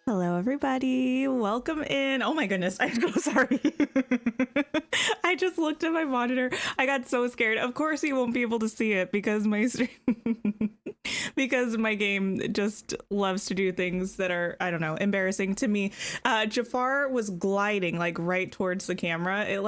Hello, everybody. Welcome in. Oh my goodness. I'm so sorry. I just looked at my monitor. I got so scared. Of course, you won't be able to see it because my because my game just loves to do things that are, I don't know, embarrassing to me. Jafar was gliding like right towards the camera. It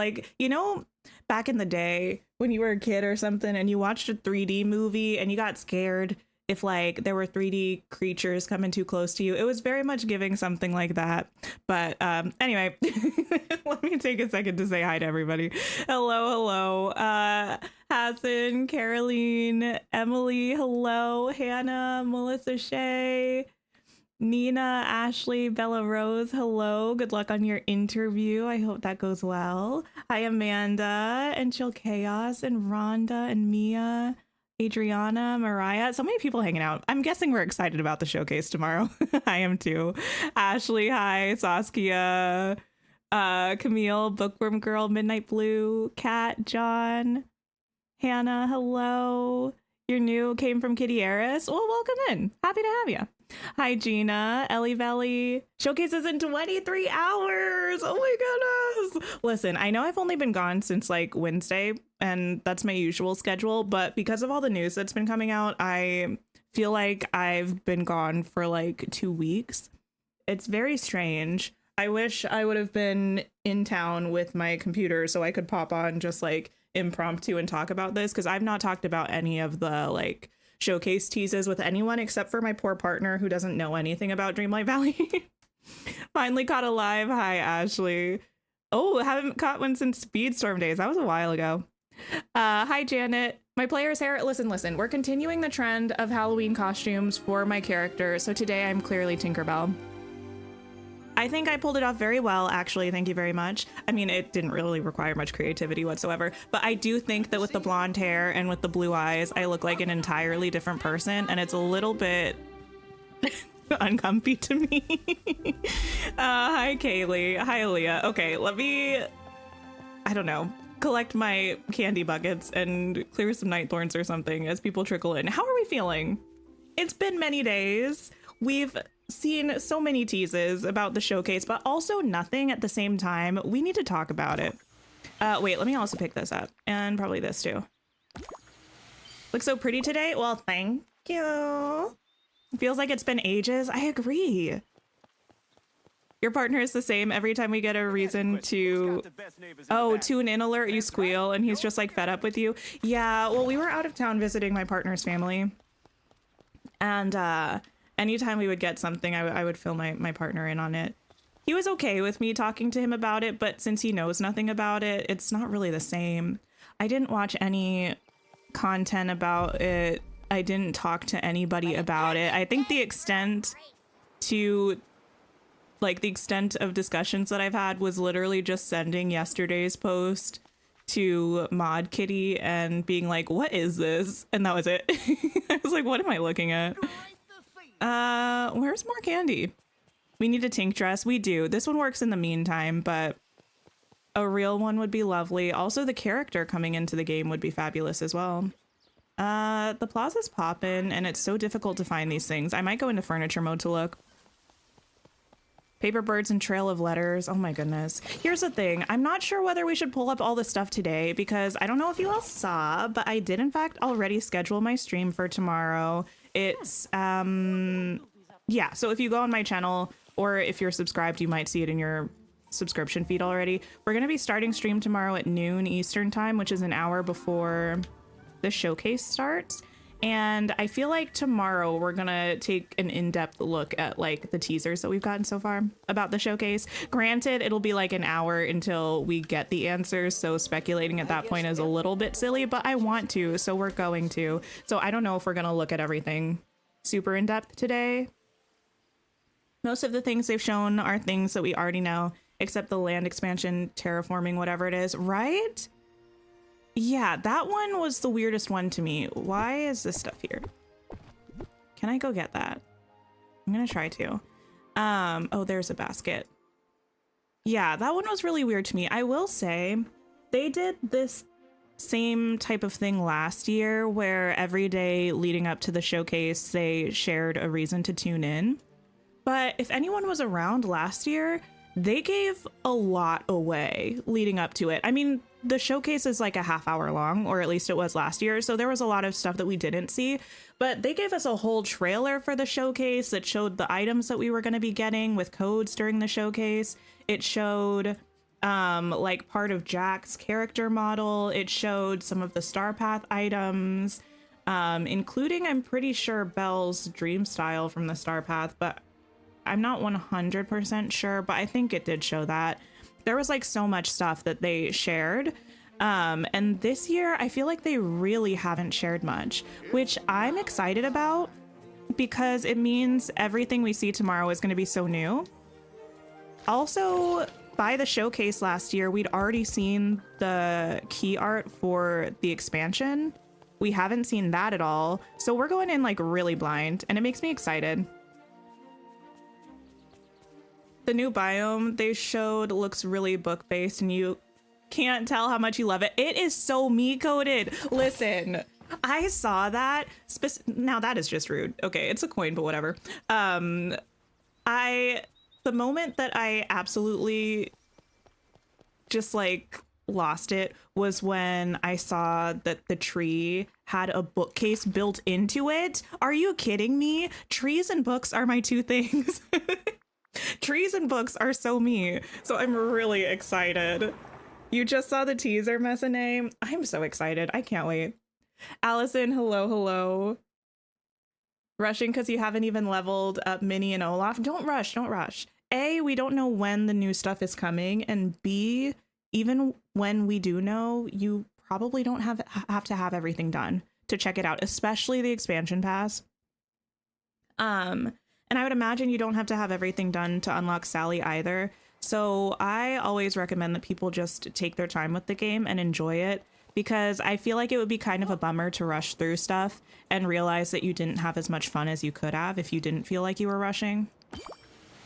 back in the day when you were a kid or something and you watched a 3D movie and you got scared if like there were 3D creatures coming too close to you. It was very much giving something like that. But anyway, let me take a second to say hi to everybody. Hello. Hassan, Caroline, Emily, hello, Hannah, Melissa Shea, Nina, Ashley, Bella Rose, hello. Good luck on your interview. I hope that goes well. Hi, Amanda and Chill Chaos and Rhonda and Mia. Adriana, Mariah, so many people hanging out. I'm guessing we're excited about the showcase tomorrow. I am too. Ashley, hi. Saskia, Camille, Bookworm Girl, Midnight Blue, Kat, John, Hannah, hello. You're new, came from Kitty Eris. Well, welcome in. Happy to have you. Hi, Gina, Ellie Valley. Showcase is in 23 hours. Oh my goodness. Listen, I know I've only been gone since like Wednesday, and that's my usual schedule, but because of all the news that's been coming out, I feel like I've been gone for like 2 weeks. It's very strange. I wish I would have been in town with my computer so I could pop on just like impromptu and talk about this, because I've not talked about any of the like showcase teases with anyone except for my poor partner who doesn't know anything about Dreamlight Valley. Finally caught a live. Hi, Ashley. Oh, haven't caught one since Speedstorm days. That was a while ago. Hi, Janet. My player's hair. Listen. We're continuing the trend of Halloween costumes for my character. So today I'm clearly Tinkerbell. I think I pulled it off very well, actually. Thank you very much. I mean, it didn't really require much creativity whatsoever, but I do think that with the blonde hair and with the blue eyes, I look like an entirely different person, and it's a little bit uncomfy to me. Hi, Kaylee. Hi, Aaliyah. Okay, let me, I don't know, collect my candy buckets and clear some night thorns or something as people trickle in. How are we feeling? It's been many days. We've seen so many teases about the showcase, but also nothing at the same time. We need to talk about it. Wait, let me also pick this up, and probably this too. Looks so pretty today. Well, thank you. Feels like it's been ages. I agree. Your partner is the same. Every time we get a reason to tune in alert, you squeal, and he's just like fed up with you. Yeah, well, we were out of town visiting my partner's family, and anytime we would get something, I would fill my partner in on it. He was okay with me talking to him about it, but since he knows nothing about it, it's not really the same. I didn't watch any content about it. I didn't talk to anybody about it. I think the extent of discussions that I've had was literally just sending yesterday's post to Mod Kitty and being like, what is this? And that was it. I was like, what am I looking at? Where's more candy? We need a Tink dress. We do. This one works in the meantime, but a real one would be lovely. Also, the character coming into the game would be fabulous as well. The plaza's poppin', and it's so difficult to find these things. I might go into furniture mode to look. Paper birds and trail of letters. Oh my goodness. Here's the thing. I'm not sure whether we should pull up all this stuff today because I don't know if you all saw, but I did in fact already schedule my stream for tomorrow. It's, yeah, so if you go on my channel or if you're subscribed, you might see it in your subscription feed already. We're going to be starting stream tomorrow at noon Eastern time, which is an hour before the showcase starts. And I feel like tomorrow we're gonna take an in-depth look at like the teasers that we've gotten so far about the showcase. Granted, it'll be like an hour until we get the answers, so speculating at that point is a little bit silly, but I want to, so we're going to. So I don't know if we're gonna look at everything super in-depth today. Most of the things they've shown are things that we already know, except the land expansion, terraforming, whatever it is, right? Yeah, that one was the weirdest one to me. Why is this stuff here? Can I go get that? I'm gonna try to. Oh, there's a basket. Yeah, that one was really weird to me. I will say they did this same type of thing last year where every day leading up to the showcase, they shared a reason to tune in. But if anyone was around last year, they gave a lot away leading up to it. I mean, the showcase is like a half-hour long, or at least it was last year, so there was a lot of stuff that we didn't see. But they gave us a whole trailer for the showcase that showed the items that we were going to be getting with codes during the showcase. It showed like part of Jack's character model. It showed some of the Star Path items, including, I'm pretty sure, Belle's dream style from the Star Path, but I'm not 100% sure, but I think it did show that. There was like so much stuff that they shared. And this year, I feel like they really haven't shared much, which I'm excited about because it means everything we see tomorrow is going to be so new. Also, by the showcase last year, we'd already seen the key art for the expansion. We haven't seen that at all. So we're going in like really blind, and it makes me excited. The new biome they showed looks really book-based, and you can't tell how much you love it. It is so me-coded. Listen, I saw that. Now that is just rude. Okay, it's a coin, but whatever. The moment that I absolutely just like lost it was when I saw that the tree had a bookcase built into it. Are you kidding me? Trees and books are my two things. Trees and books are so me. So I'm really excited. You just saw the teaser, Messane. I'm so excited. I can't wait. Allison, hello. Rushing because you haven't even leveled up Minnie and Olaf. Don't rush. A, we don't know when the new stuff is coming. And B, even when we do know, you probably don't have to have everything done to check it out, especially the expansion pass. And I would imagine you don't have to have everything done to unlock Sally either. So I always recommend that people just take their time with the game and enjoy it, because I feel like it would be kind of a bummer to rush through stuff and realize that you didn't have as much fun as you could have if you didn't feel like you were rushing.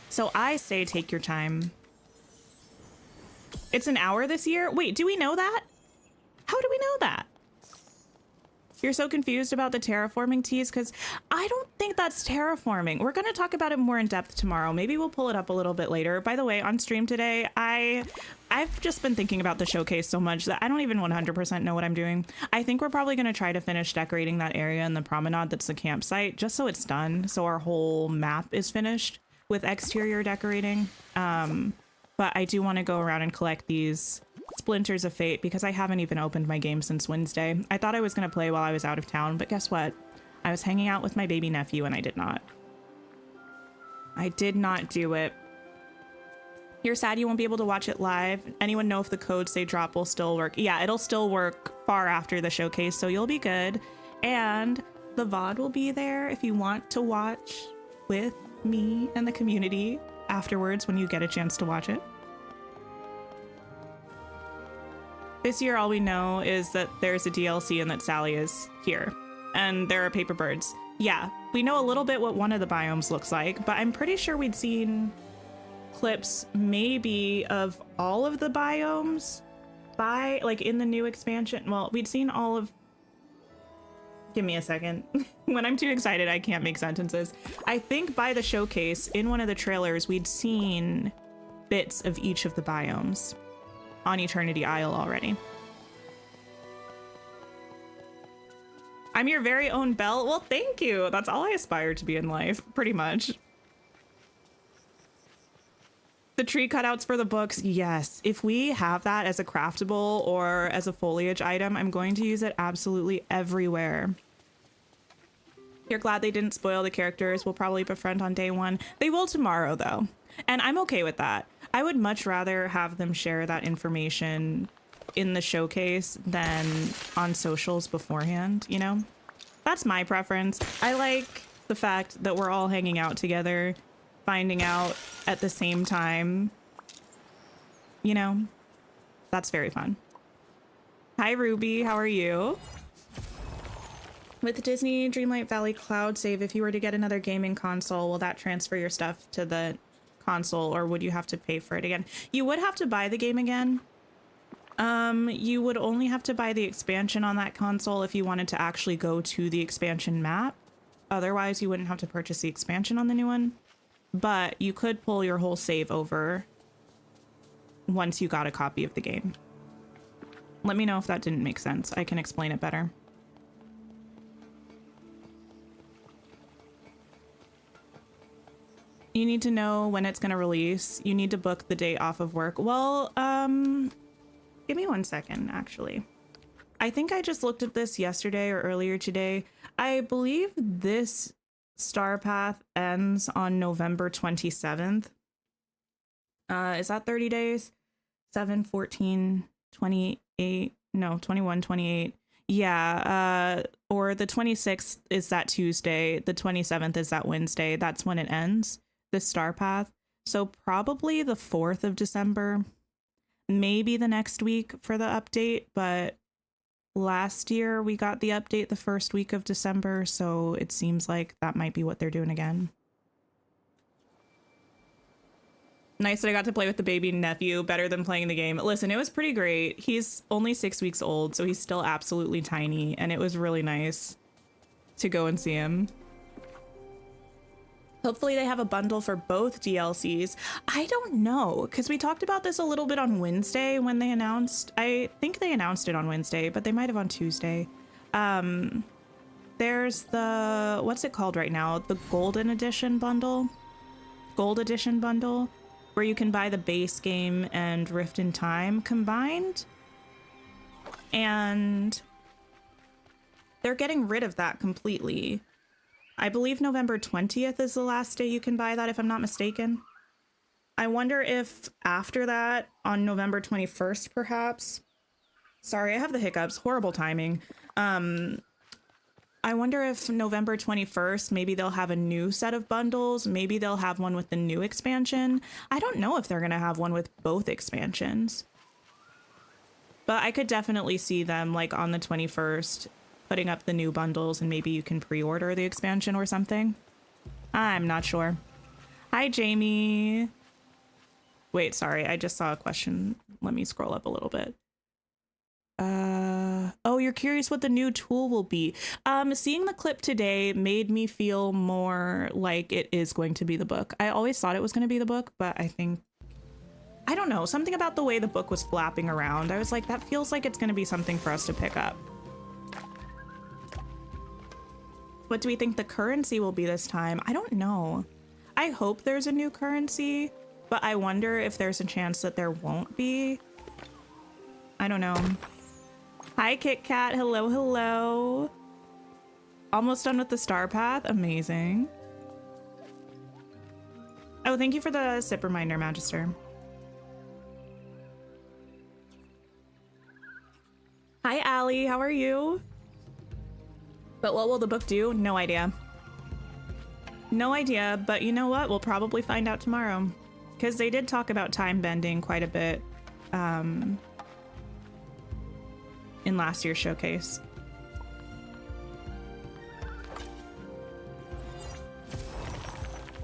So I say take your time. It's an hour this year? Wait, do we know that? How do we know that? You're so confused about the terraforming tease because I don't think that's terraforming. We're going to talk about it more in depth tomorrow. Maybe we'll pull it up a little bit later. By the way, on stream today, I've just been thinking about the showcase so much that I don't even 100% know what I'm doing. I think we're probably going to try to finish decorating that area in the promenade that's the campsite, just so it's done. So our whole map is finished with exterior decorating. But I do want to go around and collect these Splinters of Fate because I haven't even opened my game since Wednesday. I thought I was going to play while I was out of town, but guess what? I was hanging out with my baby nephew and I did not. I did not do it. You're sad you won't be able to watch it live. Anyone know if the codes they drop will still work? Yeah, it'll still work far after the showcase, so you'll be good. And the VOD will be there if you want to watch with me and the community afterwards when you get a chance to watch it. This year, all we know is that there's a DLC and that Sally is here. And there are paper birds. Yeah, we know a little bit what one of the biomes looks like, but I'm pretty sure we'd seen clips maybe of all of the biomes like in the new expansion. Well, we'd seen all of... Give me a second. When I'm too excited, I can't make sentences. I think by the showcase, in one of the trailers, we'd seen bits of each of the biomes on Eternity Isle already. I'm your very own Belle. Well, thank you. That's all I aspire to be in life, pretty much. The tree cutouts for the books. Yes. If we have that as a craftable or as a foliage item, I'm going to use it absolutely everywhere. You're glad they didn't spoil the characters. We'll probably befriend on day one. They will tomorrow, though. And I'm okay with that. I would much rather have them share that information in the showcase than on socials beforehand, you know? That's my preference. I like the fact that we're all hanging out together, finding out at the same time. You know? That's very fun. Hi, Ruby. How are you? With Disney Dreamlight Valley Cloud Save, if you were to get another gaming console, will that transfer your stuff to the console, or would you have to pay for it again? You would have to buy the game again. You would only have to buy the expansion on that console if you wanted to actually go to the expansion map. Otherwise, you wouldn't have to purchase the expansion on the new one. but you could pull your whole save over once you got a copy of the game. Let me know if that didn't make sense. I can explain it better. You need to know when it's going to release. You need to book the day off of work. Well, give me 1 second, actually. I think I just looked at this yesterday or earlier today. I believe this Star Path ends on November 27th. Is that 30 days? 7, 14, 28, no, 21, 28. Yeah, or the 26th is that Tuesday. The 27th is that Wednesday. That's when it ends, this Star Path. So probably the 4th of December, maybe the next week for the update, but last year we got the update the first week of December, so it seems like that might be what they're doing again. Nice that I got to play with the baby nephew, better than playing the game. Listen, it was pretty great. He's only 6 weeks old, so he's still absolutely tiny, and it was really nice to go and see him. Hopefully they have a bundle for both DLCs. I don't know, because we talked about this a little bit on Wednesday when they announced. I think they announced it on Wednesday, but they might have on Tuesday. There's the, what's it called right now? The Golden Edition bundle? Gold Edition bundle, where you can buy the base game and Rift in Time combined. And they're getting rid of that completely. I believe November 20th is the last day you can buy that, if I'm not mistaken. I wonder if after that, on November 21st, perhaps. Sorry, I have the hiccups. Horrible timing. I wonder if November 21st, maybe they'll have a new set of bundles. Maybe they'll have one with the new expansion. I don't know if they're going to have one with both expansions. But I could definitely see them, like, on the 21st, putting up the new bundles, and maybe you can pre-order the expansion or something. I'm not sure. Hi, Jamie. Wait, sorry, I just saw a question. Let me scroll up a little bit. Oh, you're curious what the new tool will be. Seeing the clip today made me feel more like it is going to be the book. I always thought it was going to be the book, but I don't know, something about the way the book was flapping around. I was like, that feels like it's going to be something for us to pick up. What do we think the currency will be this time? I don't know. I hope there's a new currency, but I wonder if there's a chance that there won't be. I don't know. Hi, Kit Kat. Hello, hello. Almost done with the Star Path. Amazing. Oh, thank you for the sip reminder, Magister. Hi, Allie. How are you? But what will the book do? No idea. No idea, but you know what? We'll probably find out tomorrow. Because they did talk about time bending quite a bit in last year's showcase.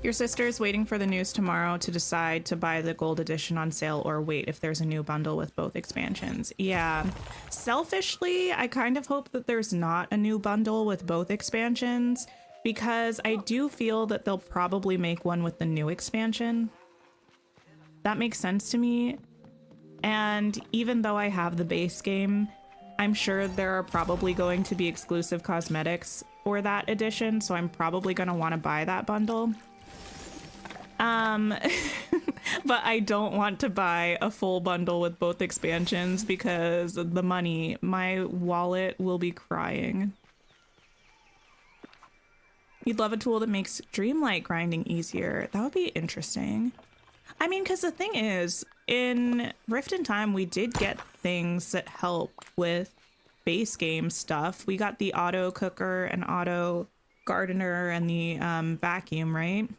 Your sister is waiting for the news tomorrow to decide to buy the gold edition on sale or wait if there's a new bundle with both expansions. Yeah, selfishly, I kind of hope that there's not a new bundle with both expansions, because I do feel that they'll probably make one with the new expansion. That makes sense to me. And even though I have the base game, I'm sure there are probably going to be exclusive cosmetics for that edition, so I'm probably going to want to buy that bundle. But I don't want to buy a full bundle with both expansions because of the money. My wallet will be crying. You'd love a tool that makes Dreamlight grinding easier. That would be interesting. I mean, because the thing is, in Rift in Time, we did get things that help with base game stuff. We got the auto cooker and auto gardener and the vacuum, right?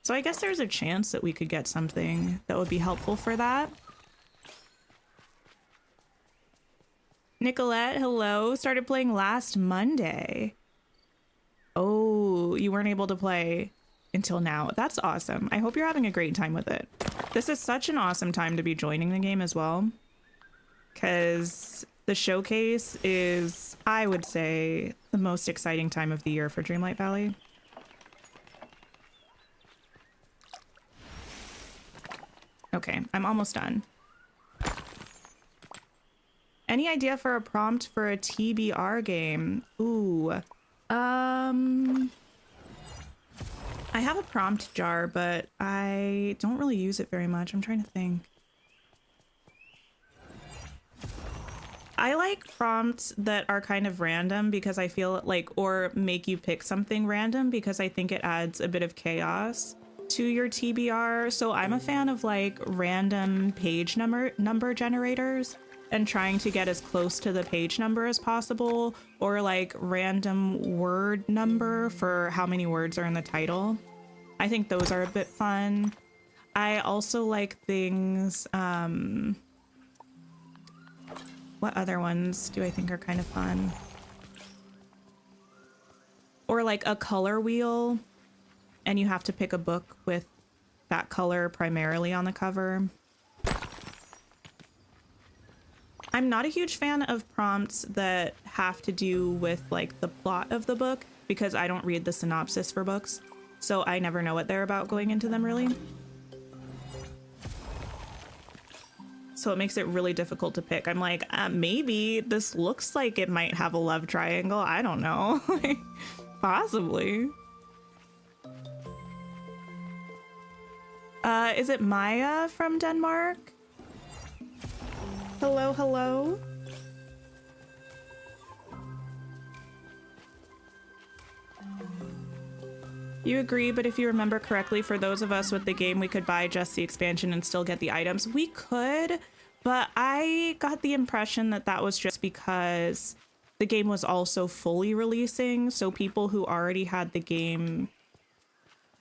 So I guess there's a chance that we could get something that would be helpful for that. Nicolette, hello. Started playing last Monday. Oh, you weren't able to play until now. That's awesome. I hope you're having a great time with it. This is such an awesome time to be joining the game as well, because the showcase is, I would say, the most exciting time of the year for Dreamlight Valley. Okay, I'm almost done. Any idea for a prompt for a TBR game? Ooh. I have a prompt jar, but I don't really use it very much. I'm trying to think. I like prompts that are kind of random because I feel like, or make you pick something random because I think it adds a bit of chaos to your TBR. So I'm a fan of like random page number generators and trying to get as close to the page number as possible, or like random word number for how many words are in the title. I think those are a bit fun. I also like things, what other ones do I think are kind of fun? Or like a color wheel, and you have to pick a book with that color primarily on the cover. I'm not a huge fan of prompts that have to do with like the plot of the book because I don't read the synopsis for books, so I never know what they're about going into them really. So it makes it really difficult to pick. I'm like, maybe this looks like it might have a love triangle. I don't know. Possibly. Is it Maya from Denmark? Hello, hello. You agree, but if you remember correctly, for those of us with the game, we could buy just the expansion and still get the items. We could, but I got the impression that that was just because the game was also fully releasing, so people who already had the game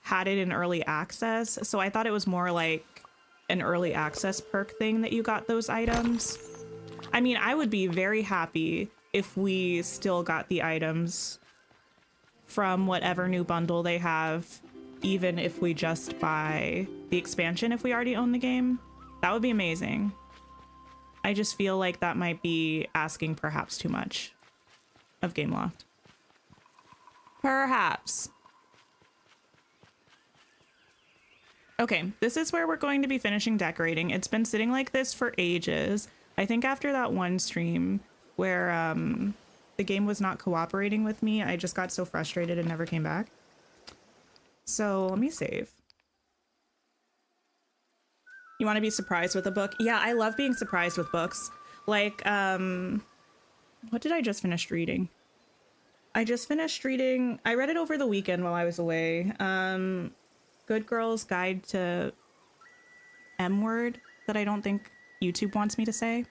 had it in early access. So I thought it was more like an early access perk thing that you got those items. I mean, I would be very happy if we still got the items from whatever new bundle they have, even if we just buy the expansion if we already own the game. That would be amazing. I just feel like that might be asking perhaps too much of Gameloft. Perhaps. Okay, this is where we're going to be finishing decorating. It's been sitting like this for ages. I think after that one stream where the game was not cooperating with me, I just got so frustrated and never came back. So let me save. You want to be surprised with a book? Yeah, I love being surprised with books. Like, what did I just finish reading? I just finished reading, I read it over the weekend while I was away. Good Girl's Guide to M Word that I don't think YouTube wants me to say.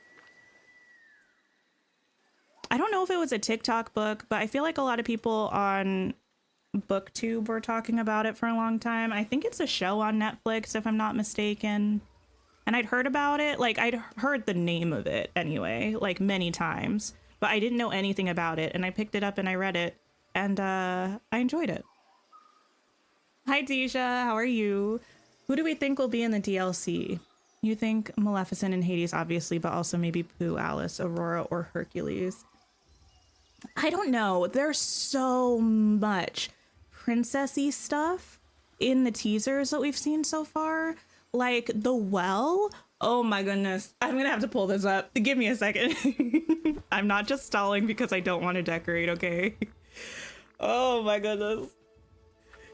I don't know if it was a TikTok book, but I feel like a lot of people on BookTube were talking about it for a long time. I think it's a show on Netflix, if I'm not mistaken. And I'd heard about it, like I'd heard the name of it anyway, like many times, but I didn't know anything about it. And I picked it up and I read it, and I enjoyed it. Hi, Deja. How are you? Who do we think will be in the DLC? You think Maleficent and Hades, obviously, but also maybe Pooh, Alice, Aurora, or Hercules. I don't know. There's so much princessy stuff in the teasers that we've seen so far. Like the well. Oh my goodness. I'm going to have to pull this up. Give me a second. I'm not just stalling because I don't want to decorate, okay? Oh my goodness.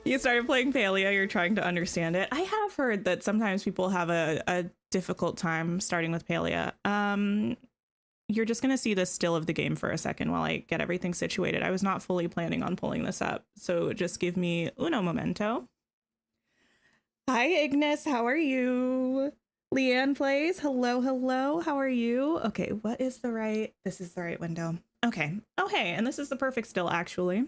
You started playing Palia, you're trying to understand it. I have heard that sometimes people have a difficult time starting with Palia. You're just gonna see the still of the game for a second while I get everything situated. I was not fully planning on pulling this up, so just give me uno momento. Hi, Ignis, how are you? Leanne plays, hello, hello, how are you? Okay, what is the right, this is the right window. Okay, oh hey, and this is the perfect still actually.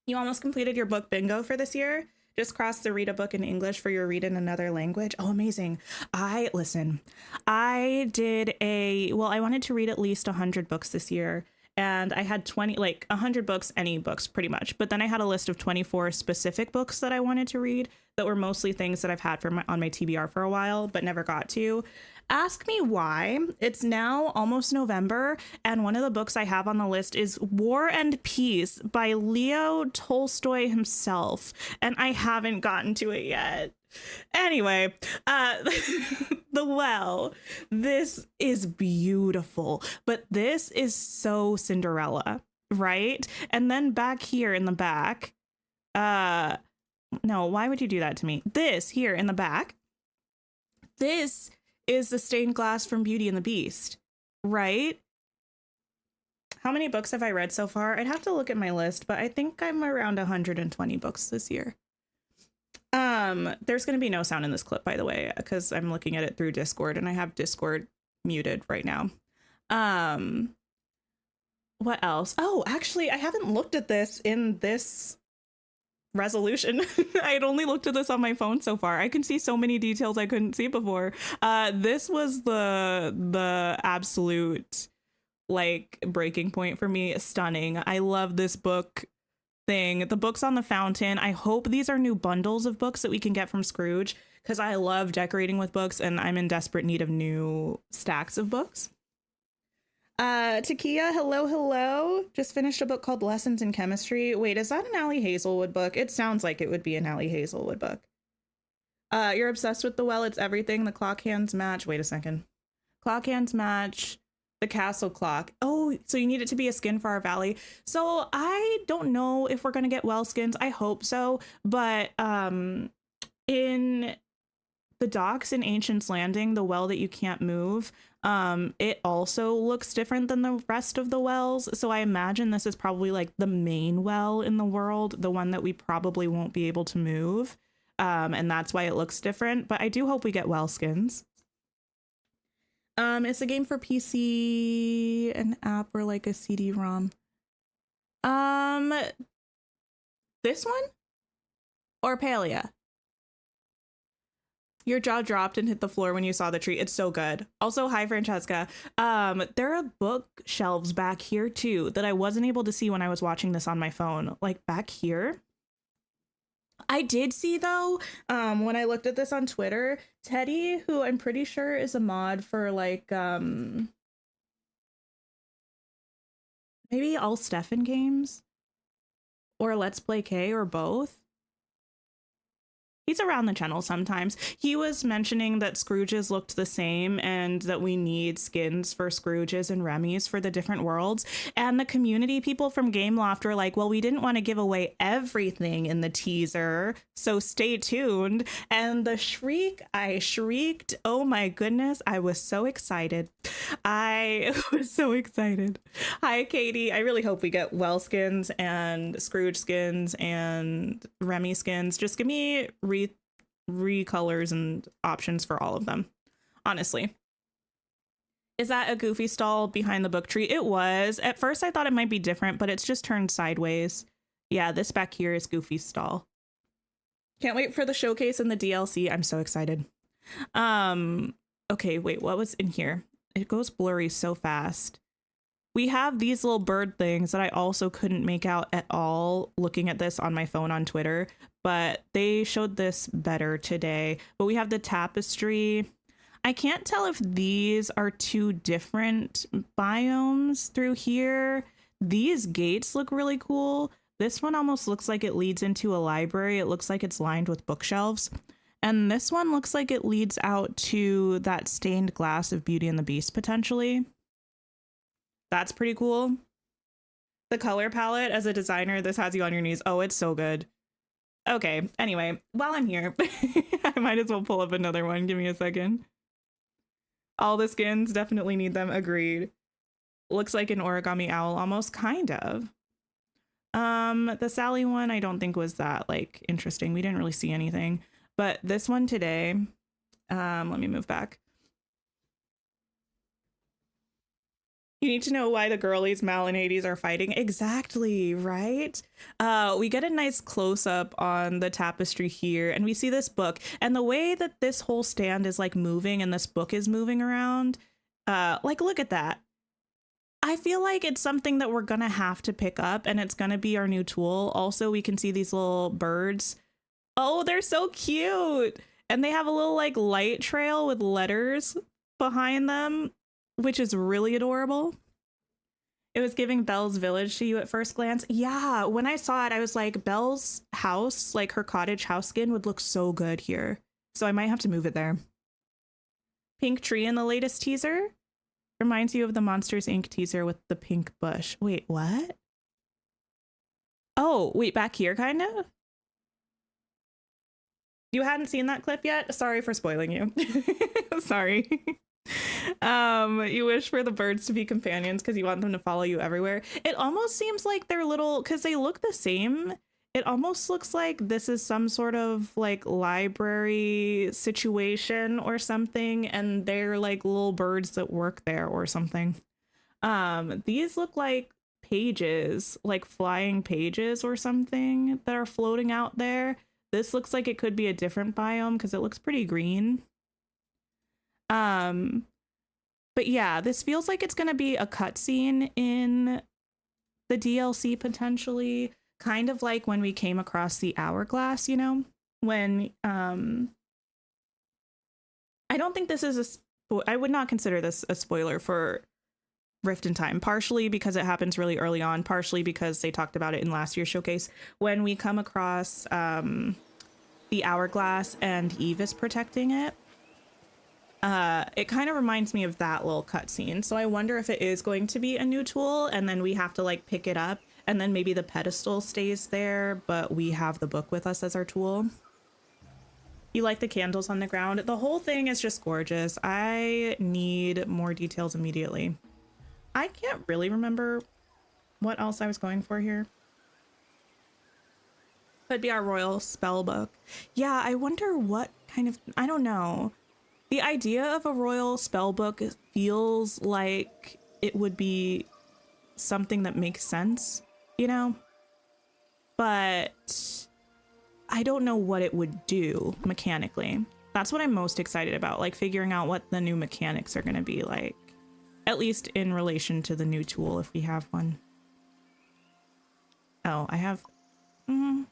You almost completed your book bingo for this year. Just crossed the read a book in English for your read in another language. Oh, amazing. I did I wanted to read at least 100 books this year. And I had 100 books, any books pretty much. But then I had a list of 24 specific books that I wanted to read that were mostly things that I've had on my TBR for a while, but never got to. Ask me why. It's now almost November, and one of the books I have on the list is War and Peace by Leo Tolstoy himself, and I haven't gotten to it yet. Anyway, The Well. This is beautiful, but this is so Cinderella, right? And then back here in the back, no, why would you do that to me? This here in the back, this is the stained glass from Beauty and the Beast, right? How many books have I read so far? I'd have to look at my list, but I think I'm around 120 books this year. There's going to be no sound in this clip, by the way, because I'm looking at it through Discord and I have Discord muted right now. What else? Oh, actually, I haven't looked at this in this resolution. I had only looked at this on my phone so far. I can see so many details I couldn't see before. This was the absolute like breaking point for me. Stunning. I love this book thing. The books on the fountain. I hope these are new bundles of books that we can get from Scrooge, because I love decorating with books and I'm in desperate need of new stacks of books. Takia, hello. Just finished a book called Lessons in Chemistry. Wait, is that an Allie Hazelwood book? It sounds like it would be an Allie Hazelwood book. You're obsessed with The Well. It's everything. The clock hands match. Wait a second. Clock hands match. The castle clock. Oh, so you need it to be a skin for our valley. So I don't know if we're going to get well skins. I hope so. But in the docks in Ancient's Landing, the well that you can't move, it also looks different than the rest of the wells. So I imagine this is probably like the main well in the world, the one that we probably won't be able to move. And that's why it looks different. But I do hope we get well skins. It's a game for PC, an app, or like a CD-ROM. This one? Or Palia? Your jaw dropped and hit the floor when you saw the tree. It's so good. Also, hi, Francesca. There are bookshelves back here, too, that I wasn't able to see when I was watching this on my phone. Like, back here. I did see, though, when I looked at this on Twitter, Teddy, who I'm pretty sure is a mod for, like, maybe All Stefan games or Let's Play K or both. He's around the channel sometimes. He was mentioning that Scrooges looked the same and that we need skins for Scrooges and Remy's for the different worlds. And the community people from Gameloft were like, well, we didn't want to give away everything in the teaser, so stay tuned. And the shriek, I shrieked. Oh my goodness, I was so excited. I was so excited. Hi, Katie. I really hope we get Well skins and Scrooge skins and Remy skins. Just give me recolors and options for all of them, honestly. Is that a Goofy stall behind the book tree? It was. At first I thought it might be different, but it's just turned sideways. Yeah, this back here is Goofy's stall. Can't wait for the showcase and the DLC. I'm so excited. Okay, wait, what was in here? It goes blurry so fast. We have these little bird things that I also couldn't make out at all looking at this on my phone on Twitter, but they showed this better today. But we have the tapestry. I can't tell if these are two different biomes through here. These gates look really cool. This one almost looks like it leads into a library. It looks like it's lined with bookshelves. And this one looks like it leads out to that stained glass of Beauty and the Beast, potentially. That's pretty cool. The color palette, as a designer, this has you on your knees. Oh, it's so good. Okay, anyway, while I'm here, I might as well pull up another one. Give me a second. All the skins, definitely need them. Agreed. Looks like an origami owl, almost, kind of. The Sally one, I don't think was that, like, interesting. We didn't really see anything. But this one today, let me move back. You need to know why the girlies, Mal and Hades, are fighting. Exactly, right? We get a nice close-up on the tapestry here, and we see this book. And the way that this whole stand is, like, moving and this book is moving around, like, look at that. I feel like it's something that we're going to have to pick up, and it's going to be our new tool. Also, we can see these little birds. Oh, they're so cute! And they have a little, like, light trail with letters behind them, which is really adorable. It was giving Belle's village to you at first glance. Yeah, when I saw it, I was like, Belle's house, like her cottage house skin would look so good here. So I might have to move it there. Pink tree in the latest teaser. Reminds you of the Monsters Inc. teaser with the pink bush. Wait, what? Oh, wait, back here, kind of? You hadn't seen that clip yet? Sorry for spoiling you. Sorry. You wish for the birds to be companions because you want them to follow you everywhere. It almost seems like they're little, because they look the same. It almost looks like this is some sort of like library situation or something, and they're like little birds that work there or something. These look like pages, like flying pages or something that are floating out there. This looks like it could be a different biome because it looks pretty green. But yeah, this feels like it's going to be a cutscene in the DLC potentially, kind of like when we came across the hourglass, you know, when I don't think this is I would not consider this a spoiler for Rift in Time, partially because it happens really early on, partially because they talked about it in last year's showcase. When we come across the hourglass and Eve is protecting it, it kind of reminds me of that little cutscene. So I wonder if it is going to be a new tool and then we have to like pick it up, and then maybe the pedestal stays there, but we have the book with us as our tool. You like the candles on the ground? The whole thing is just gorgeous. I need more details immediately. I can't really remember what else I was going for here. Could be our royal spell book. Yeah, I wonder what kind of, I don't know. The idea of a royal spell book feels like it would be something that makes sense, you know? But I don't know what it would do mechanically. That's what I'm most excited about, like figuring out what the new mechanics are going to be like, at least in relation to the new tool if we have one. Oh, I have... can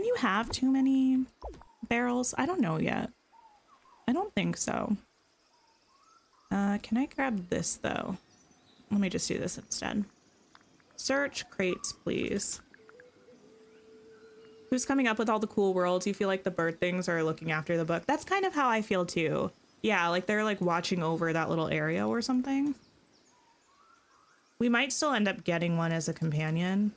you have too many barrels? I don't know yet. I don't think so. Can I grab this though? Let me just do this instead. Search crates, please. Who's coming up with all the cool worlds? You feel like the bird things are looking after the book. That's kind of how I feel too. Yeah, like they're like watching over that little area or something. We might still end up getting one as a companion.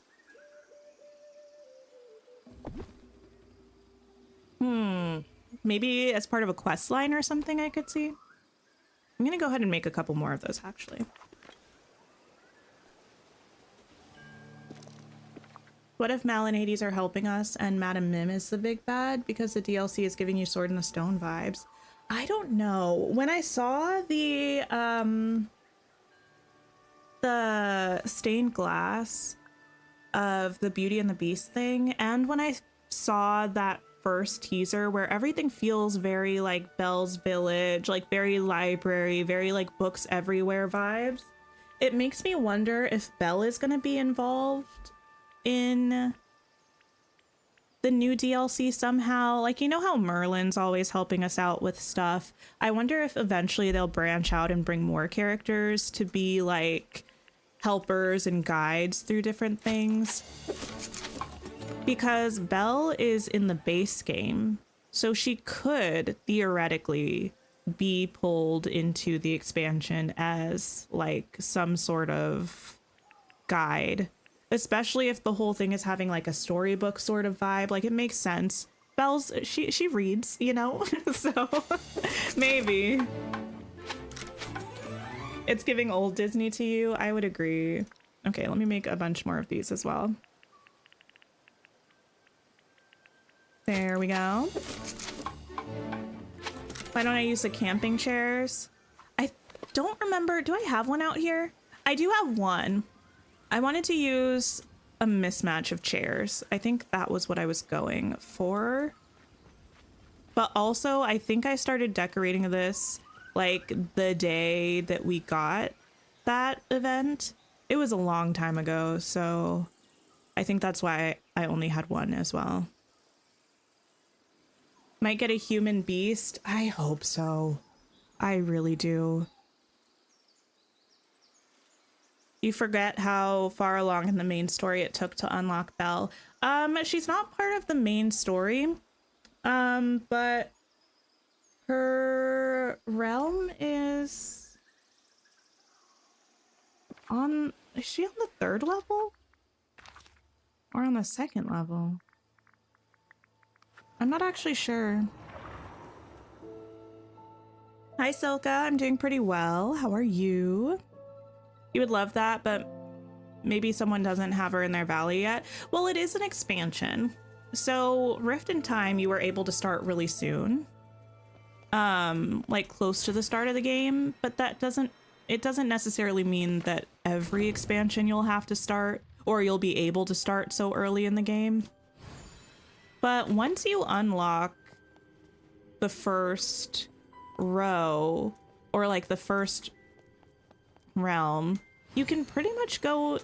Maybe as part of a quest line or something I could see. I'm gonna go ahead and make a couple more of those actually. What if Mal and Hades are helping us and Madame Mim is the big bad because the DLC is giving you Sword in the Stone vibes? I don't know. When I saw the stained glass of the Beauty and the Beast thing, and when I saw that first teaser where everything feels very like Belle's Village, like very library, very like books everywhere vibes, it makes me wonder if Belle is going to be involved in the new DLC somehow. Like, you know how Merlin's always helping us out with stuff? I wonder if eventually they'll branch out and bring more characters to be like helpers and guides through different things. Because Belle is in the base game, so she could theoretically be pulled into the expansion as like some sort of guide, especially if the whole thing is having like a storybook sort of vibe. Like, it makes sense. Belle's, she reads, you know? So maybe. It's giving old Disney to you. I would agree. Okay, let me make a bunch more of these as well. There we go. Why don't I use the camping chairs? I don't remember. Do I have one out here? I do have one. I wanted to use a mismatch of chairs. I think that was what I was going for. But also, I think I started decorating this like the day that we got that event. It was a long time ago, so I think that's why I only had one as well. Might get a human beast. I hope so. I really do. You forget how far along in the main story it took to unlock Belle. She's not part of the main story. But her realm is on, is she on the 3rd level? Or on the 2nd level? I'm not actually sure. Hi Silka, I'm doing pretty well. How are you? You would love that, but maybe someone doesn't have her in their valley yet. Well, it is an expansion. So Rift in Time, you were able to start really soon. Like close to the start of the game, but it doesn't necessarily mean that every expansion you'll have to start or you'll be able to start so early in the game. But once you unlock the first row or like the first realm, you can pretty much go,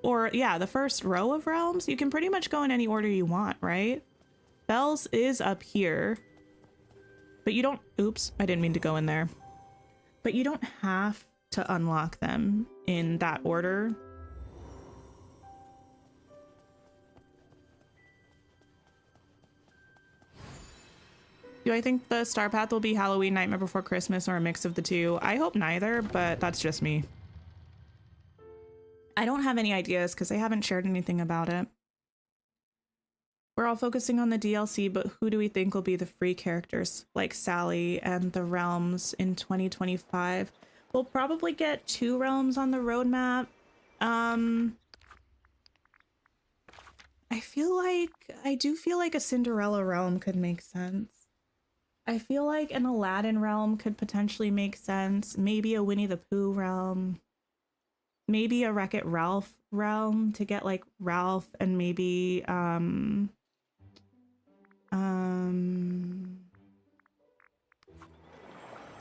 or yeah, the first row of realms, you can pretty much go in any order you want, right? Belle's is up here, but you don't, oops, I didn't mean to go in there. But you don't have to unlock them in that order. Do I think the Star Path will be Halloween, Nightmare Before Christmas, or a mix of the two? I hope neither, but that's just me. I don't have any ideas because I haven't shared anything about it. We're all focusing on the DLC, but who do we think will be the free characters like Sally and the realms in 2025? We'll probably get 2 realms on the roadmap. I do feel like a Cinderella realm could make sense. I feel like an Aladdin realm could potentially make sense. Maybe a Winnie the Pooh realm. Maybe a Wreck-It Ralph realm to get like Ralph and maybe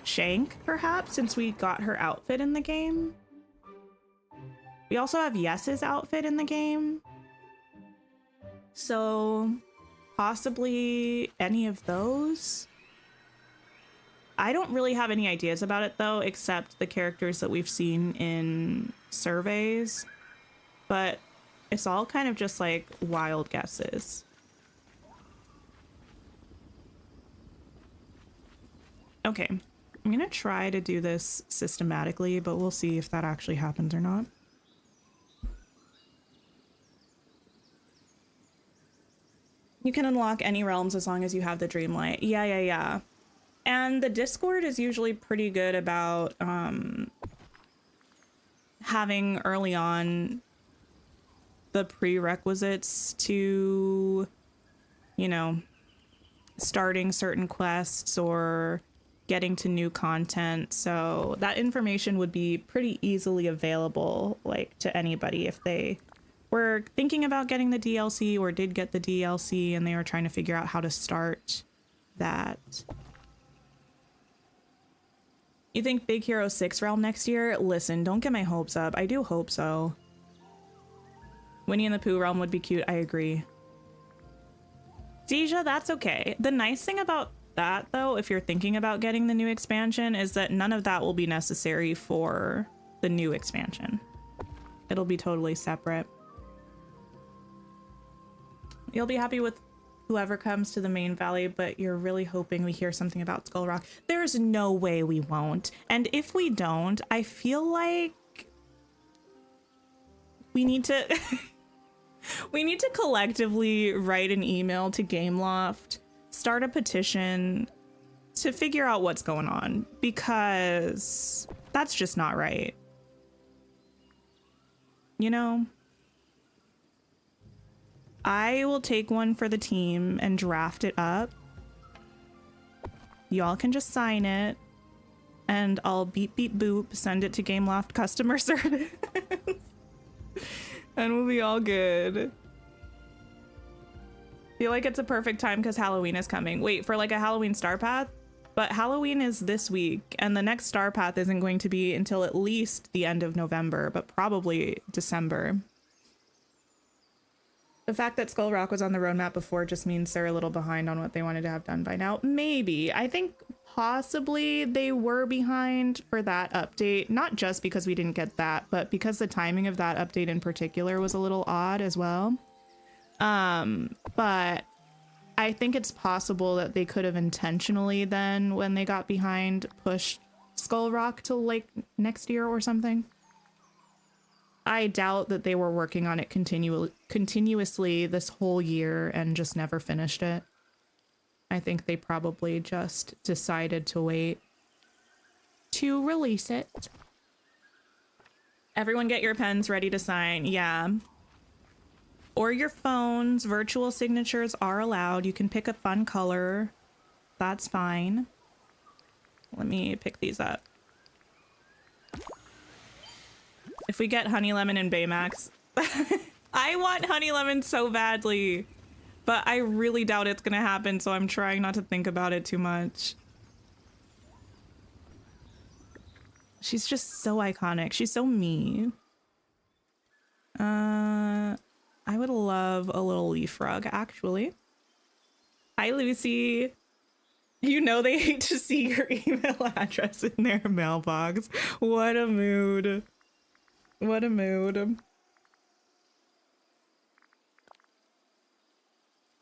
Shank, perhaps, since we got her outfit in the game. We also have Yes's outfit in the game. So possibly any of those. I don't really have any ideas about it though, except the characters that we've seen in surveys. But it's all kind of just like wild guesses. Okay, I'm gonna try to do this systematically, but we'll see if that actually happens or not. You can unlock any realms as long as you have the Dreamlight. Yeah. And the Discord is usually pretty good about having early on the prerequisites to, you know, starting certain quests or getting to new content. So that information would be pretty easily available, like, to anybody if they were thinking about getting the DLC or did get the DLC and they were trying to figure out how to start that. You think Big Hero 6 realm next year? Listen, don't get my hopes up. I do hope so. Winnie and the Pooh realm would be cute. I agree. Deja, that's okay. The nice thing about that, though, if you're thinking about getting the new expansion, is that none of that will be necessary for the new expansion. It'll be totally separate. You'll be happy with whoever comes to the main valley, but you're really hoping we hear something about Skull Rock. There's no way we won't. And if we don't, I feel like we need to we need to collectively write an email to Gameloft, start a petition to figure out what's going on, because that's just not right. You know? I will take one for the team and draft it up. Y'all can just sign it and I'll beep beep boop send it to Gameloft customer service and we'll be all good. Feel like it's a perfect time because Halloween is coming. Wait, for like a Halloween Star Path? But Halloween is this week and the next Star Path isn't going to be until at least the end of November, but probably December. The fact that Skull Rock was on the roadmap before just means they're a little behind on what they wanted to have done by now. Maybe. I think possibly they were behind for that update, not just because we didn't get that, but because the timing of that update in particular was a little odd as well. But I think it's possible that they could have intentionally then, when they got behind, pushed Skull Rock to like next year or something. I doubt that they were working on it continuously this whole year and just never finished it. I think they probably just decided to wait to release it. Everyone get your pens ready to sign. Yeah. Or your phones. Virtual signatures are allowed. You can pick a fun color. That's fine. Let me pick these up. If we get Honey Lemon and Baymax, I want Honey Lemon so badly, but I really doubt it's gonna happen, so I'm trying not to think about it too much. She's just so iconic. She's so me. I would love a little leaf rug, actually. Hi, Lucy. You know they hate to see your email address in their mailbox. What a mood. What a mood.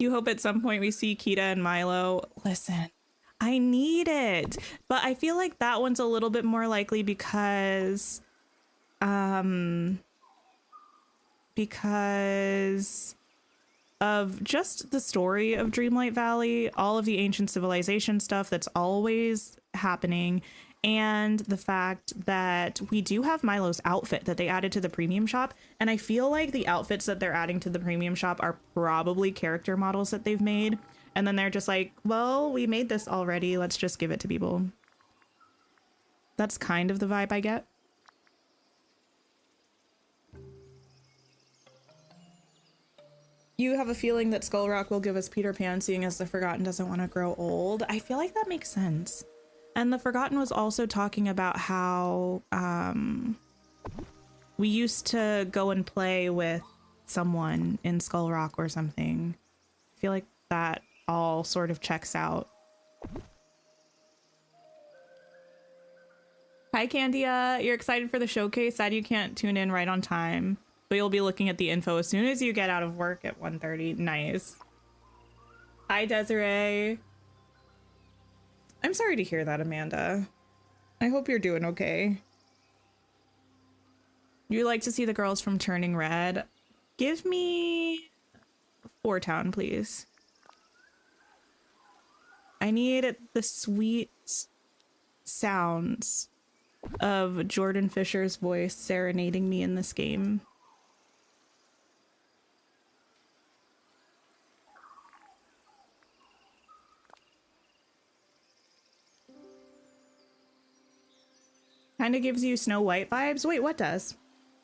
You hope at some point we see Kita and Milo. Listen, I need it. But I feel like that one's a little bit more likely because of just the story of Dreamlight Valley, all of the ancient civilization stuff that's always happening, and the fact that we do have Milo's outfit that they added to the premium shop. And I feel like the outfits that they're adding to the premium shop are probably character models that they've made. And then they're just like, well, we made this already. Let's just give it to people. That's kind of the vibe I get. You have a feeling that Skull Rock will give us Peter Pan, seeing as the Forgotten doesn't want to grow old. I feel like that makes sense. And the Forgotten was also talking about how we used to go and play with someone in Skull Rock or something. I feel like that all sort of checks out. Hi, Candia. You're excited for the showcase? Sad you can't tune in right on time, but you'll be looking at the info as soon as you get out of work at 1:30. Nice. Hi, Desiree. I'm sorry to hear that, Amanda. I hope you're doing okay. You like to see the girls from Turning Red? Give me Four Town, please. I need the sweet sounds of Jordan Fisher's voice serenading me in this game. Kind of gives you Snow White vibes. Wait, what does?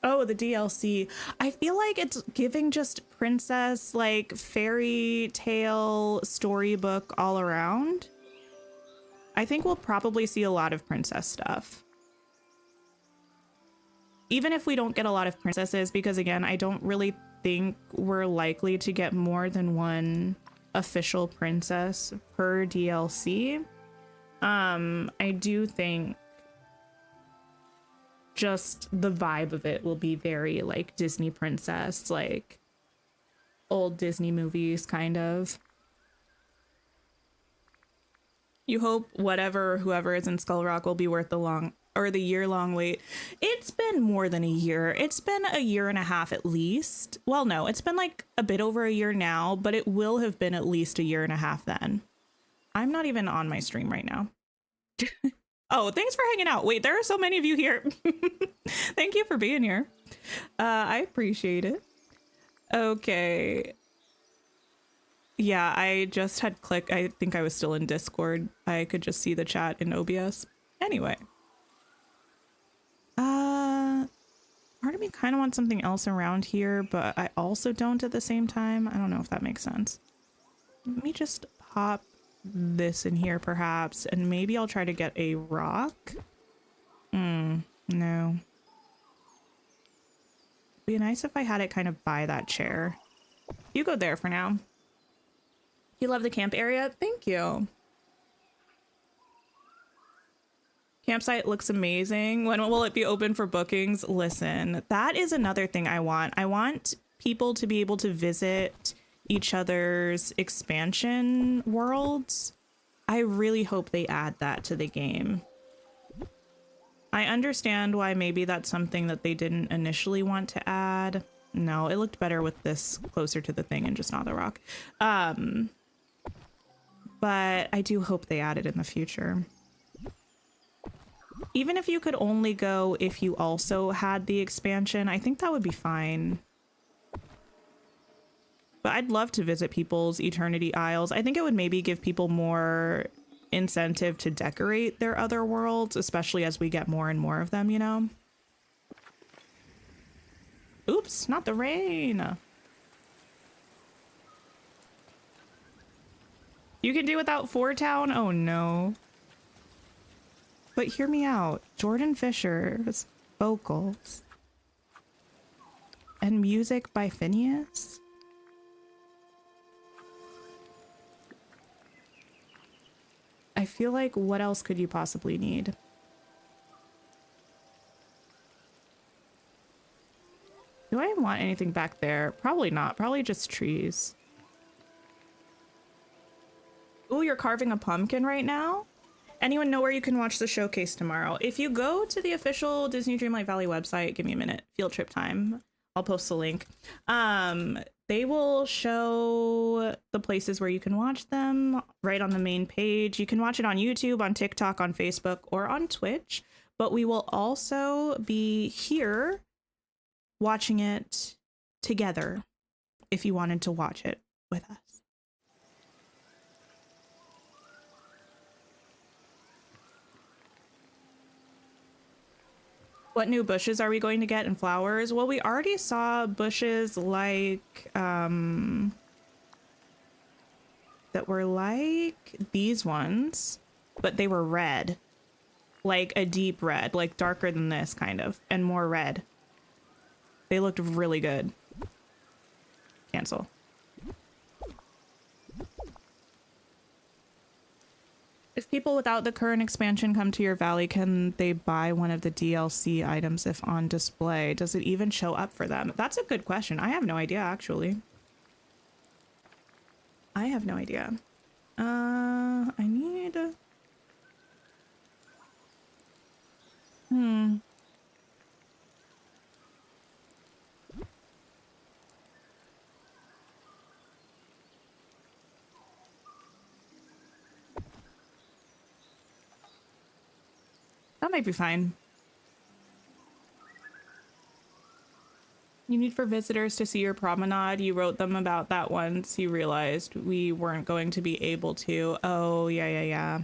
Oh, the DLC. I feel like it's giving just princess, like fairy tale storybook all around. I think we'll probably see a lot of princess stuff. Even if we don't get a lot of princesses, because again, I don't really think we're likely to get more than one official princess per DLC. I do think just the vibe of it will be very like Disney princess, like old Disney movies kind of. You hope whoever is in Skull Rock will be worth the year-long wait. It's been more than a year. It's been a year and a half at least. Well, no, it's been like a bit over a year now, but it will have been at least a year and a half then. I'm not even on my stream right now. Oh, thanks for hanging out. Wait, there are so many of you here. Thank you for being here. I appreciate it. Okay. Yeah, I just had clicked. I think I was still in Discord. I could just see the chat in OBS. Anyway. Part of me kind of wants something else around here, but I also don't at the same time. I don't know if that makes sense. Let me just pop this in here perhaps, and maybe I'll try to get a rock. No. Be nice if I had it kind of by that chair. You go there for now. You love the camp area? Thank you. Campsite looks amazing. When will it be open for bookings? Listen, that is another thing I want. I want people to be able to visit each other's expansion worlds. I really hope they add that to the game. I understand why maybe that's something that they didn't initially want to add. No, it looked better with this closer to the thing and just not the rock. But I do hope they add it in the future. Even if you could only go if you also had the expansion, I think that would be fine. But I'd love to visit people's Eternity Isles. I think it would maybe give people more incentive to decorate their other worlds, especially as we get more and more of them, you know? Oops, not the rain. You can do without Four Town? Oh no. But hear me out. Jordan Fisher's vocals and music by Phineas. I feel like what else could you possibly need? Do I want anything back there? Probably not. Probably just trees. Ooh, you're carving a pumpkin right now? Anyone know where you can watch the showcase tomorrow? If you go to the official Disney Dreamlight Valley website, give me a minute, field trip time. I'll post the link. They will show the places where you can watch them right on the main page. You can watch it on YouTube, on TikTok, on Facebook, or on Twitch. But we will also be here watching it together if you wanted to watch it with us. What new bushes are we going to get and flowers? Well, we already saw bushes like, that were like these ones, but they were red. Like a deep red, like darker than this kind of, and more red. They looked really good. Cancel. If people without the current expansion come to your valley, can they buy one of the DLC items if on display? Does it even show up for them? That's a good question. I have no idea, actually. I have no idea. I need... That might be fine. You need for visitors to see your promenade. You wrote them about that once you realized we weren't going to be able to. Oh, yeah.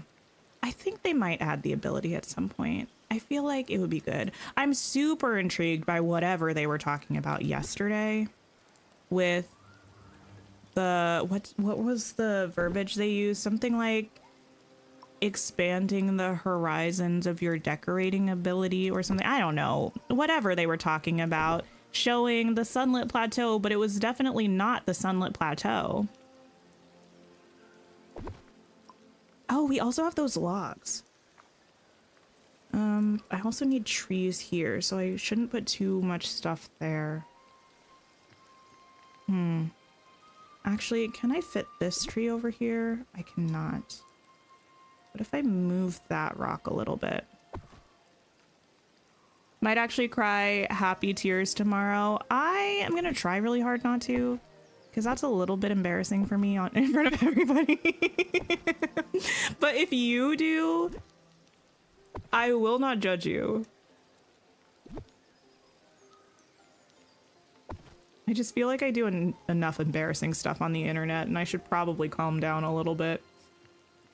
I think they might add the ability at some point. I feel like it would be good. I'm super intrigued by whatever they were talking about yesterday with the, what was the verbiage they used? Something like expanding the horizons of your decorating ability or something. I don't know. Whatever they were talking about, showing the sunlit plateau, but it was definitely not the sunlit plateau. Oh, we also have those logs. I also need trees here, so I shouldn't put too much stuff there. Actually, can I fit this tree over here? I cannot. What if I move that rock a little bit? Might actually cry happy tears tomorrow. I am gonna try really hard not to, because that's a little bit embarrassing for me in front of everybody. But if you do, I will not judge you. I just feel like I do enough embarrassing stuff on the internet, and I should probably calm down a little bit.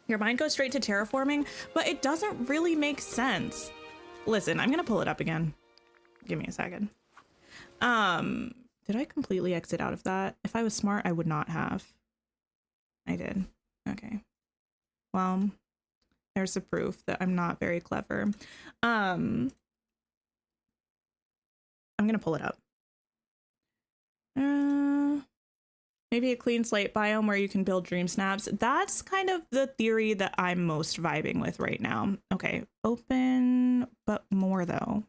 Your mind goes straight to terraforming, but it doesn't really make sense. Listen, I'm gonna pull it up again. Give me a second. Did I completely exit out of that? If I was smart, I would not have. I did. Okay. Well, there's the proof that I'm not very clever. I'm gonna pull it up. Maybe a clean slate biome where you can build dream snaps. That's kind of the theory that I'm most vibing with right now. Okay, open, but more though.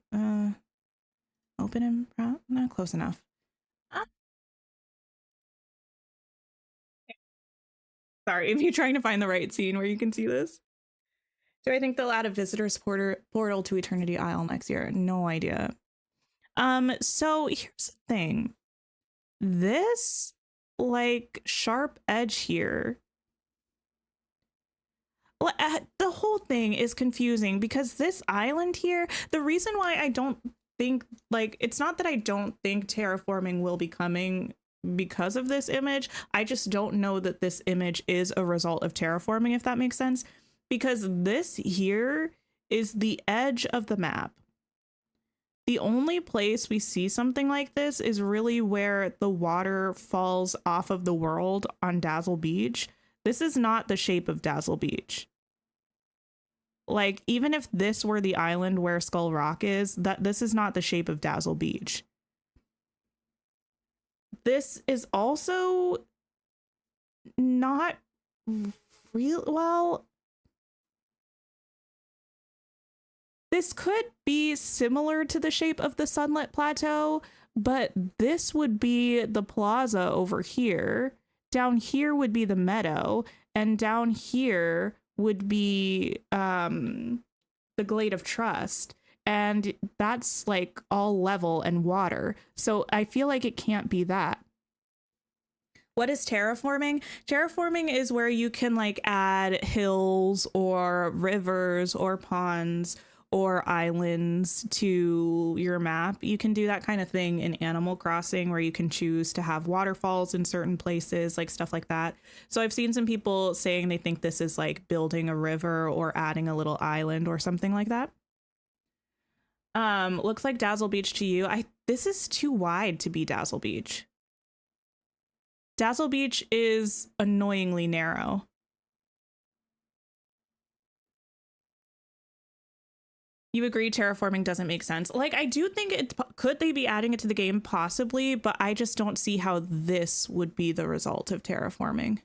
Open and not close enough. Ah, sorry, if you're trying to find the right scene where you can see this. Do I think they'll add a visitors portal to Eternity Isle next year? No idea. So here's the thing. This like sharp edge here, the whole thing is confusing because this island here, the reason why I don't think, like, it's not that I don't think terraforming will be coming because of this image. I just don't know that this image is a result of terraforming, if that makes sense, because this here is the edge of the map. The only place we see something like this is really where the water falls off of the world on Dazzle Beach. This is not the shape of Dazzle Beach. Like, even if this were the island where Skull Rock is, this is not the shape of Dazzle Beach. This is also not real. Well, this could be similar to the shape of the Sunlit Plateau, but this would be the plaza over here. Down here would be the meadow, and down here would be the Glade of Trust. And that's like all level and water. So I feel like it can't be that. What is terraforming? Terraforming is where you can like add hills or rivers or ponds or islands to your map. You can do that kind of thing in Animal Crossing where you can choose to have waterfalls in certain places, like stuff like that. So I've seen some people saying they think this is like building a river or adding a little island or something like that. Looks like Dazzle Beach to you. This is too wide to be Dazzle Beach. Dazzle Beach is annoyingly narrow. You agree terraforming doesn't make sense. Like, I do think could they be adding it to the game? Possibly, but I just don't see how this would be the result of terraforming.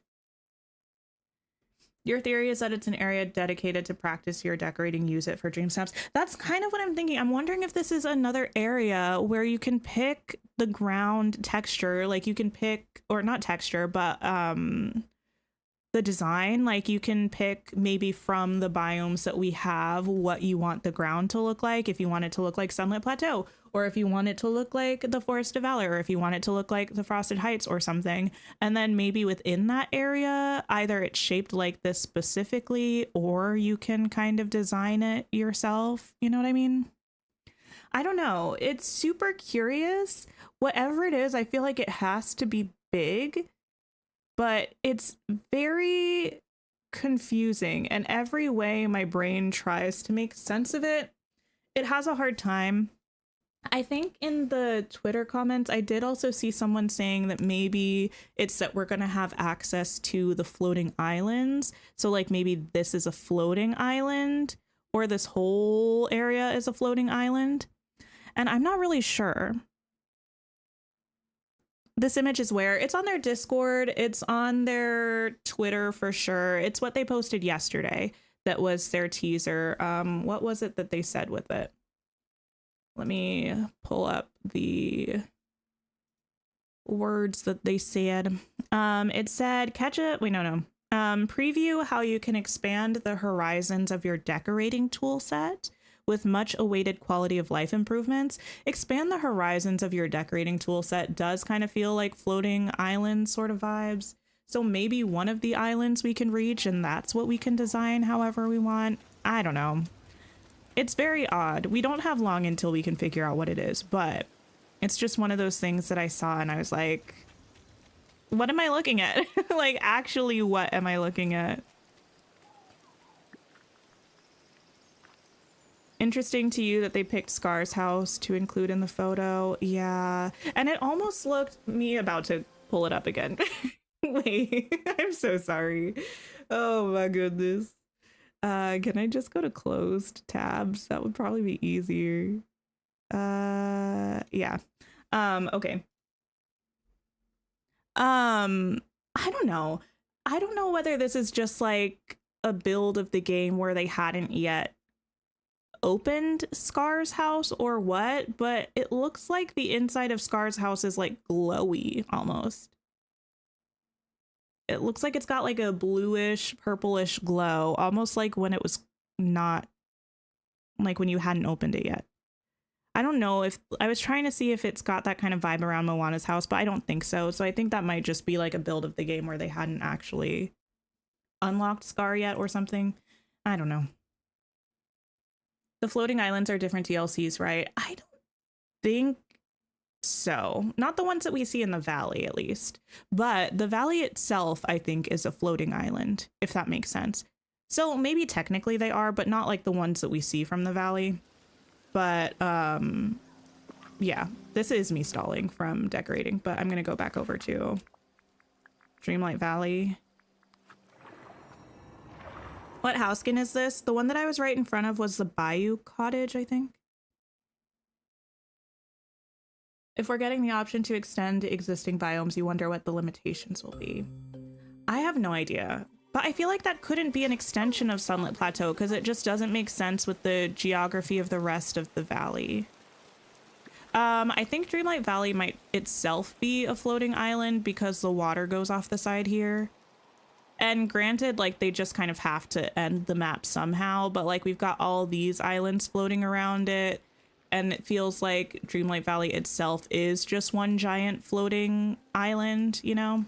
Your theory is that it's an area dedicated to practice your decorating, use it for dream snaps. That's kind of what I'm thinking. I'm wondering if this is another area where you can pick the ground texture, like you can pick, or not texture, but the design, like you can pick maybe from the biomes that we have what you want the ground to look like. If you want it to look like Sunlit Plateau, or if you want it to look like the Forest of Valor, or if you want it to look like the Frosted Heights or something. And then maybe within that area, either it's shaped like this specifically, or you can kind of design it yourself. You know what I mean? I don't know. It's super curious. Whatever it is, I feel like it has to be big, but it's very confusing. And every way my brain tries to make sense of it, it has a hard time. I think in the Twitter comments, I did also see someone saying that maybe it's that we're going to have access to the floating islands. So like maybe this is a floating island, or this whole area is a floating island. And I'm not really sure. This image is where it's on their Discord. It's on their Twitter for sure. It's what they posted yesterday. That was their teaser. What was it that they said with it? Let me pull up the words that they said. It said, catch it. Wait, no. Preview how you can expand the horizons of your decorating tool set with much awaited quality of life improvements. Expand the horizons of your decorating tool set does kind of feel like floating island sort of vibes. So maybe one of the islands we can reach, and that's what we can design however we want. I don't know. It's very odd. We don't have long until we can figure out what it is, but it's just one of those things that I saw and I was like, what am I looking at? Like, actually, what am I looking at? Interesting to you that they picked Scar's house to include in the photo. Yeah. And it almost looked, me about to pull it up again. Wait, I'm so sorry. Oh my goodness. Can I just go to closed tabs? That would probably be easier. Yeah. Okay. I don't know. I don't know whether this is just like a build of the game where they hadn't yet opened Scar's house or what, but it looks like the inside of Scar's house is like glowy almost. It looks like it's got like a bluish, purplish glow, almost like when it was not like when you hadn't opened it yet. I don't know if I was trying to see if it's got that kind of vibe around Moana's house, but I don't think so. So I think that might just be like a build of the game where they hadn't actually unlocked Scar yet or something. I don't know. The floating islands are different DLCs, right? I don't think so. Not the ones that we see in the valley, at least. But the valley itself, I think, is a floating island, if that makes sense. So maybe technically they are, but not like the ones that we see from the valley. But yeah, this is me stalling from decorating, but I'm gonna go back over to Dreamlight Valley. What house skin is this? The one that I was right in front of was the Bayou Cottage, I think. If we're getting the option to extend existing biomes, you wonder what the limitations will be. I have no idea, but I feel like that couldn't be an extension of Sunlit Plateau because it just doesn't make sense with the geography of the rest of the valley. I think Dreamlight Valley might itself be a floating island because the water goes off the side here. And granted, like they just kind of have to end the map somehow, but like we've got all these islands floating around it. And it feels like Dreamlight Valley itself is just one giant floating island, you know?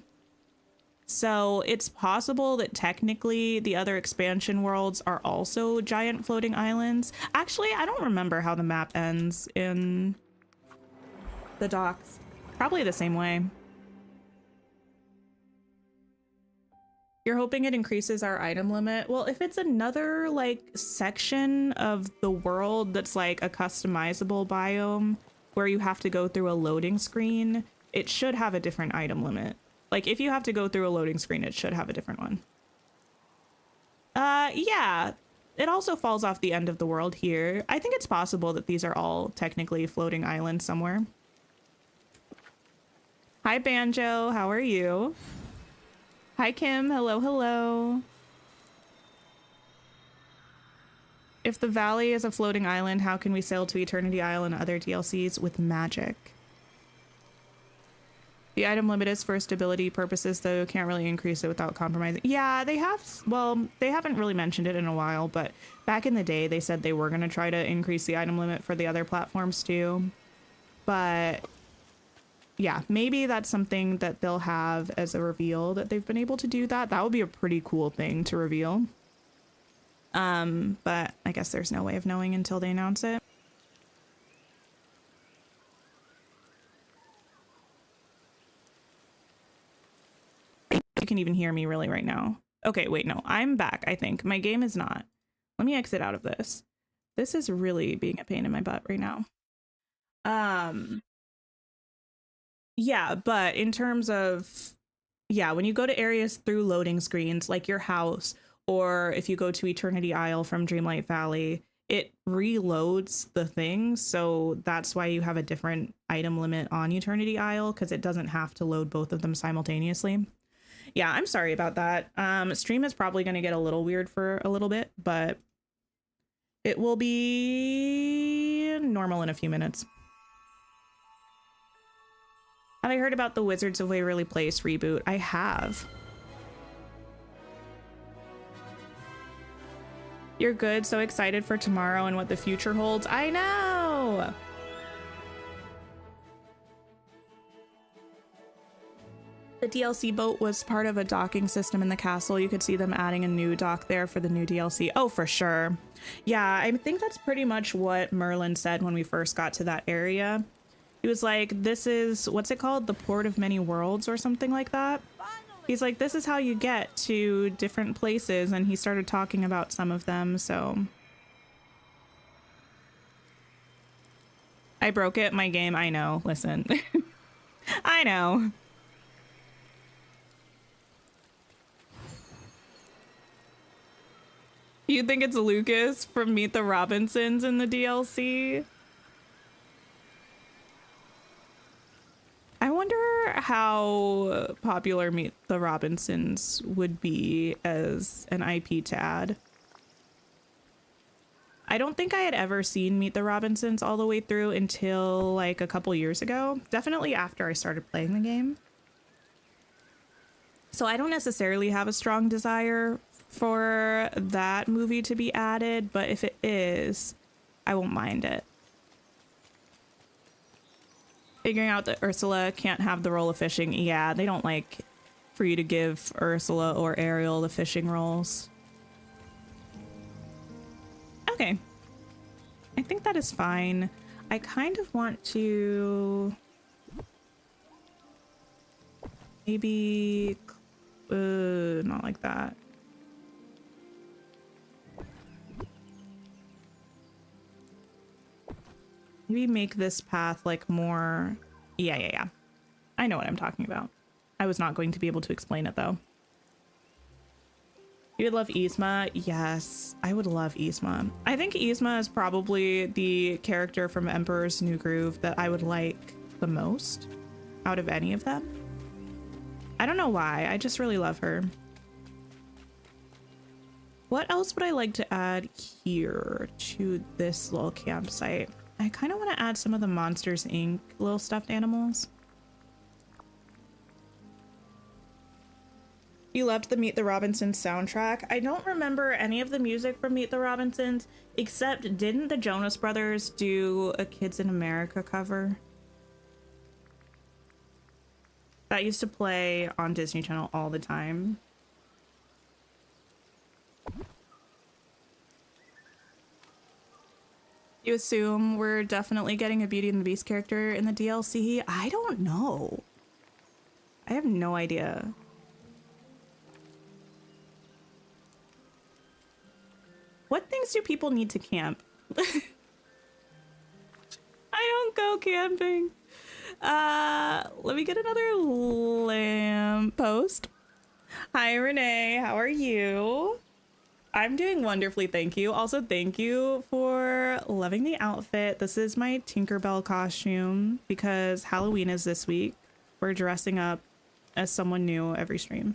So it's possible that technically the other expansion worlds are also giant floating islands. Actually, I don't remember how the map ends in the docks. Probably the same way. You're hoping it increases our item limit? Well, if it's another like section of the world that's like a customizable biome where you have to go through a loading screen, it should have a different item limit. Like if you have to go through a loading screen, it should have a different one. Yeah, it also falls off the end of the world here. I think it's possible that these are all technically floating islands somewhere. Hi, Banjo. How are you? Hi, Kim. Hello, hello. If the valley is a floating island, how can we sail to Eternity Isle and other DLCs with magic? The item limit is for stability purposes, though. Can't really increase it without compromising. Yeah, they have. Well, they haven't really mentioned it in a while, but back in the day, they said they were going to try to increase the item limit for the other platforms too. But yeah, maybe that's something that they'll have as a reveal that they've been able to do that. That would be a pretty cool thing to reveal. But I guess there's no way of knowing until they announce it. You can even hear me really right now. Okay, wait, no, I'm back, I think. My game is not. Let me exit out of this. This is really being a pain in my butt right now. Yeah, but in terms of, yeah, when you go to areas through loading screens, like your house, or if you go to Eternity Isle from Dreamlight Valley, it reloads the things. So that's why you have a different item limit on Eternity Isle, because it doesn't have to load both of them simultaneously. Yeah, I'm sorry about that. Stream is probably going to get a little weird for a little bit, but it will be normal in a few minutes. Have I heard about the Wizards of Waverly Place reboot? I have. You're good, so excited for tomorrow and what the future holds. I know! The DLC boat was part of a docking system in the castle. You could see them adding a new dock there for the new DLC. Oh, for sure. Yeah, I think that's pretty much what Merlin said when we first got to that area. He was like, this is, what's it called? The Port of Many Worlds or something like that. He's like, this is how you get to different places. And he started talking about some of them, so. I broke it, my game, I know, listen. I know. You think it's Lucas from Meet the Robinsons in the DLC? I wonder how popular Meet the Robinsons would be as an IP to add. I don't think I had ever seen Meet the Robinsons all the way through until like a couple years ago. Definitely after I started playing the game. So I don't necessarily have a strong desire for that movie to be added, but if it is, I won't mind it. Figuring out that Ursula can't have the role of fishing. Yeah, they don't like for you to give Ursula or Ariel the fishing roles. Okay. I think that is fine. I kind of want to maybe not like that. Maybe make this path like more. Yeah. I know what I'm talking about. I was not going to be able to explain it though. You would love Yzma? Yes, I would love Yzma. I think Yzma is probably the character from Emperor's New Groove that I would like the most out of any of them. I don't know why, I just really love her. What else would I like to add here to this little campsite? I kind of want to add some of the Monsters Inc. little stuffed animals. You loved the Meet the Robinsons soundtrack. I don't remember any of the music from Meet the Robinsons, except didn't the Jonas Brothers do a Kids in America cover? That used to play on Disney Channel all the time. You assume we're definitely getting a Beauty and the Beast character in the DLC? I don't know. I have no idea. What things do people need to camp? I don't go camping. Let me get another lamp post. Hi, Renee. How are you? I'm doing wonderfully, thank you. Also, thank you for loving the outfit. This is my Tinkerbell costume because Halloween is this week. We're dressing up as someone new every stream.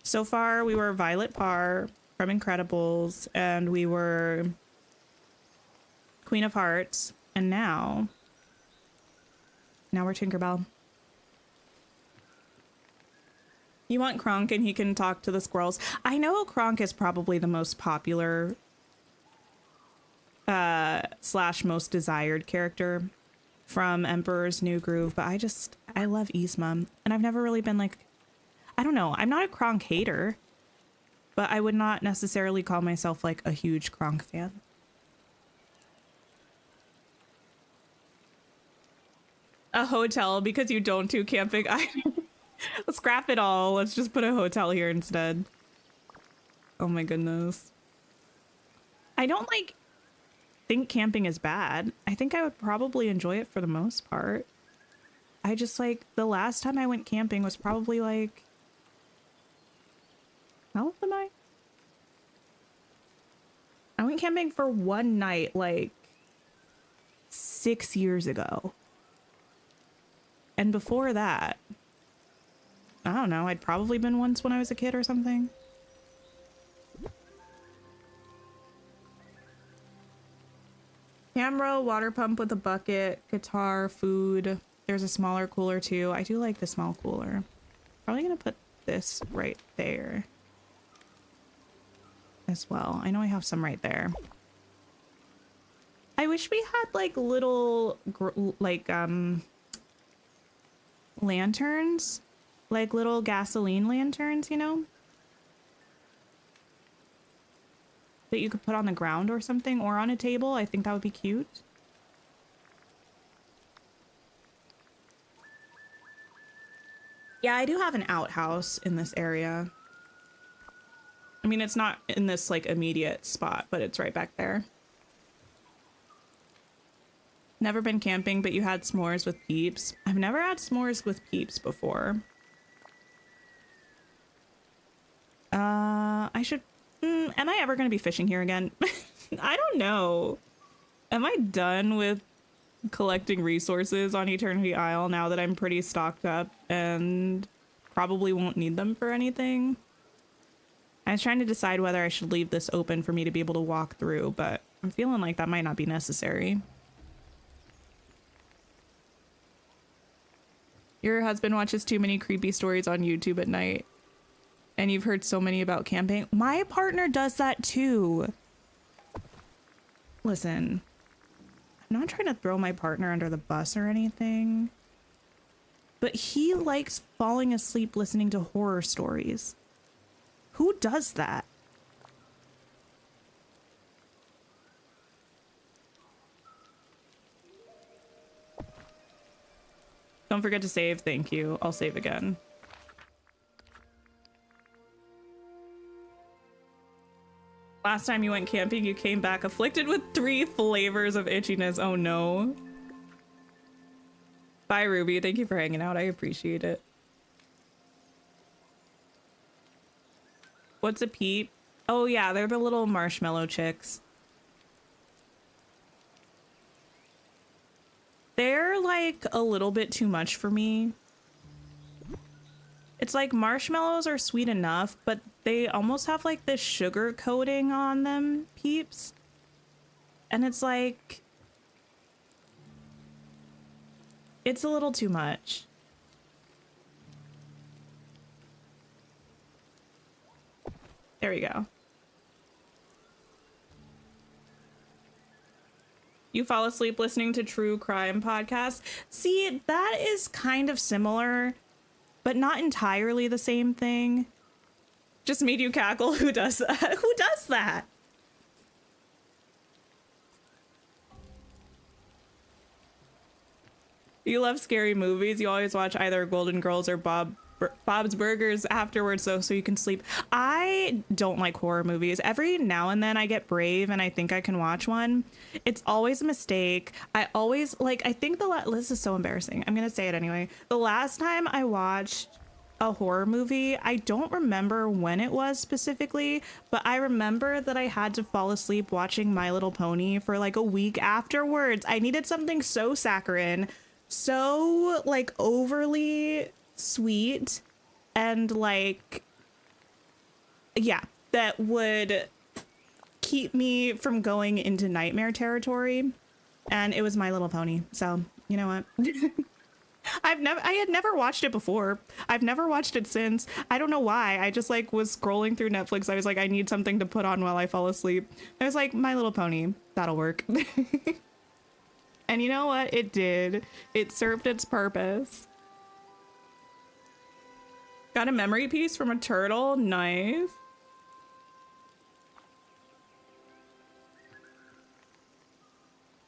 So far, we were Violet Parr from Incredibles, and we were Queen of Hearts, and now we're Tinkerbell. You want Kronk and he can talk to the squirrels. I know Kronk is probably the most popular slash most desired character from Emperor's New Groove, but I love Yzma, and I've never really been like, I don't know, I'm not a Kronk hater, but I would not necessarily call myself like a huge Kronk fan. A hotel because you don't do camping. Let's scrap it all. Let's just put a hotel here instead. Oh my goodness. I don't think camping is bad. I think I would probably enjoy it for the most part. I just the last time I went camping was probably how old am I? I went camping for one night 6 years ago. And before that, I don't know, I'd probably been once when I was a kid or something. Camera, water pump with a bucket, guitar, food. There's a smaller cooler too. I do like the small cooler. Probably gonna put this right there as well. I know I have some right there. I wish we had little lanterns, little gasoline lanterns, you know, that you could put on the ground or something, or on a table. I think that would be cute. Yeah, I do have an outhouse in this area. I mean, it's not in this immediate spot, but it's right back there. Never been camping, but you had s'mores with peeps. I've never had s'mores with peeps before. I should... am I ever going to be fishing here again? I don't know. Am I done with collecting resources on Eternity Isle now that I'm pretty stocked up and probably won't need them for anything. I was trying to decide whether I should leave this open for me to be able to walk through, but I'm feeling like that might not be necessary. Your husband watches too many creepy stories on YouTube at night, and you've heard so many about camping. My partner does that too. Listen, I'm not trying to throw my partner under the bus or anything, but he likes falling asleep listening to horror stories. Who does that? Don't forget to save. Thank you. I'll save again. Last time you went camping, you came back afflicted with 3 flavors of itchiness. Oh no. Bye, Ruby. Thank you for hanging out. I appreciate it. What's a peep? Oh yeah, they're the little marshmallow chicks. They're like a little bit too much for me. It's like marshmallows are sweet enough, but they almost have like this sugar coating on them, peeps. And it's like, it's a little too much. There we go. You fall asleep listening to true crime podcasts. See, that is kind of similar, but not entirely the same thing. Just made you cackle. Who does that? Who does that? You love scary movies. You always watch either Golden Girls or Bob's Burgers afterwards, though, so you can sleep. I don't like horror movies. Every now and then I get brave and I think I can watch one. It's always a mistake. I always, like, I think this is so embarrassing. I'm gonna say it anyway. The last time I watched a horror movie, I don't remember when it was specifically, but I remember that I had to fall asleep watching My Little Pony for like a week afterwards. I needed something so saccharine, so like overly sweet, and like, yeah, that would keep me from going into nightmare territory, and it was My Little Pony. So you know what? I had never watched it before. I've never watched it since. I don't know why. I just like was scrolling through Netflix. I was like, I need something to put on while I fall asleep. I was like, My Little Pony, that'll work. And you know what? It did. It served its purpose. Got a memory piece from a turtle. Nice.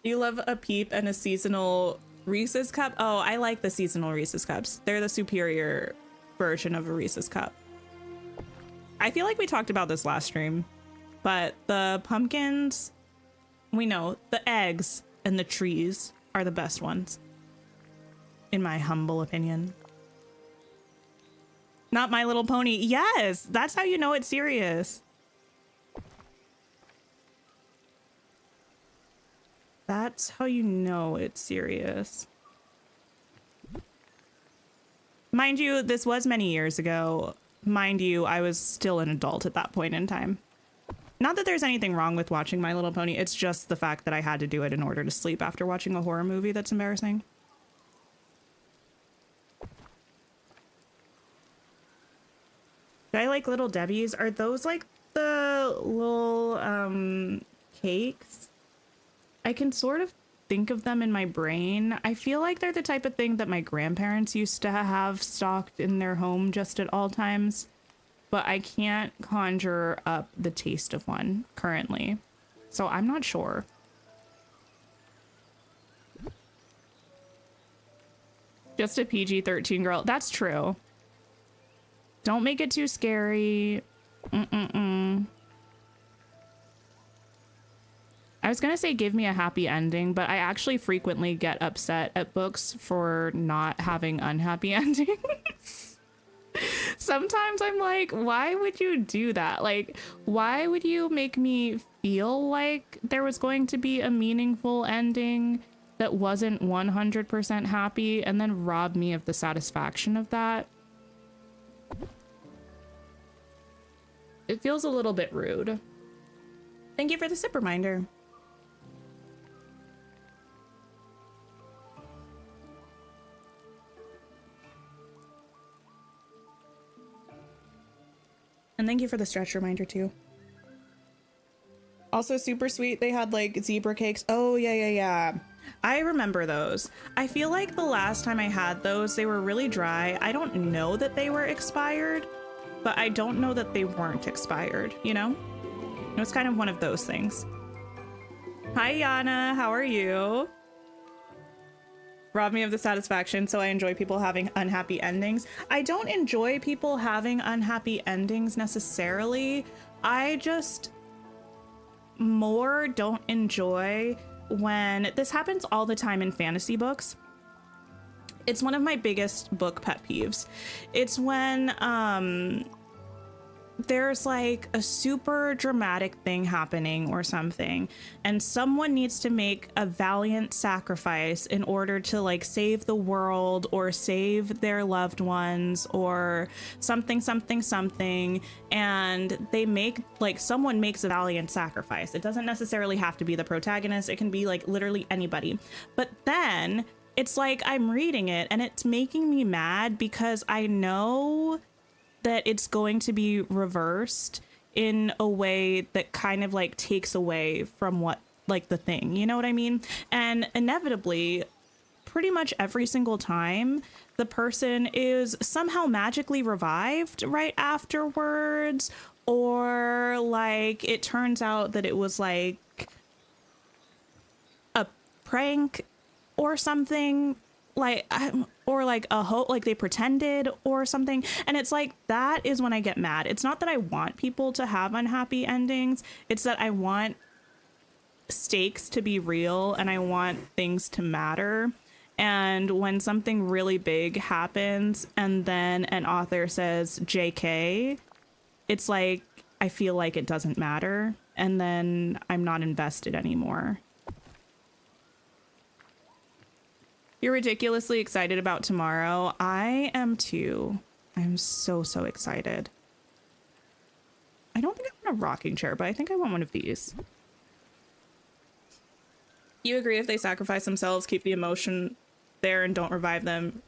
You love a peep and a seasonal Reese's cup? Oh, I like the seasonal Reese's cups. They're the superior version of a Reese's cup. I feel like we talked about this last stream, but the pumpkins, we know the eggs and the trees are the best ones, in my humble opinion. Not My Little Pony. Yes, that's how you know it's serious. That's how you know it's serious. Mind you, this was many years ago. Mind you, I was still an adult at that point in time. Not that there's anything wrong with watching My Little Pony. It's just the fact that I had to do it in order to sleep after watching a horror movie that's embarrassing. Do I like Little Debbie's? Are those like the little cakes? I can sort of think of them in my brain. I feel like they're the type of thing that my grandparents used to have stocked in their home just at all times, but I can't conjure up the taste of one currently, so I'm not sure. Just a PG-13 girl. That's true. Don't make it too scary. I was gonna say give me a happy ending, but I actually frequently get upset at books for not having unhappy endings. Sometimes I'm like, why would you do that? Like, why would you make me feel like there was going to be a meaningful ending that wasn't 100% happy and then rob me of the satisfaction of that. It feels a little bit rude. Thank you for the sip reminder. And thank you for the stretch reminder too. Also super sweet. They had like zebra cakes. Oh yeah. I remember those. I feel like the last time I had those, they were really dry. I don't know that they were expired, but I don't know that they weren't expired, you know? It was kind of one of those things. Hi, Yana. How are you? Rob me of the satisfaction, so I enjoy people having unhappy endings. I don't enjoy people having unhappy endings necessarily. I just more don't enjoy when this happens all the time in fantasy books. It's one of my biggest book pet peeves. It's when there's like a super dramatic thing happening or something, and someone needs to make a valiant sacrifice in order to like save the world or save their loved ones or something, and they make like someone makes a valiant sacrifice. It doesn't necessarily have to be the protagonist. It can be like literally anybody. But then it's like I'm reading it and it's making me mad because I know that it's going to be reversed in a way that kind of like takes away from what like the thing, you know what I mean? And inevitably, pretty much every single time, the person is somehow magically revived right afterwards, or like it turns out that it was like a prank or something, like or like a hope, like they pretended or something. And it's like, that is when I get mad. It's not that I want people to have unhappy endings, it's that I want stakes to be real and I want things to matter. And when something really big happens and then an author says JK, it's like I feel like it doesn't matter, and then I'm not invested anymore. You're ridiculously excited about tomorrow. I am too. I'm so excited. I don't think I want a rocking chair, but I think I want one of these. You agree if they sacrifice themselves, keep the emotion there and don't revive them?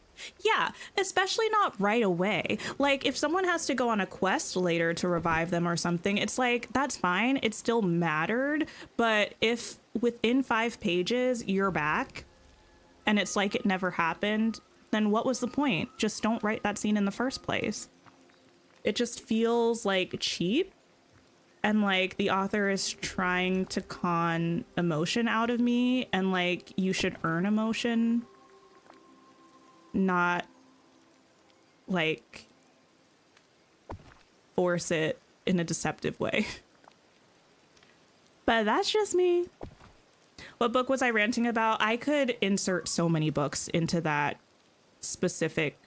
Yeah, especially not right away. Like if someone has to go on a quest later to revive them or something, it's like, that's fine. It still mattered. But if within 5 pages you're back, and it's like it never happened, then what was the point? Just don't write that scene in the first place. It just feels like cheap, and like the author is trying to con emotion out of me, and like you should earn emotion, not like force it in a deceptive way. But that's just me. What book was I ranting about? I could insert so many books into that specific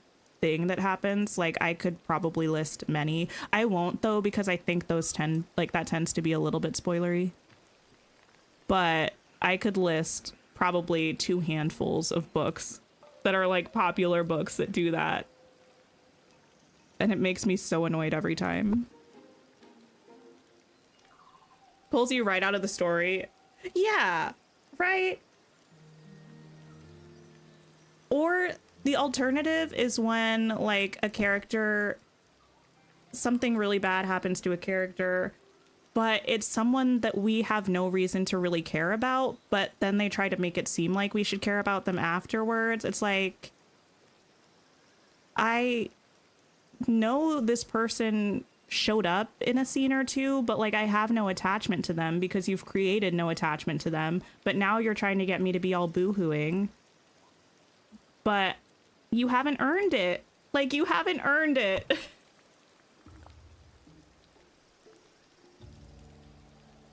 thing that happens. Like I could probably list many. I won't though, because I think those that tends to be a little bit spoilery. But I could list probably 2 handfuls of books that are like popular books that do that. And it makes me so annoyed every time. Pulls you right out of the story. Yeah. Right? Or the alternative is when like a character, something really bad happens to a character, but it's someone that we have no reason to really care about, but then they try to make it seem like we should care about them afterwards. It's like, I know this person showed up in a scene or two, but like I have no attachment to them because you've created no attachment to them, but now you're trying to get me to be all boo-hooing, but you haven't earned it. Like you haven't earned it.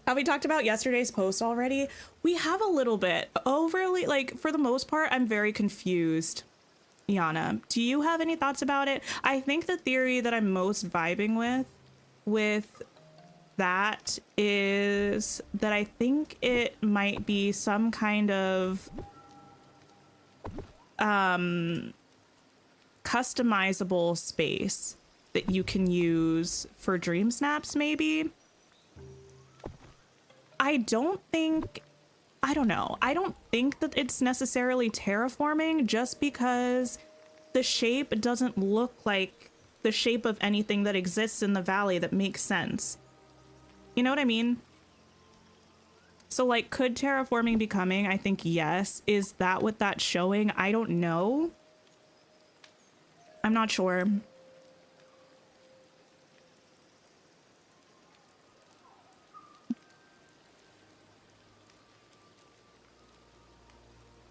Have we talked about yesterday's post already? We have a little bit. Overly, like for the most part, I'm very confused. Yana, do you have any thoughts about it? I think the theory that I'm most vibing with that is that I think it might be some kind of customizable space that you can use for dream snaps, maybe. I don't know. I don't think that it's necessarily terraforming, just because the shape doesn't look like the shape of anything that exists in the valley that makes sense. You know what I mean? So, like, could terraforming be coming? I think yes. Is that what that's showing? I don't know. I'm not sure.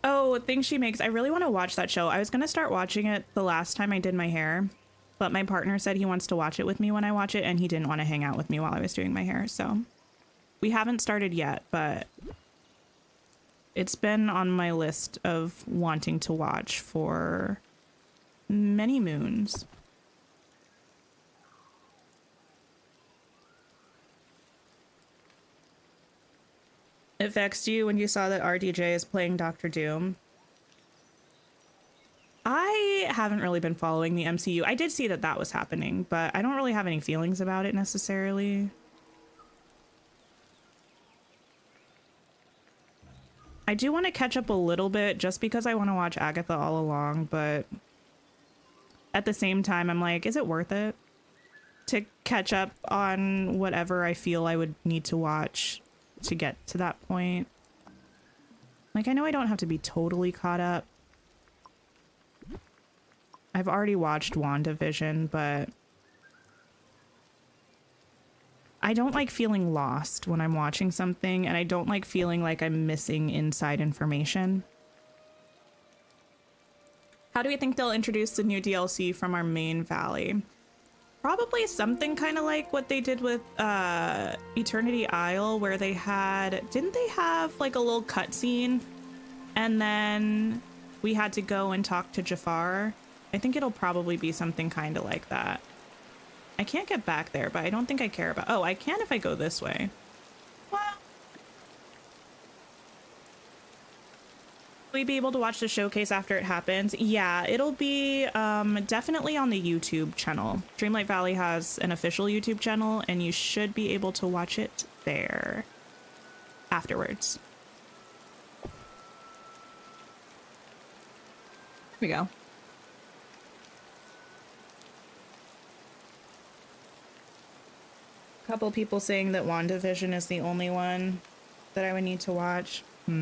Oh, things she makes. I really want to watch that show. I was going to start watching it the last time I did my hair, but my partner said he wants to watch it with me when I watch it, and he didn't want to hang out with me while I was doing my hair. So we haven't started yet, but it's been on my list of wanting to watch for many moons. It vexed you when you saw that RDJ is playing Doctor Doom? I haven't really been following the MCU. I did see that that was happening, but I don't really have any feelings about it necessarily. I do want to catch up a little bit just because I want to watch Agatha all along, but at the same time, I'm like, is it worth it to catch up on whatever I feel I would need to watch to get to that point? Like, I know I don't have to be totally caught up. I've already watched WandaVision, but I don't like feeling lost when I'm watching something, and I don't like feeling like I'm missing inside information. How do we think they'll introduce the new DLC from our main valley? Probably something kind of like what they did with Eternity Isle, where they had, didn't they have like a little cutscene? And then we had to go and talk to Jafar. I think it'll probably be something kind of like that. I can't get back there, but I don't think I care about... Oh, I can if I go this way. Well... Will we be able to watch the showcase after it happens? Yeah, it'll be definitely on the YouTube channel. Dreamlight Valley has an official YouTube channel, and you should be able to watch it there afterwards. Here we go. Couple people saying that WandaVision is the only one that I would need to watch. I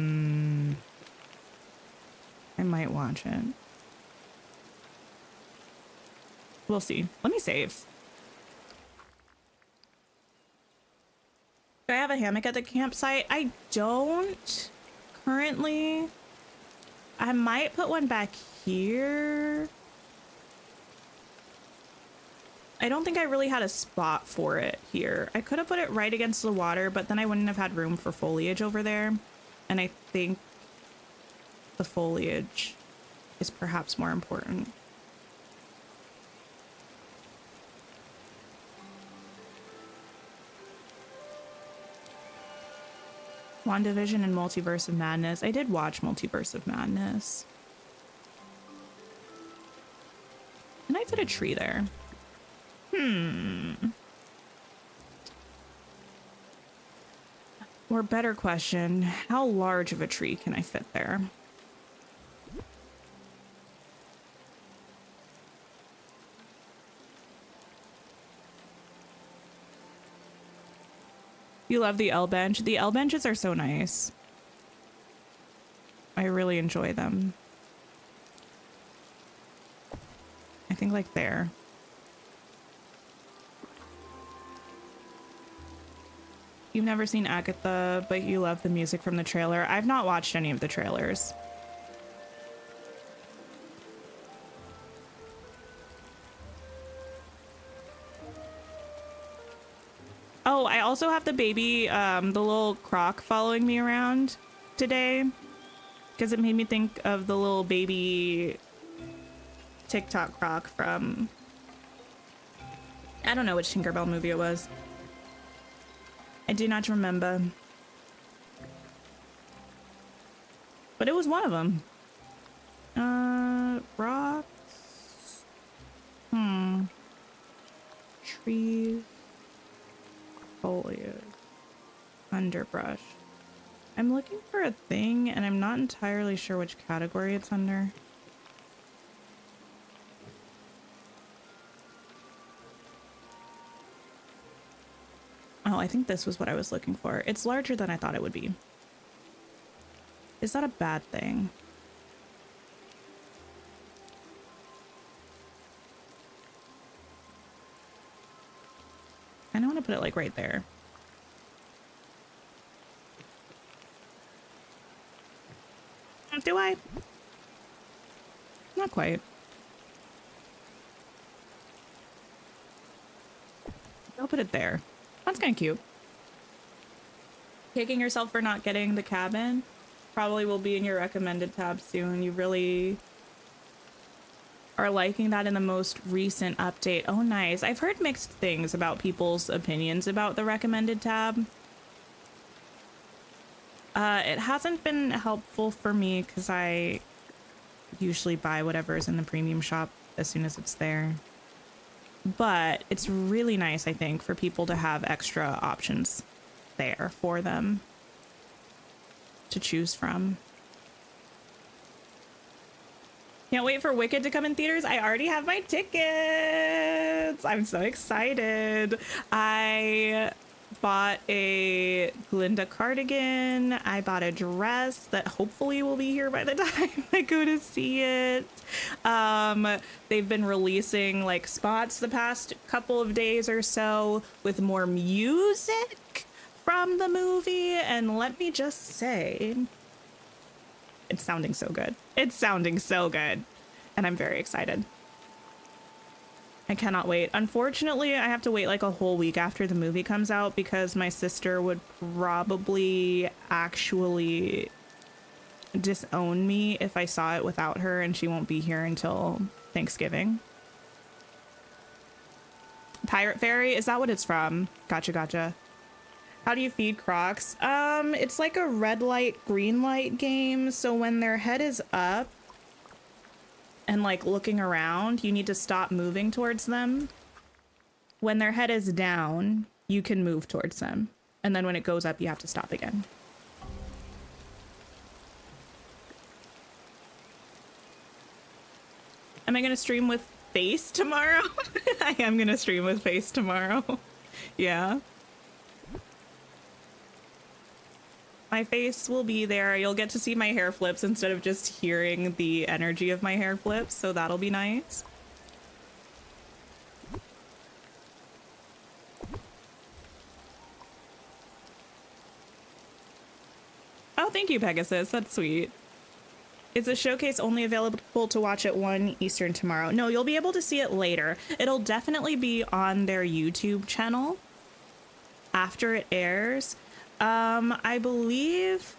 might watch it. We'll see. Let me save. Do I have a hammock at the campsite? I don't currently. I might put one back here. I don't think I really had a spot for it here. I could have put it right against the water, but then I wouldn't have had room for foliage over there. And I think the foliage is perhaps more important. WandaVision and Multiverse of Madness. I did watch Multiverse of Madness. And I did a tree there. Or better question, how large of a tree can I fit there? You love the L bench? The L benches are so nice. I really enjoy them. I think like there. You've never seen Agatha, but you love the music from the trailer. I've not watched any of the trailers. Oh, I also have the baby, the little croc following me around today, because it made me think of the little baby TikTok croc from, I don't know which Tinkerbell movie it was. I do not remember. But it was one of them. trees, foliage, underbrush. I'm looking for a thing and I'm not entirely sure which category it's under. Oh, I think this was what I was looking for. It's larger than I thought it would be. Is that a bad thing? I don't want to put it like right there. Do I? Not quite. I'll put it there. That's kind of cute. Kicking yourself for not getting the cabin probably will be in your recommended tab soon. You really are liking that in the most recent update. Oh, nice. I've heard mixed things about people's opinions about the recommended tab. It hasn't been helpful for me because I usually buy whatever is in the premium shop as soon as it's there. But it's really nice, I think, for people to have extra options there for them to choose from. Can't wait for Wicked to come in theaters. I already have my tickets. I'm so excited. I bought a Glinda cardigan. I bought a dress that hopefully will be here by the time I go to see it. They've been releasing like spots the past couple of days or so with more music from the movie, and let me just say, it's sounding so good. It's sounding so good, and I'm very excited. I cannot wait. Unfortunately, I have to wait like a whole week after the movie comes out because my sister would probably actually disown me if I saw it without her, and she won't be here until Thanksgiving. Pirate Fairy, is that what it's from? Gotcha, gotcha. How do you feed crocs? It's like a red light, green light game. So when their head is up and like looking around, you need to stop moving towards them. When their head is down, you can move towards them. And then when it goes up, you have to stop again. Am I going to stream with Face tomorrow? I am going to stream with Face tomorrow. Yeah. My face will be there. You'll get to see my hair flips instead of just hearing the energy of my hair flips, so that'll be nice. Oh, thank you, Pegasus. That's sweet. Is the showcase only available to watch at 1 Eastern tomorrow? No, you'll be able to see it later. It'll definitely be on their YouTube channel after it airs. I believe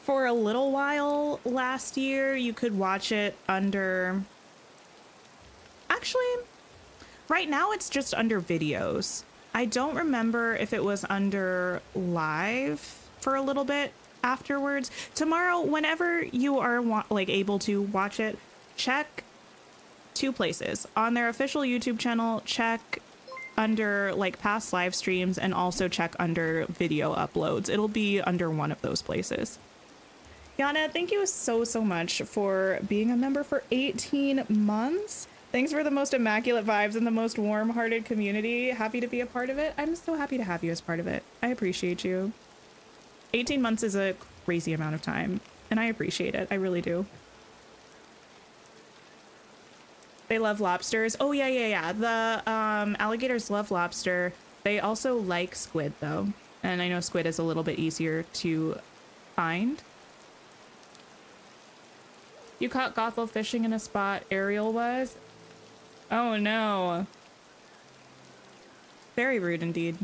for a little while last year, you could watch it under... Actually, right now it's just under videos. I don't remember if it was under live for a little bit afterwards. Tomorrow, whenever you are like able to watch it, check two places. On their official YouTube channel, check under like past live streams, and also check under video uploads. It'll be under one of those places. Yana, thank you so much for being a member for 18 months. Thanks for the most immaculate vibes and the most warm-hearted community. Happy to be a part of it. I'm so happy to have you as part of it. I appreciate you. 18 months is a crazy amount of time, and I appreciate it. I really do. They love lobsters. Oh, yeah. The alligators love lobster. They also like squid, though. And I know squid is a little bit easier to find. You caught Gothel fishing in a spot Ariel was? Oh, no. Very rude indeed.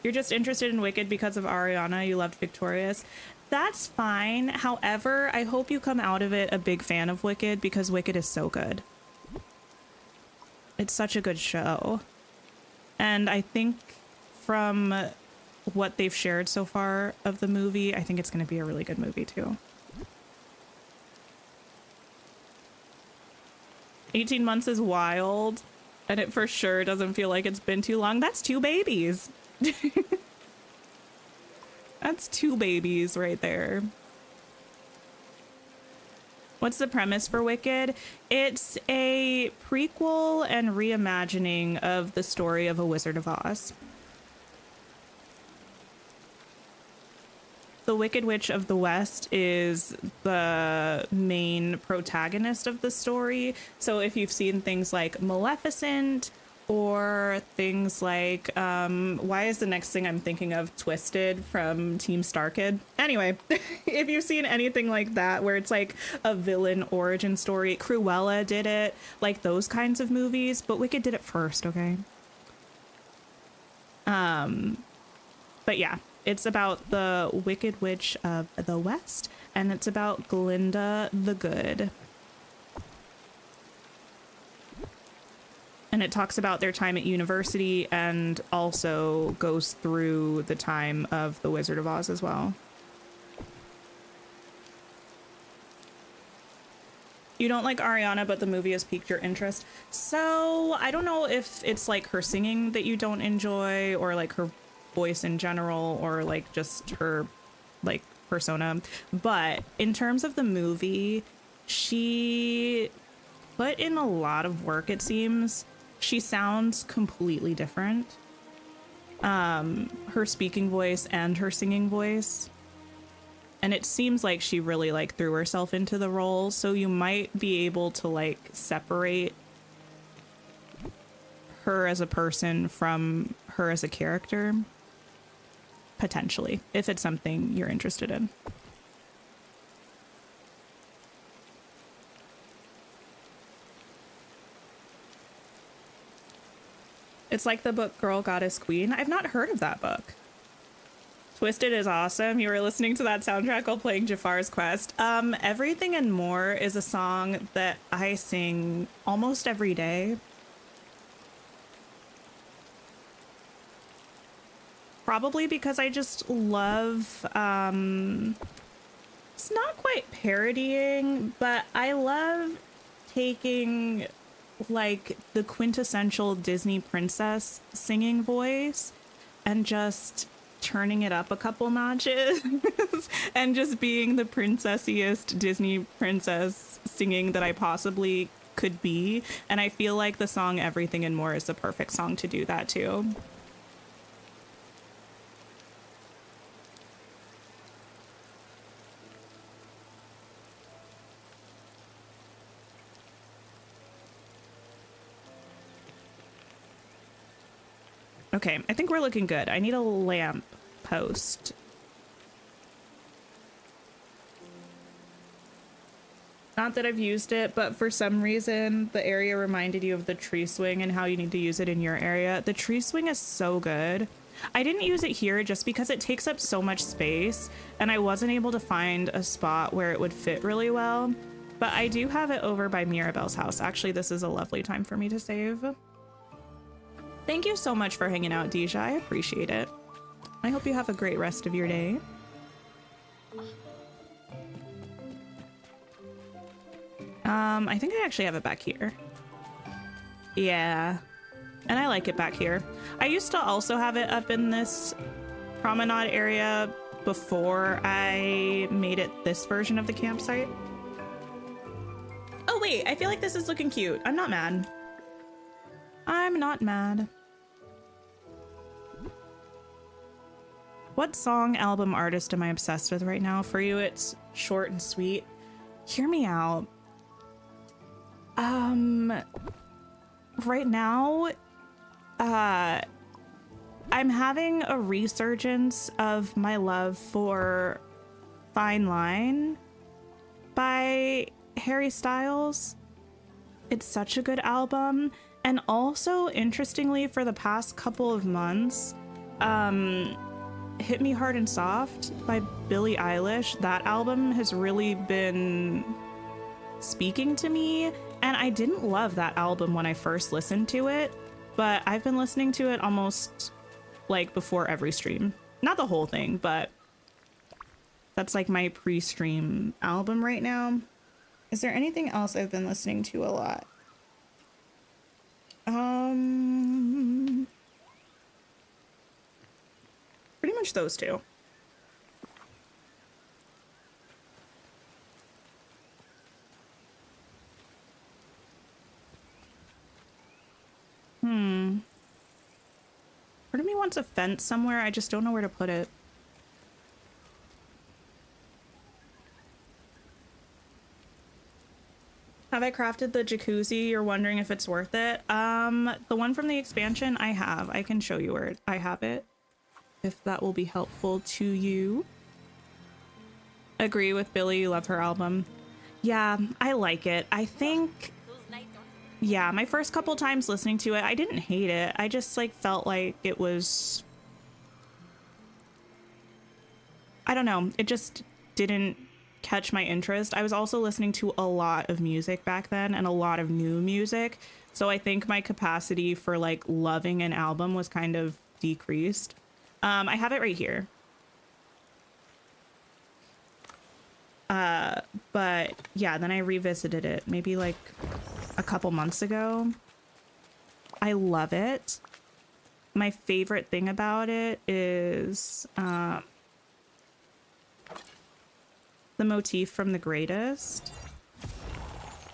You're just interested in Wicked because of Ariana. You loved Victorious. That's fine. However, I hope you come out of it a big fan of Wicked because Wicked is so good. It's such a good show. And I think from what they've shared so far of the movie, I think it's going to be a really good movie too. 18 months is wild. And it for sure doesn't feel like it's been too long. That's 2 babies. That's 2 babies right there. What's the premise for Wicked? It's a prequel and reimagining of the story of A Wizard of Oz. The Wicked Witch of the West is the main protagonist of the story. So if you've seen things like Maleficent or things like, why is the next thing I'm thinking of Twisted from Team Star Kid? Anyway, if you've seen anything like that, where it's like a villain origin story, Cruella did it, like those kinds of movies, but Wicked did it first, okay? But yeah. It's about the Wicked Witch of the West, and it's about Glinda the Good. And it talks about their time at university and also goes through the time of the Wizard of Oz as well. You don't like Ariana, but the movie has piqued your interest. So I don't know if it's like her singing that you don't enjoy, or like her voice in general, or like just her like persona, but in terms of the movie, she put in a lot of work. It seems she sounds completely different, her speaking voice and her singing voice, and it seems like she really like threw herself into the role, so you might be able to like separate her as a person from her as a character. Potentially, if it's something you're interested in. It's like the book Girl, Goddess, Queen. I've not heard of that book. Twisted is awesome. You were listening to that soundtrack while playing Jafar's Quest. Everything and More is a song that I sing almost every day. Probably because I just love, it's not quite parodying, but I love taking like the quintessential Disney princess singing voice and just turning it up a couple notches and just being the princessiest Disney princess singing that I possibly could be. And I feel like the song Everything and More is the perfect song to do that too. Okay, I think we're looking good. I need a lamp post. Not that I've used it, but for some reason, the area reminded you of the tree swing and how you need to use it in your area. The tree swing is so good. I didn't use it here just because it takes up so much space, and I wasn't able to find a spot where it would fit really well. But I do have it over by Mirabelle's house. Actually, this is a lovely time for me to save. Thank you so much for hanging out, Deja. I appreciate it. I hope you have a great rest of your day. I think I actually have it back here. Yeah. And I like it back here. I used to also have it up in this promenade area before I made it this version of the campsite. Oh wait, I feel like this is looking cute. I'm not mad. I'm not mad. What song, album, artist am I obsessed with right now? For you, it's short and sweet. Hear me out. Right now, I'm having a resurgence of my love for Fine Line by Harry Styles. It's such a good album. And also, interestingly, for the past couple of months, Hit Me Hard and Soft by Billie Eilish, that album has really been speaking to me. And I didn't love that album when I first listened to it, but I've been listening to it almost like before every stream. Not the whole thing, but that's like my pre-stream album right now. Is there anything else I've been listening to a lot? Pretty much those two. Part of me wants a fence somewhere. I just don't know where to put it. Have I crafted the jacuzzi? You're wondering if it's worth it. The one from the expansion I have. I can show you where I have it, if that will be helpful to you. Agree with Billy, you love her album. Yeah, I like it. I think, yeah, my first couple times listening to it, I didn't hate it. I just like felt like it was, I don't know, it just didn't catch my interest. I was also listening to a lot of music back then and a lot of new music. So I think my capacity for like loving an album was kind of decreased. I have it right here. But yeah, then I revisited it maybe like a couple months ago. I love it. My favorite thing about it is the motif from The Greatest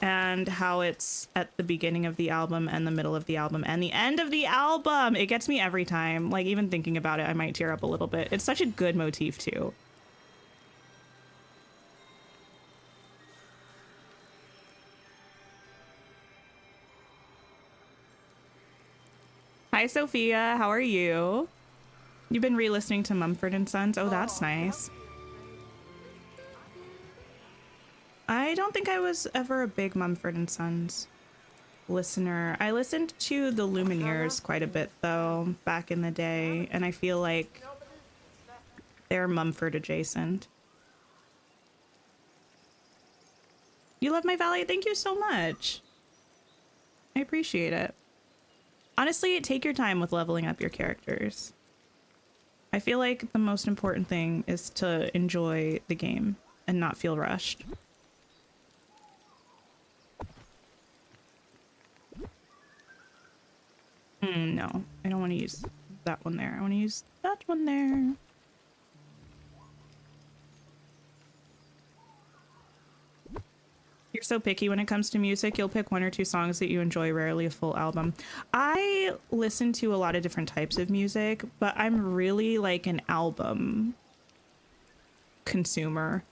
and how it's at the beginning of the album and the middle of the album and the end of the album. It gets me every time. Like even thinking about it, I might tear up a little bit. It's such a good motif too. Hi, Sophia. How are you? You've been re-listening to Mumford and Sons. Oh, that's nice. I don't think I was ever a big Mumford and Sons listener. I listened to the Lumineers quite a bit though, back in the day, and I feel like they're Mumford adjacent. You love my valley? Thank you so much. I appreciate it. Honestly, take your time with leveling up your characters. I feel like the most important thing is to enjoy the game and not feel rushed. No, I don't want to use that one there. I want to use that one there. You're so picky when it comes to music. You'll pick one or two songs that you enjoy, rarely a full album. I listen to a lot of different types of music, but I'm really like an album consumer.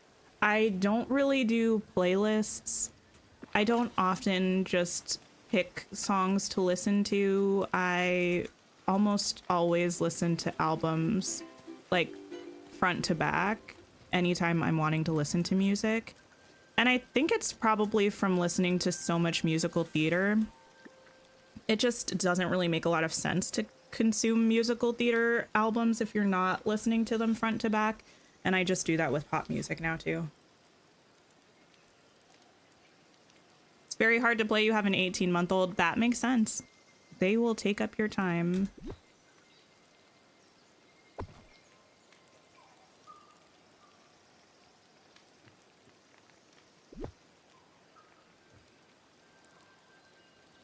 I don't really do playlists. I don't often just pick songs to listen to. I almost always listen to albums like front to back anytime I'm wanting to listen to music. And I think it's probably from listening to so much musical theater. It just doesn't really make a lot of sense to consume musical theater albums if you're not listening to them front to back. And I just do that with pop music now too. It's very hard to play. You have an 18-month-old. That makes sense. They will take up your time.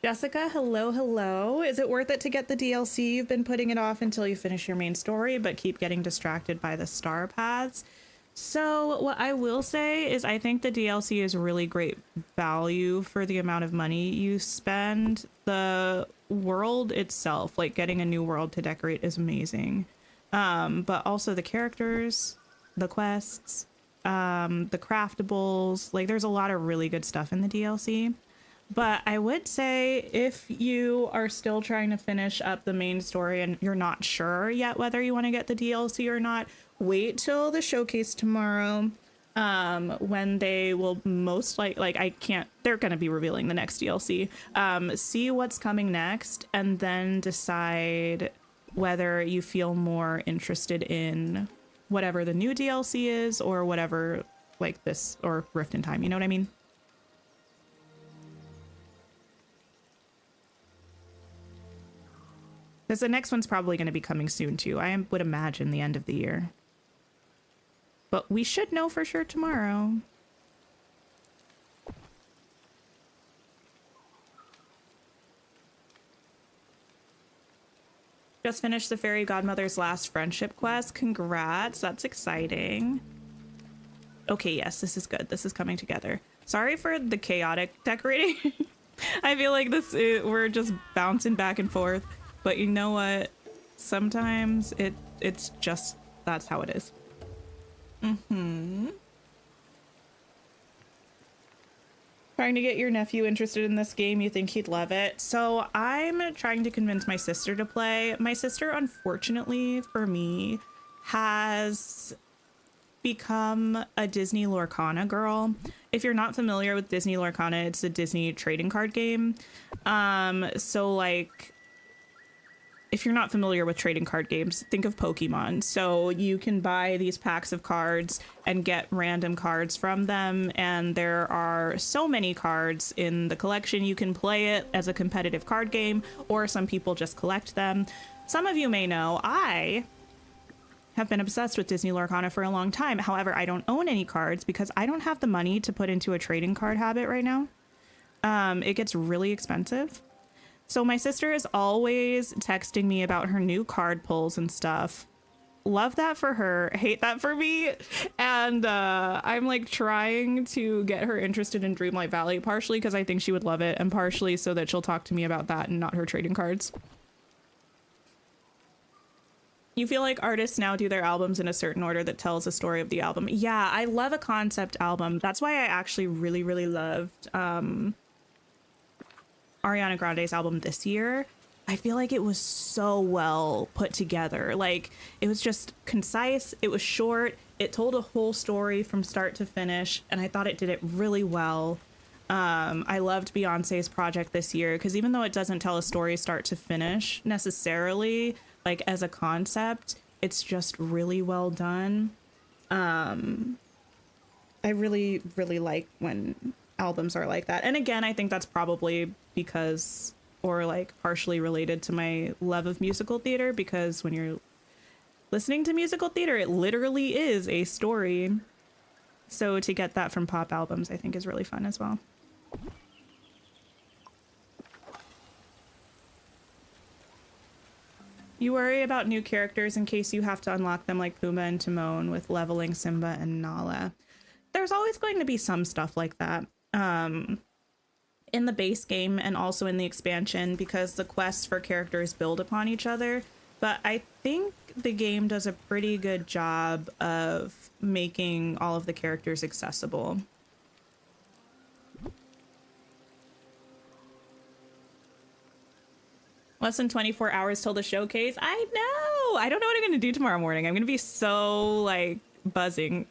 Jessica, hello, hello. Is it worth it to get the DLC? You've been putting it off until you finish your main story, but keep getting distracted by the star paths. So what I will say is I think the DLC is really great value for the amount of money you spend. The world itself, like getting a new world to decorate, is amazing. But also the characters, the quests, the craftables, like there's a lot of really good stuff in the DLC. But I would say if you are still trying to finish up the main story and you're not sure yet whether you want to get the DLC or not, wait till the showcase tomorrow, when they will most they're going to be revealing the next DLC. See what's coming next and then decide whether you feel more interested in whatever the new DLC is or whatever like this or Rift in Time. You know what I mean? Because the next one's probably going to be coming soon, too. I would imagine the end of the year. But we should know for sure tomorrow. Just finished the fairy godmother's last friendship quest. Congrats. That's exciting. Okay, yes, this is good. This is coming together. Sorry for the chaotic decorating. I feel like we're just bouncing back and forth. But you know what? Sometimes it's just, that's how it is. Trying to get your nephew interested in this game. You think he'd love it? So I'm trying to convince my sister to play. My sister, unfortunately for me, has become a Disney Lorcana girl. If you're not familiar with Disney Lorcana, it's a Disney trading card game. So like, if you're not familiar with trading card games, think of Pokemon. So you can buy these packs of cards and get random cards from them. And there are so many cards in the collection. You can play it as a competitive card game, or some people just collect them. Some of you may know I have been obsessed with Disney Lorcana for a long time. However, I don't own any cards because I don't have the money to put into a trading card habit right now. It gets really expensive. So my sister is always texting me about her new card pulls and stuff. Love that for her, hate that for me. And I'm like trying to get her interested in Dreamlight Valley, partially because I think she would love it, and partially so that she'll talk to me about that and not her trading cards. You feel like artists now do their albums in a certain order that tells the story of the album. Yeah, I love a concept album. That's why I actually really, really loved Ariana Grande's album this year. I feel like it was so well put together. Like, it was just concise, it was short, it told a whole story from start to finish, and I thought it did it really well. I loved Beyonce's project this year because even though it doesn't tell a story start to finish necessarily, like as a concept, it's just really well done. I really, really like when albums are like that. And again, I think that's probably because, or like partially related to my love of musical theater, because when you're listening to musical theater, it literally is a story. So to get that from pop albums, I think is really fun as well. You worry about new characters in case you have to unlock them like Pumbaa and Timon with leveling Simba and Nala. There's always going to be some stuff like that in the base game and also in the expansion, because the quests for characters build upon each other. But I think the game does a pretty good job of making all of the characters accessible. Less than 24 hours till the showcase. I know. I don't know what I'm going to do tomorrow morning. I'm going to be so like buzzing.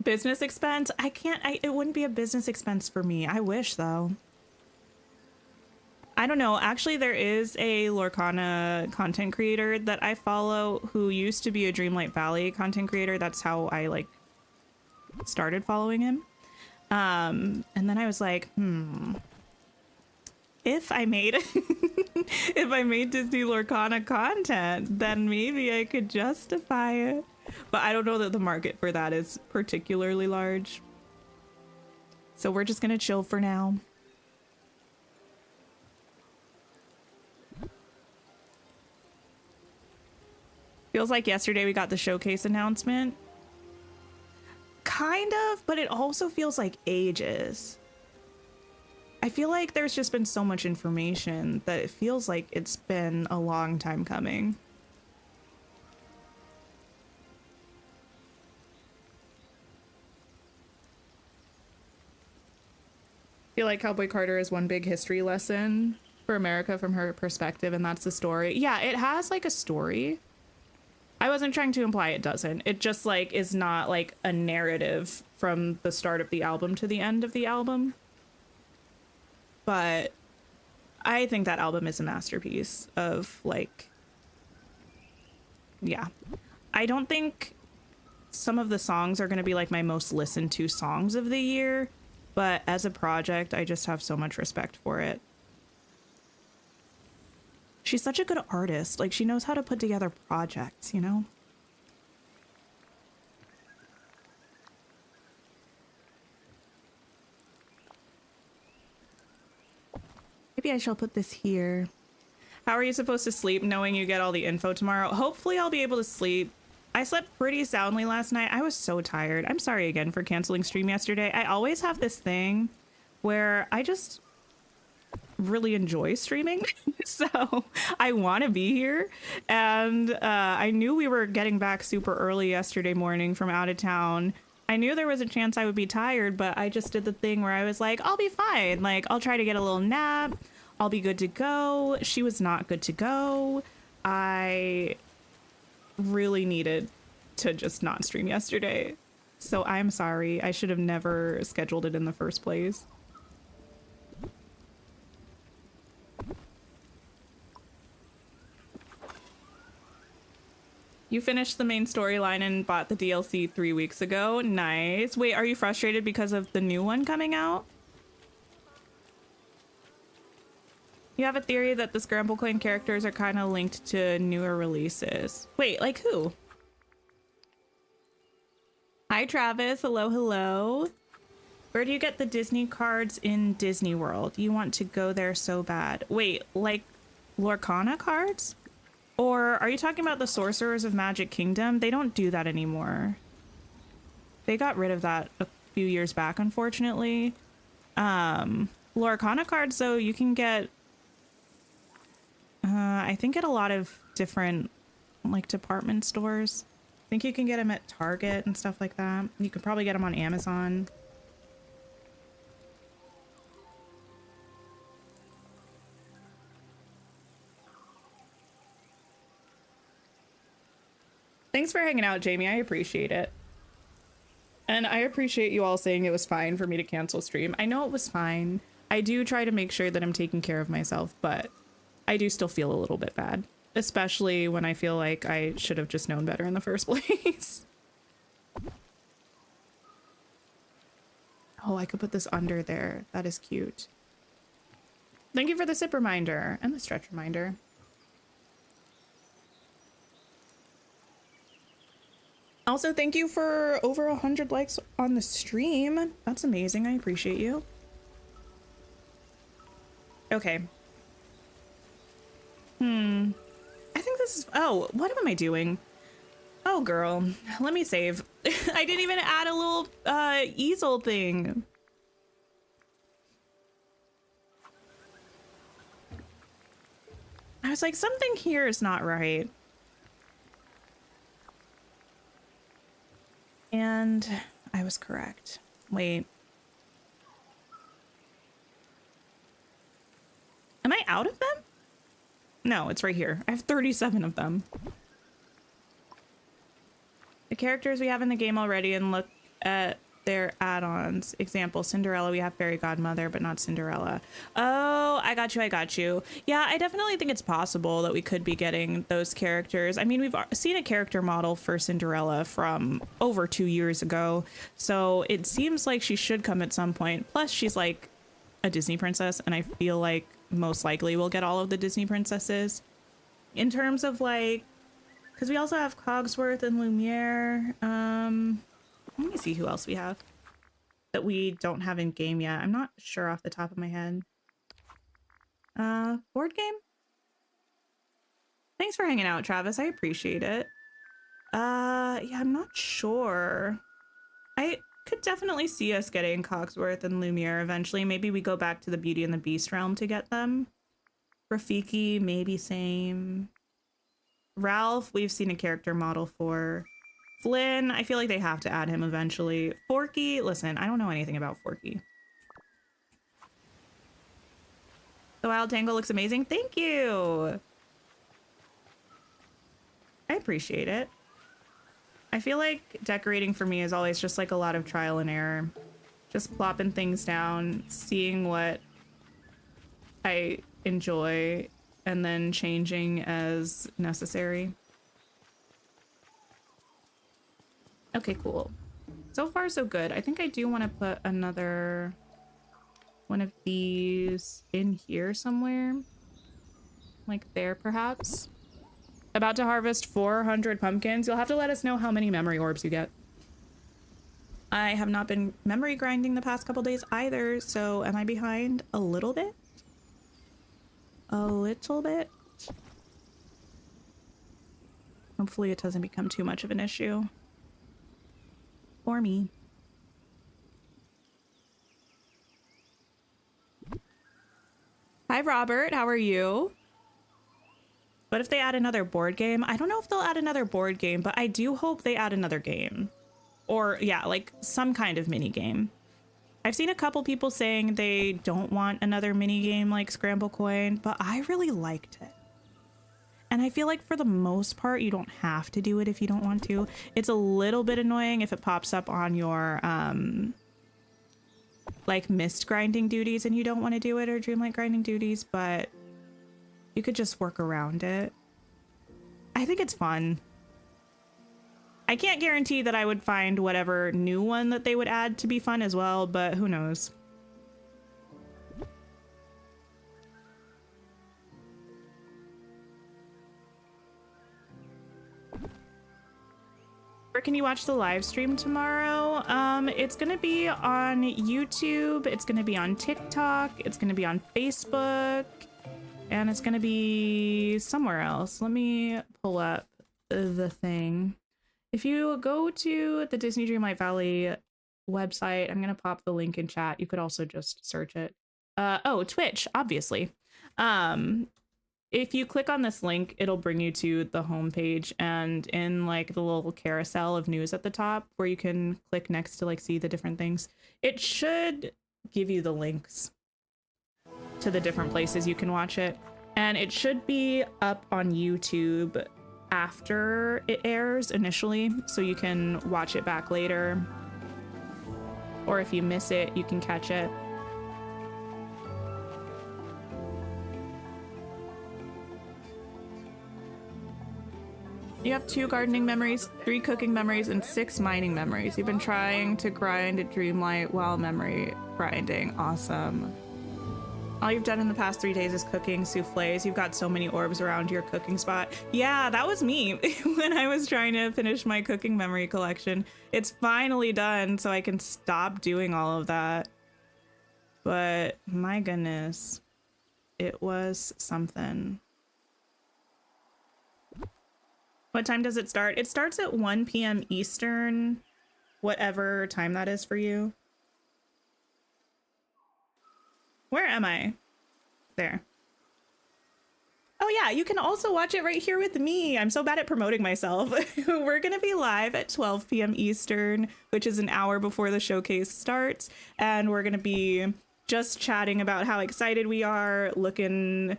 Business expense? I can't, it wouldn't be a business expense for me. I wish though. I don't know. Actually, there is a Lorcana content creator that I follow who used to be a Dreamlight Valley content creator. That's how I like started following him. And then I was like, if I made if I made Disney Lorcana content, then maybe I could justify it. But I don't know that the market for that is particularly large. So we're just gonna chill for now. Feels like yesterday we got the showcase announcement. Kind of, but it also feels like ages. I feel like there's just been so much information that it feels like it's been a long time coming. I feel like Cowboy Carter is one big history lesson for America from her perspective, and that's the story. Yeah, it has like a story. I wasn't trying to imply it doesn't. It just like is not like a narrative from the start of the album to the end of the album. But I think that album is a masterpiece of like, yeah. I don't think some of the songs are going to be like my most listened to songs of the year, but as a project, I just have so much respect for it. She's such a good artist. Like, she knows how to put together projects, you know? Maybe I shall put this here. How are you supposed to sleep knowing you get all the info tomorrow? Hopefully I'll be able to sleep. I slept pretty soundly last night. I was so tired. I'm sorry again for canceling stream yesterday. I always have this thing where I just really enjoy streaming. So I want to be here. And I knew we were getting back super early yesterday morning from out of town. I knew there was a chance I would be tired, but I just did the thing where I was like, I'll be fine. Like, I'll try to get a little nap. I'll be good to go. She was not good to go. I really needed to just not stream yesterday. So I'm sorry. I should have never scheduled it in the first place. You finished the main storyline and bought the DLC 3 weeks ago. Nice. Wait, are you frustrated because of the new one coming out? You have a theory that the Scramble Coin characters are kind of linked to newer releases. Wait, like who? Hi, Travis. Hello, hello. Where do you get the Disney cards in Disney World? You want to go there so bad. Wait, like Lorcana cards? Or are you talking about the Sorcerers of Magic Kingdom? They don't do that anymore. They got rid of that a few years back, unfortunately. Lorcana cards, though, you can get... I think at a lot of different, like, department stores. I think you can get them at Target and stuff like that. You could probably get them on Amazon. Thanks for hanging out, Jamie. I appreciate it. And I appreciate you all saying it was fine for me to cancel stream. I know it was fine. I do try to make sure that I'm taking care of myself, but I do still feel a little bit bad, especially when I feel like I should have just known better in the first place. Oh, I could put this under there. That is cute. Thank you for the sip reminder and the stretch reminder. Also, thank you for over 100 likes on the stream. That's amazing. I appreciate you. Okay. I think this is... Oh, what am I doing? Oh, girl. Let me save. I didn't even add a little easel thing. I was like, something here is not right. And I was correct. Wait. Am I out of them? No, it's right here. I have 37 of them. The characters we have in the game already, and look at their add-ons. Example, Cinderella, we have Fairy Godmother, but not Cinderella. Oh, I got you, I got you. Yeah, I definitely think it's possible that we could be getting those characters. I mean, we've seen a character model for Cinderella from over 2 years ago, so it seems like she should come at some point. Plus, she's like a Disney princess, and I feel like most likely we'll get all of the Disney princesses. In terms of like, because we also have Cogsworth and Lumiere. Let me see who else we have that we don't have in game yet. I'm not sure off the top of my head. Board game? Thanks for hanging out, Travis. I appreciate it. Yeah, I'm not sure. I could definitely see us getting Cogsworth and Lumiere eventually. Maybe we go back to the Beauty and the Beast realm to get them. Rafiki, maybe same. Ralph, we've seen a character model for. Flynn, I feel like they have to add him eventually. Forky, listen, I don't know anything about Forky. The Wild Tangle looks amazing. Thank you. I appreciate it. I feel like decorating for me is always just like a lot of trial and error. Just plopping things down, seeing what I enjoy, and then changing as necessary. Okay, cool. So far, so good. I think I do want to put another one of these in here somewhere. Like there, perhaps. About to harvest 400 pumpkins. You'll have to let us know how many memory orbs you get. I have not been memory grinding the past couple days either, so am I behind a little bit? a little bit. Hopefully it doesn't become too much of an issue for me. Hi, Robert. How are you? What if they add another board game? I don't know if they'll add another board game, but I do hope they add another game. Or, yeah, like some kind of mini game. I've seen a couple people saying they don't want another mini game like Scramble Coin, but I really liked it. And I feel like for the most part, you don't have to do it if you don't want to. It's a little bit annoying if it pops up on your like mist grinding duties and you don't want to do it, or Dreamlight grinding duties, but you could just work around it. I think it's fun. I can't guarantee that I would find whatever new one that they would add to be fun as well, but who knows? Where can you watch the live stream tomorrow? It's gonna be on YouTube, it's gonna be on TikTok, it's gonna be on Facebook, and it's gonna be somewhere else. Let me pull up the thing. If you go to the Disney Dreamlight Valley website, I'm gonna pop the link in chat. You could also just search it. Oh, Twitch, obviously. If you click on this link, it'll bring you to the homepage, and in like the little carousel of news at the top where you can click next to like see the different things, it should give you the links to the different places you can watch it. And it should be up on YouTube after it airs initially, so you can watch it back later. Or if you miss it, you can catch it. You have 2 gardening memories, 3 cooking memories, and 6 mining memories. You've been trying to grind at Dreamlight while memory grinding. Awesome. All you've done in the past 3 days is cooking souffles. You've got so many orbs around your cooking spot. Yeah, that was me when I was trying to finish my cooking memory collection. It's finally done, so I can stop doing all of that. But my goodness, it was something. What time does it start? It starts at 1 p.m. Eastern, whatever time that is for you. Where am I? There. Oh yeah, you can also watch it right here with me. I'm so bad at promoting myself. We're gonna be live at 12 p.m. Eastern, which is an hour before the showcase starts. And we're gonna be just chatting about how excited we are, looking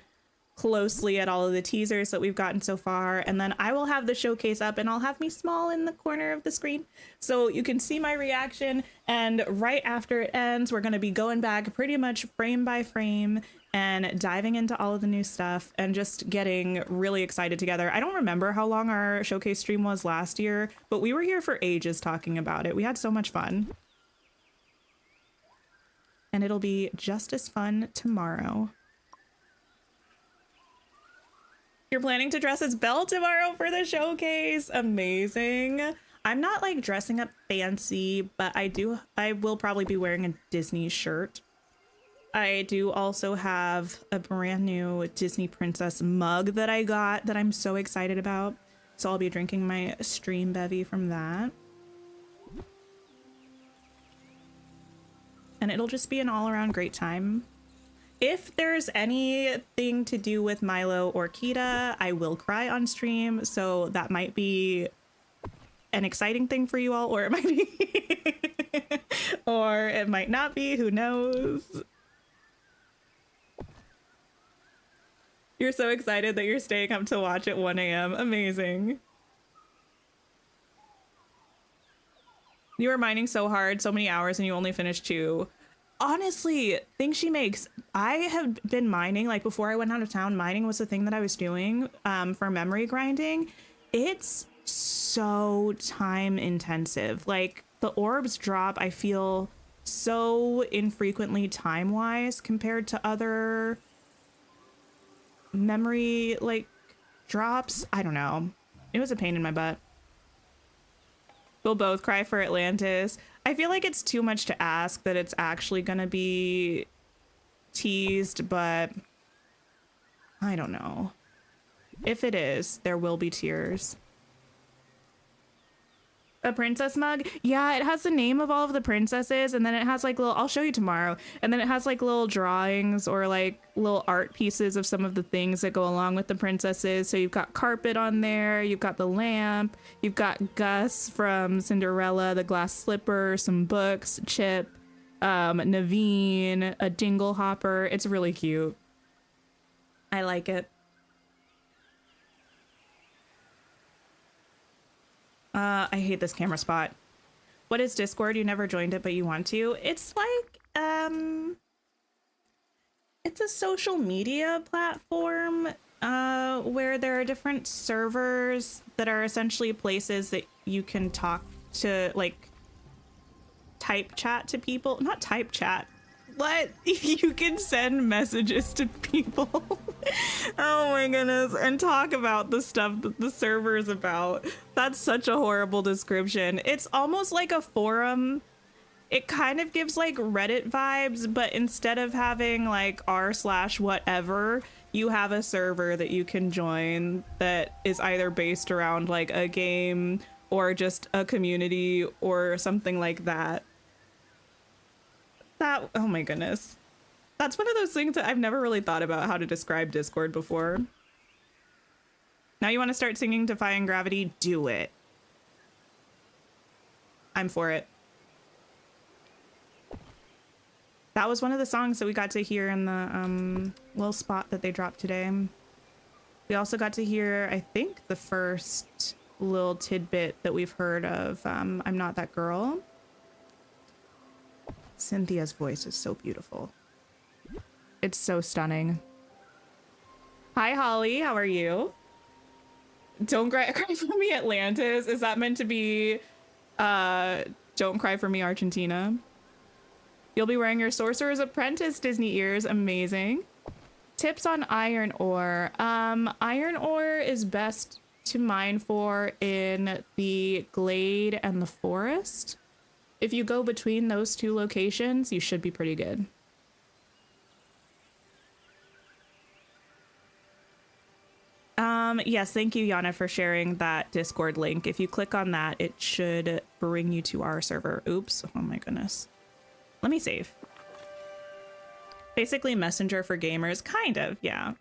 closely at all of the teasers that we've gotten so far, and then I will have the showcase up and I'll have me small in the corner of the screen so you can see my reaction. And right after it ends, we're going to be going back pretty much frame by frame and diving into all of the new stuff and just getting really excited together. I don't remember how long our showcase stream was last year, but we were here for ages talking about it. We had so much fun. And it'll be just as fun tomorrow. You're planning to dress as Belle tomorrow for the showcase. Amazing. I'm not like dressing up fancy, but I will probably be wearing a Disney shirt. I do also have a brand new Disney princess mug that I got that I'm so excited about. So I'll be drinking my stream bevy from that. And it'll just be an all-around great time. If there's anything to do with Milo or Kita, I will cry on stream, so that might be an exciting thing for you all, or it might be or it might not be, who knows. You're so excited that you're staying up to watch at 1 a.m. Amazing. You were mining so hard, so many hours, and you only finished 2. Honestly, things she makes. I have been mining, like before I went out of town, mining was the thing that I was doing for memory grinding. It's so time intensive. Like the orbs drop, I feel so infrequently time wise compared to other memory like drops. I don't know. It was a pain in my butt. We'll both cry for Atlantis. I feel like it's too much to ask that it's actually gonna be teased, but I don't know. If it is, there will be tears. A princess mug? Yeah, it has the name of all of the princesses, and then it has like little, I'll show you tomorrow, and then it has like little drawings or like little art pieces of some of the things that go along with the princesses. So you've got carpet on there, you've got the lamp, you've got Gus from Cinderella, the glass slipper, some books, Chip, Naveen, a dingle hopper. It's really cute. I like it. I hate this camera spot. What is Discord? You never joined it, but you want to. It's like, it's a social media platform where there are different servers that are essentially places that you can talk to, like, type chat to people. Not type chat. What? You can send messages to people. Oh my goodness. And talk about the stuff that the server is about. That's such a horrible description. It's almost like a forum. It kind of gives like Reddit vibes, but instead of having like r/whatever, you have a server that you can join that is either based around like a game or just a community or something like that. That, oh my goodness. That's one of those things that I've never really thought about how to describe Discord before. Now you want to start singing Defying Gravity? Do it. I'm for it. That was one of the songs that we got to hear in the little spot that they dropped today. We also got to hear, I think, the first little tidbit that we've heard of I'm Not That Girl. Cynthia's voice is so beautiful. It's so stunning. Hi, Holly. How are you? Don't cry for me, Atlantis. Is that meant to be Don't Cry for Me, Argentina? You'll be wearing your Sorcerer's Apprentice Disney ears. Amazing. Tips on iron ore. Iron ore is best to mine for in the glade and the forest. If you go between those two locations, you should be pretty good. Yes, thank you, Yana, for sharing that Discord link. If you click on that, it should bring you to our server. Oops. Oh my goodness. Let me save. Basically Messenger for gamers. Kind of, yeah.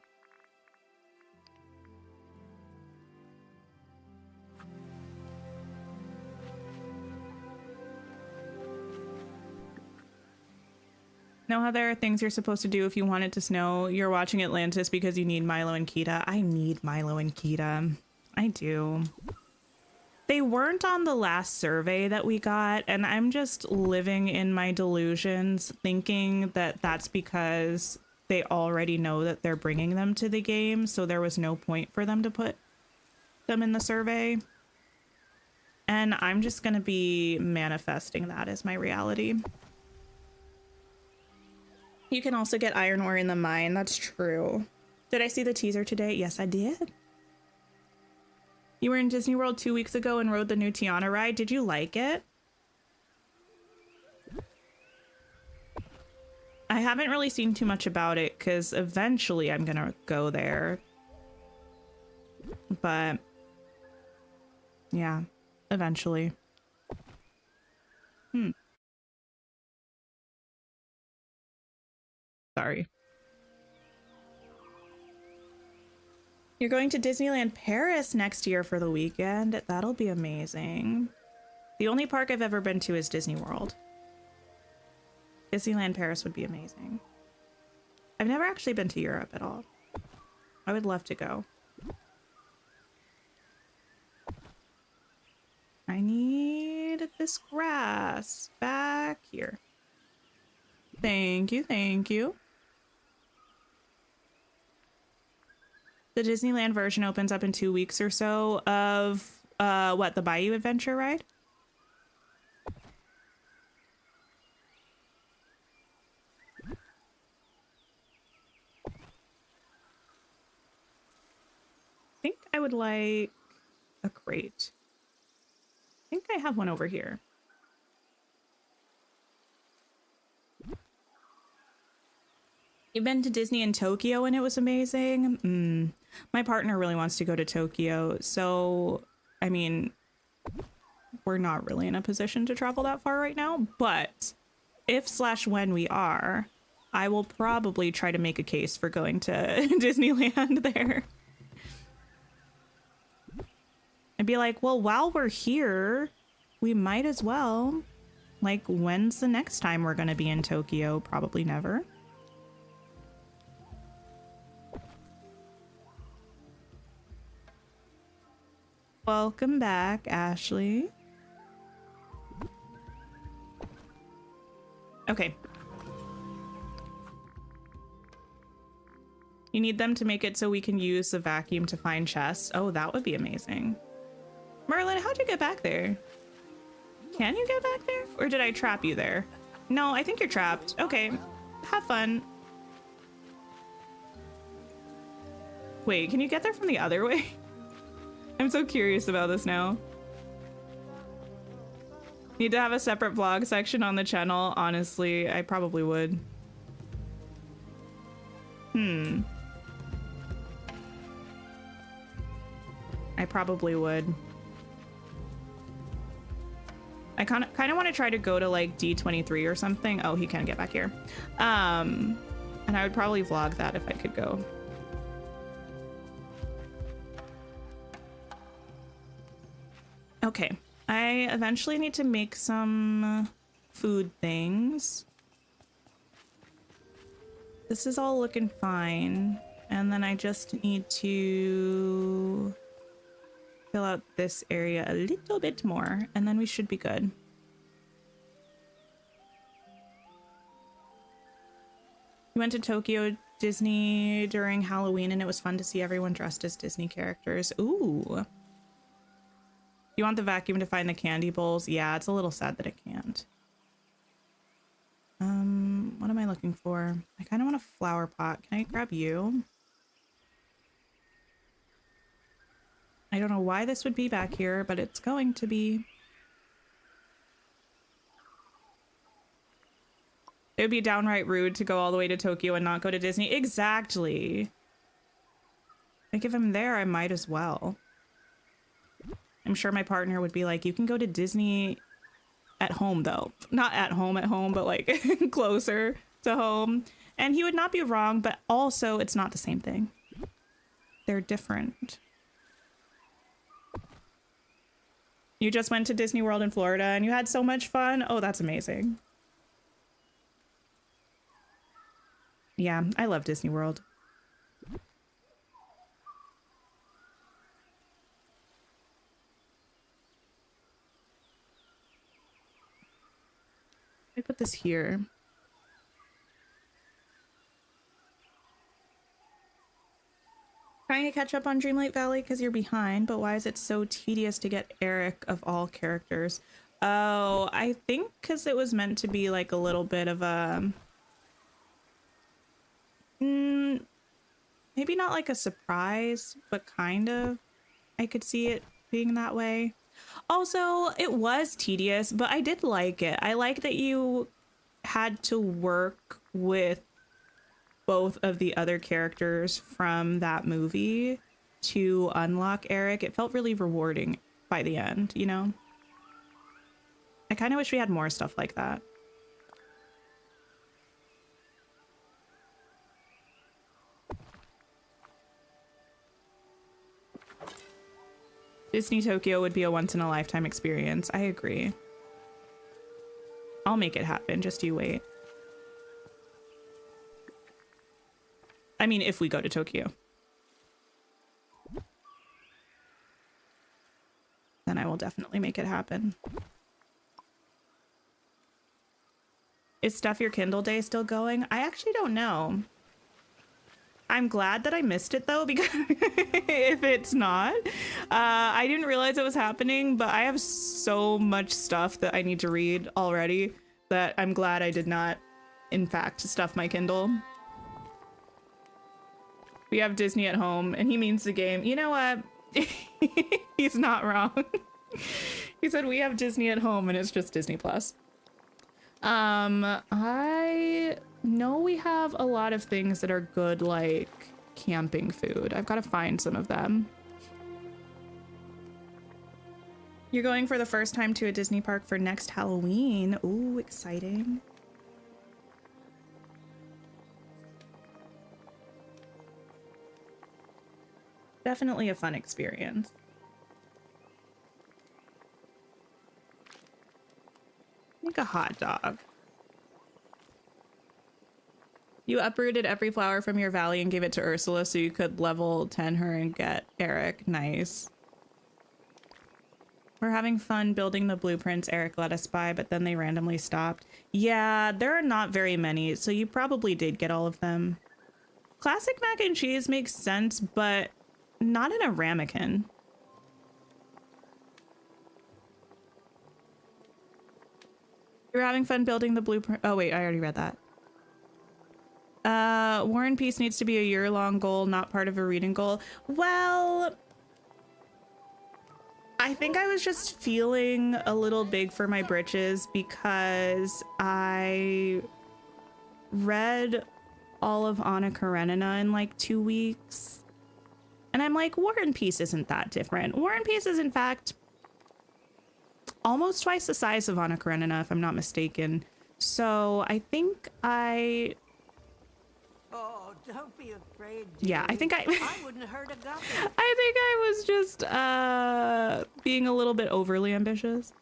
Know how there are things you're supposed to do if you want it to snow. You're watching Atlantis because you need Milo and Kita. I need Milo and Kita. I do. They weren't on the last survey that we got, and I'm just living in my delusions thinking that that's because they already know that they're bringing them to the game, so there was no point for them to put them in the survey. And I'm just gonna be manifesting that as my reality. You can also get iron ore in the mine. That's true. Did I see the teaser today? Yes, I did. You were in Disney World 2 weeks ago and rode the new Tiana ride. Did you like it? I haven't really seen too much about it because eventually I'm gonna go there. But yeah, eventually. Sorry. You're going to Disneyland Paris next year for the weekend. That'll be amazing. The only park I've ever been to is Disney World. Disneyland Paris would be amazing. I've never actually been to Europe at all. I would love to go. I need this grass back here. Thank you, thank you. The Disneyland version opens up in 2 weeks or so of, what, the Bayou Adventure ride? I think I would like a crate. I think I have one over here. You've been to Disney in Tokyo and it was amazing? My partner really wants to go to Tokyo, so, I mean, we're not really in a position to travel that far right now, but if/when we are, I will probably try to make a case for going to Disneyland there. I'd be like, well, while we're here, we might as well. Like, when's the next time we're gonna be in Tokyo? Probably never. Welcome back, Ashley. Okay. You need them to make it so we can use the vacuum to find chests. Oh, that would be amazing. Merlin, how'd you get back there? Can you get back there? Or did I trap you there? No, I think you're trapped. Okay, have fun. Wait, can you get there from the other way? I'm so curious about this now. Need to have a separate vlog section on the channel. Honestly, I probably would. I probably would. I kind of want to try to go to like D23 or something. Oh, he can't get back here. And I would probably vlog that if I could go. Okay, I eventually need to make some food things. This is all looking fine. And then I just need to fill out this area a little bit more, and then we should be good. We went to Tokyo Disney during Halloween, and it was fun to see everyone dressed as Disney characters. Ooh. You want the vacuum to find the candy bowls? Yeah, it's a little sad that it can't. What am I looking for? I kind of want a flower pot. Can I grab you? I don't know why this would be back here, but it's going to be. It would be downright rude to go all the way to Tokyo and not go to Disney. Exactly. Like, if I'm there, I might as well. I'm sure my partner would be like, you can go to Disney at home, though. Not at home, but like closer to home. And he would not be wrong, but also it's not the same thing. They're different. You just went to Disney World in Florida and you had so much fun. Oh, that's amazing. Yeah, I love Disney World. I put this here. Trying to catch up on Dreamlight Valley because you're behind, but why is it so tedious to get Eric of all characters? Oh, I think because it was meant to be like a little bit of a... maybe not like a surprise, but kind of. I could see it being that way. Also, it was tedious, but I did like it. I like that you had to work with both of the other characters from that movie to unlock Eric. It felt really rewarding by the end, you know? I kind of wish we had more stuff like that. Disney Tokyo would be a once-in-a-lifetime experience. I agree. I'll make it happen. Just you wait. I mean, if we go to Tokyo. Then I will definitely make it happen. Is Stuff Your Kindle Day still going? I actually don't know. I'm glad that I missed it though, because if it's not, I didn't realize it was happening, but I have so much stuff that I need to read already that I'm glad I did not, in fact, stuff my Kindle. We have Disney at home, and he means the game. You know what? He's not wrong. He said we have Disney at home, and it's just Disney Plus. I know we have a lot of things that are good, like camping food. I've got to find some of them. You're going for the first time to a Disney park for next Halloween. Ooh, exciting. Definitely a fun experience. Make a hot dog. You uprooted every flower from your valley and gave it to Ursula so you could level 10 her and get Eric. Nice. We're having fun building the blueprints Eric let us buy, but then they randomly stopped. Yeah, there are not very many, so you probably did get all of them. Classic mac and cheese makes sense, but not in a ramekin. You're having fun building the blueprint. Oh, wait, I already read that. War and Peace needs to be a year-long goal, not part of a reading goal. Well, I think I was just feeling a little big for my britches because I read all of Anna Karenina in like 2 weeks. And I'm like, War and Peace isn't that different. War and Peace is, in fact, almost twice the size of Anna Karenina, if I'm not mistaken. So I think I... Oh, don't be afraid, dear. Yeah, I think I wouldn't hurt a guppy. I think I was just being a little bit overly ambitious.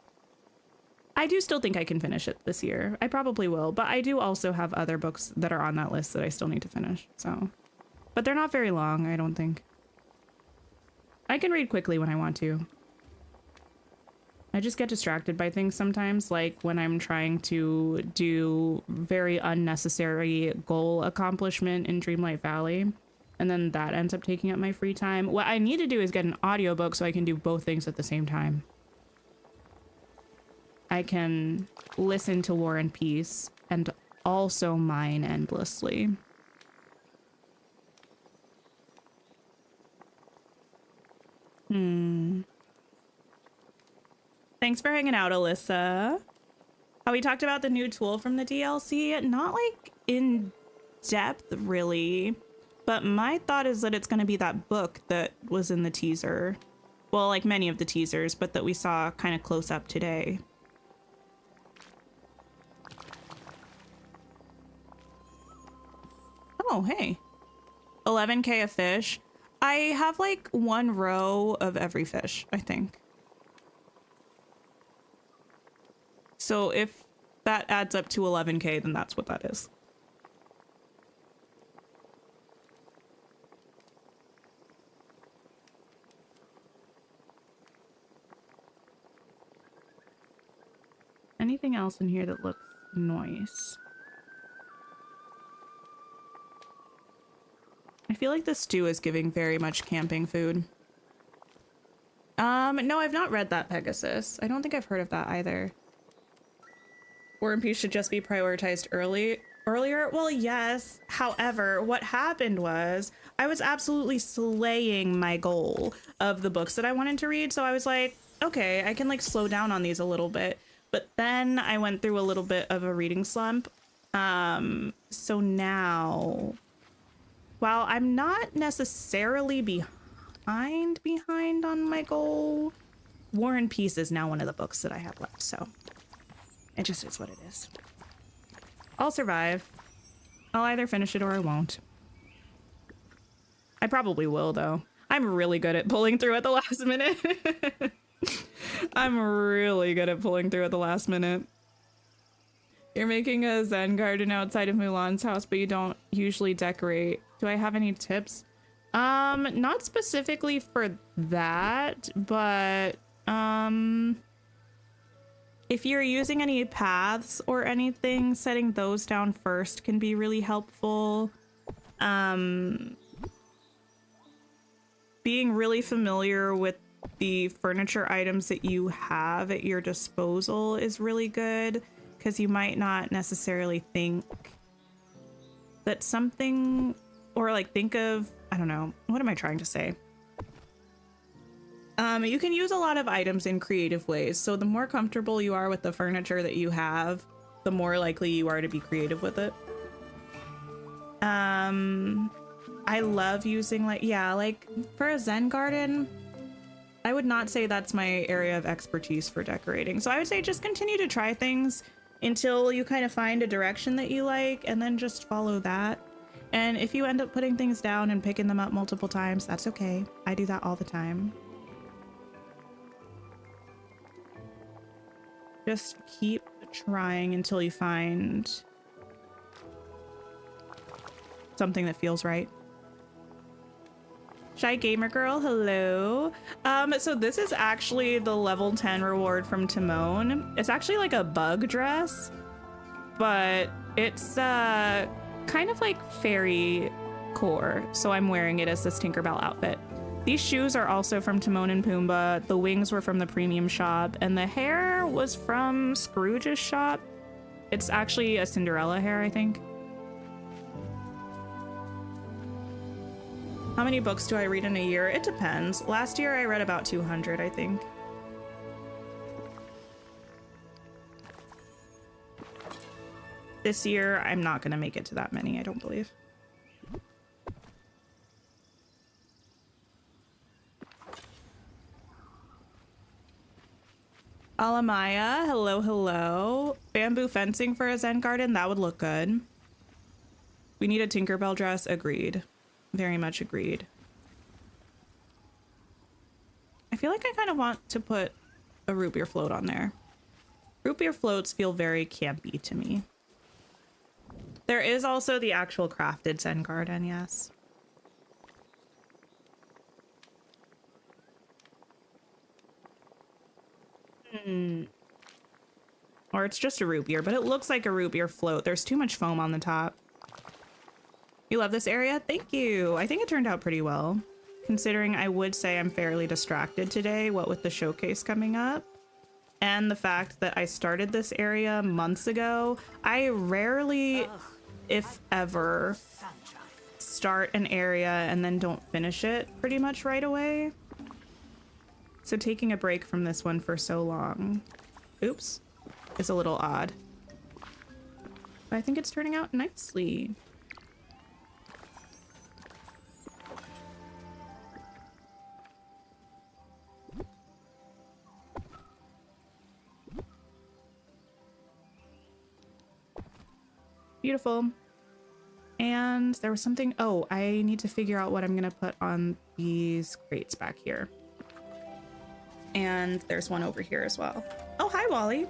I do still think I can finish it this year. I probably will, but I do also have other books that are on that list that I still need to finish. So, but they're not very long, I don't think. I can read quickly when I want to. I just get distracted by things sometimes, like when I'm trying to do very unnecessary goal accomplishment in Dreamlight Valley, and then that ends up taking up my free time. What I need to do is get an audiobook so I can do both things at the same time. I can listen to War and Peace and also mine endlessly. Thanks for hanging out, Alyssa. We talked about the new tool from the DLC, not like in depth really, but my thought is that it's going to be that book that was in the teaser. Well, like many of the teasers, but that we saw kind of close up today. Oh, hey. 11K a fish. I have like 1 row of every fish, I think. So if that adds up to 11K, then that's what that is. Anything else in here that looks nice? I feel like the stew is giving very much camping food. No, I've not read that, Pegasus. I don't think I've heard of that either. War and Peace should just be prioritized earlier. Well, yes. However, what happened was I was absolutely slaying my goal of the books that I wanted to read. So I was like, okay, I can like slow down on these a little bit. But then I went through a little bit of a reading slump. So now, while I'm not necessarily behind on my goal, War and Peace is now one of the books that I have left. So it just is what it is. I'll survive. I'll either finish it or I won't. I probably will, though. I'm really good at pulling through at the last minute. I'm really good at pulling through at the last minute. You're making a Zen garden outside of Mulan's house, but you don't usually decorate. Do I have any tips? Not specifically for that, but if you're using any paths or anything, setting those down first can be really helpful. Being really familiar with the furniture items that you have at your disposal is really good, because you might not necessarily think that something, or like think of, I don't know, what am I trying to say? You can use a lot of items in creative ways. So the more comfortable you are with the furniture that you have, the more likely you are to be creative with it. I love using like for a Zen garden, I would not say that's my area of expertise for decorating. So I would say just continue to try things until you kind of find a direction that you like, and then just follow that. And if you end up putting things down and picking them up multiple times, that's okay. I do that all the time. Just keep trying until you find something that feels right. Shy Gamer Girl, hello. So this is actually the level 10 reward from Timon. It's actually like a bug dress, but it's kind of like fairy core. So I'm wearing it as this Tinkerbell outfit. These shoes are also from Timon and Pumbaa. The wings were from the premium shop, and the hair was from Scrooge's shop. It's actually a Cinderella hair, I think. How many books do I read in a year? It depends. Last year I read about 200, I think. This year I'm not gonna make it to that many, I don't believe. Alamaya, hello, hello. Bamboo fencing for a Zen garden, that would look good. We need a Tinkerbell dress, agreed. Very much agreed. I feel like I kind of want to put a root beer float on there. Root beer floats feel very campy to me. There is also the actual crafted Zen garden, yes. Or it's just a root beer, but it looks like a root beer float. There's too much foam on the top. You love this area? Thank you. I think it turned out pretty well, considering I would say I'm fairly distracted today, what with the showcase coming up. And the fact that I started this area months ago. I rarely, if ever, start an area and then don't finish it pretty much right away. So taking a break from this one for so long, oops, is a little odd. But I think it's turning out nicely. Beautiful. And there was something, oh, I need to figure out what I'm gonna put on these crates back here. And there's one over here as well. Oh, hi, Wally.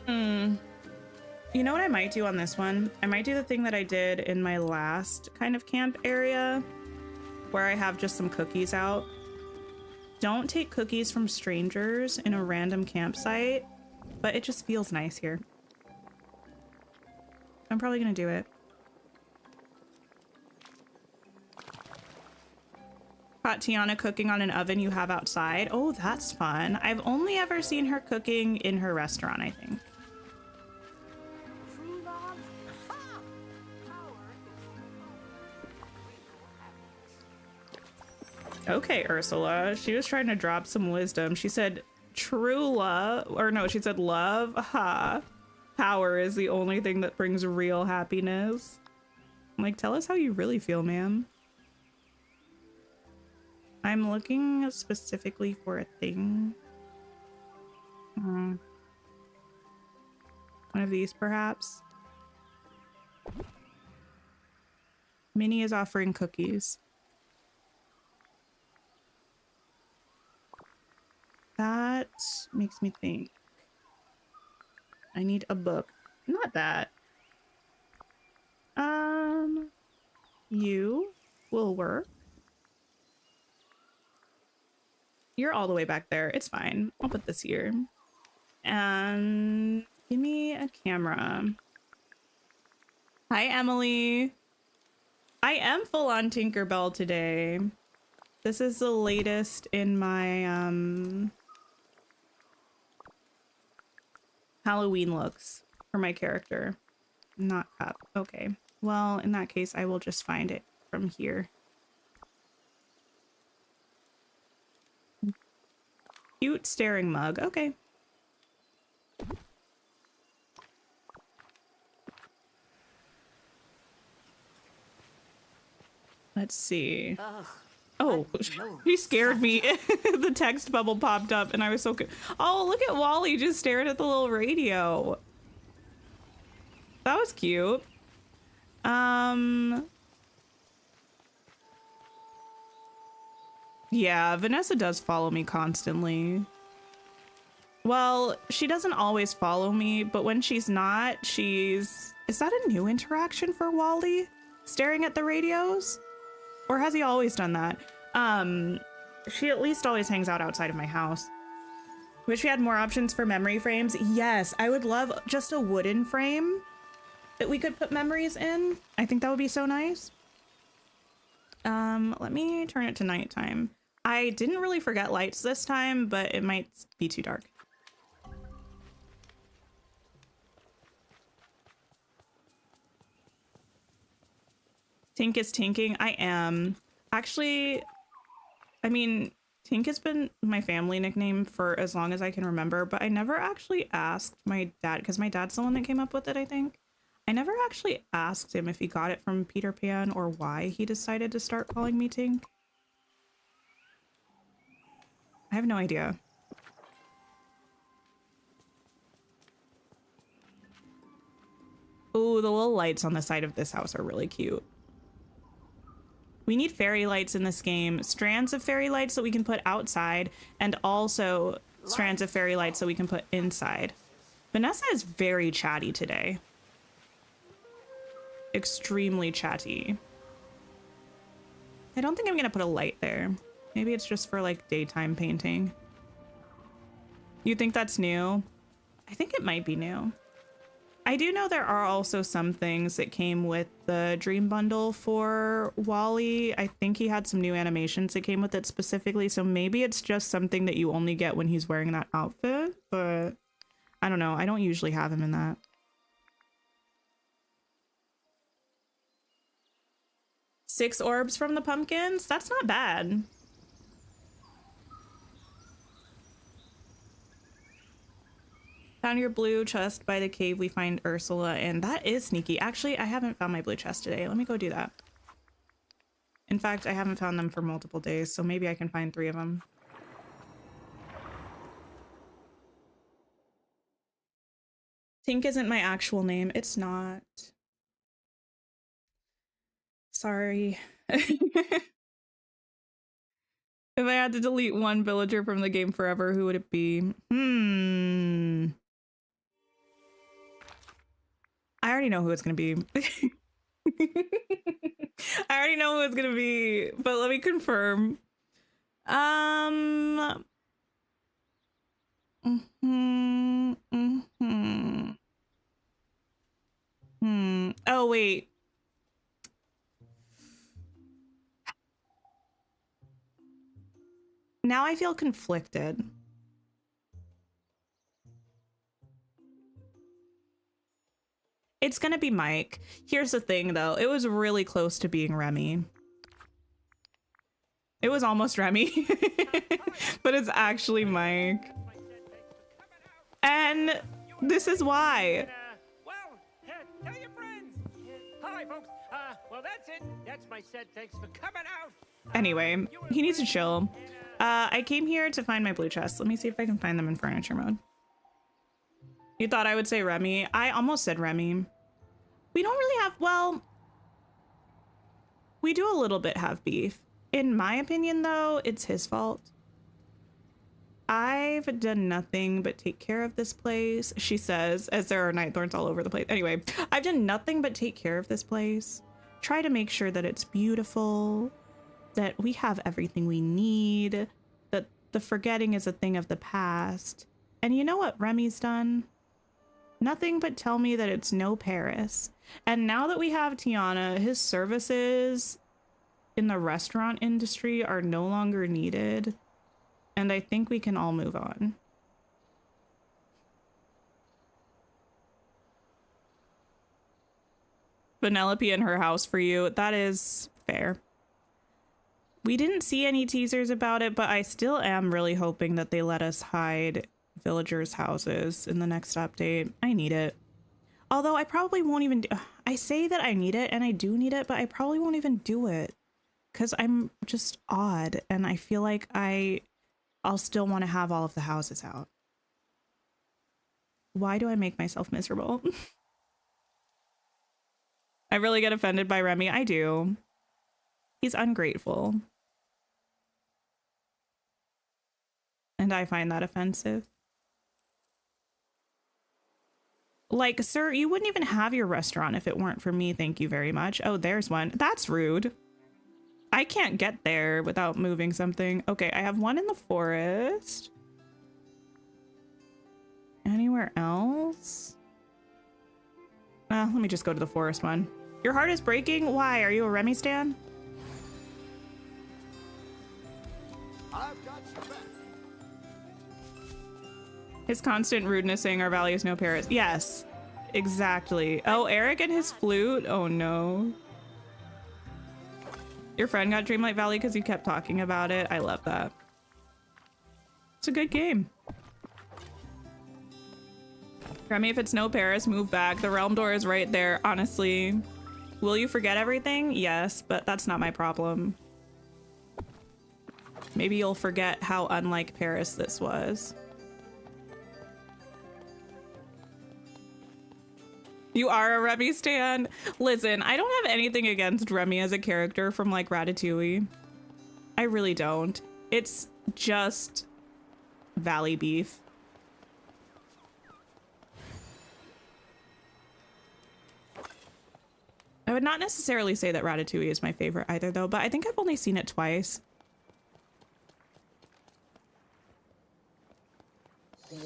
You know what I might do on this one? I might do the thing that I did in my last kind of camp area, where I have just some cookies out. Don't take cookies from strangers in a random campsite, but it just feels nice here. I'm probably gonna do it. Caught Tiana cooking on an oven you have outside. Oh, that's fun. I've only ever seen her cooking in her restaurant, I think. True love? Ha! Power is Okay, Ursula. She was trying to drop some wisdom. She said true love, or no, she said love. Ha. Power is the only thing that brings real happiness. I'm like, tell us how you really feel, ma'am. I'm looking specifically for a thing. One of these, perhaps. Minnie is offering cookies. That makes me think. I need a book. Not that. You will work. You're all the way back there. It's fine. I'll put this here. And give me a camera. Hi, Emily. I am full on Tinkerbell today. This is the latest in my Halloween looks for my character. Not Cup. Okay. Well, in that case, I will just find it from here. Cute staring mug. Okay. Let's see. Ugh, Oh, no, he scared me. such The text bubble popped up and I was so oh, look at Wally just staring at the little radio. That was cute. Yeah, Vanessa does follow me constantly. Well, she doesn't always follow me, but when she's not, she's... Is that a new interaction for Wally? Staring at the radios? Or has he always done that? She at least always hangs out outside of my house. Wish we had more options for memory frames. Yes, I would love just a wooden frame that we could put memories in. I think that would be so nice. Let me turn it to nighttime. I didn't really forget lights this time, but it might be too dark. Tink is tinking. I am. Actually, I mean, Tink has been my family nickname for as long as I can remember, but I never actually asked my dad, because my dad's the one that came up with it, I think. I never actually asked him if he got it from Peter Pan or why he decided to start calling me Tink. I have no idea. Ooh, the little lights on the side of this house are really cute. We need fairy lights in this game. Strands of fairy lights that we can put outside, and also strands of fairy lights that we can put inside. Vanessa is very chatty today. Extremely chatty. I don't think I'm gonna put a light there. Maybe it's just for like daytime painting. You think that's new? I think it might be new. I do know there are also some things that came with the Dream Bundle for Wally. I think he had some new animations that came with it specifically, so maybe it's just something that you only get when he's wearing that outfit, but I don't know. I don't usually have him in that. Six orbs from the pumpkins? That's not bad. Found your blue chest by the cave we find Ursula in. That is sneaky. Actually, I haven't found my blue chest today. Let me go do that. In fact, I haven't found them for multiple days, so maybe I can find 3 of them. Tink isn't my actual name. It's not. Sorry. If I had to delete one villager from the game forever, who would it be? I already know who it's gonna be. I already know who it's gonna be, but let me confirm. Oh, wait. Now I feel conflicted. It's gonna be Mike. Here's the thing, though. It was really close to being Remy. It was almost Remy, but it's actually Mike. And this is why. Well, tell your friends. Hi, folks. Well, that's it. That's my set. Thanks for coming out. Anyway, he needs to chill. I came here to find my blue chest. Let me see if I can find them in furniture mode. You thought I would say Remy? I almost said Remy. We don't really have, well, we do a little bit have beef. In my opinion, though, it's his fault. I've done nothing but take care of this place, she says, as there are night thorns all over the place. Anyway, I've done nothing but take care of this place. Try to make sure that it's beautiful, that we have everything we need, that the forgetting is a thing of the past. And you know what Remy's done? Nothing but tell me that it's no Paris. And now that we have Tiana, his services in the restaurant industry are no longer needed. And I think we can all move on. Vanellope in her house for you. That is fair. We didn't see any teasers about it, but I still am really hoping that they let us hide villagers' houses in the next update. I need it. Although I probably won't even I say that I need it and I do need it, but I probably won't even do it because I'm just odd and I feel like I'll still want to have all of the houses out. Why do I make myself miserable? I really get offended by Remy. I do. He's ungrateful. And I find that offensive. Like, sir, you wouldn't even have your restaurant if it weren't for me. Thank you very much. Oh, there's one. That's rude. I can't get there without moving something. Okay, I have one in the forest. Anywhere else? Let me just go to the forest one. Your heart is breaking? Why? Are you a Remy stan? I've got your back. His constant rudeness saying our value is no Paris. Yes, exactly. Oh, Eric and his flute. Oh no. Your friend got Dreamlight Valley because you kept talking about it. I love that. It's a good game. Remy, if it's no Paris, move back. The realm door is right there. Honestly, will you forget everything? Yes, but that's not my problem. Maybe you'll forget how unlike Paris this was. You are a Remy stan? Listen, I don't have anything against Remy as a character from like Ratatouille. I really don't. It's just Valley beef. I would not necessarily say that Ratatouille is my favorite either though, but I think I've only seen it twice.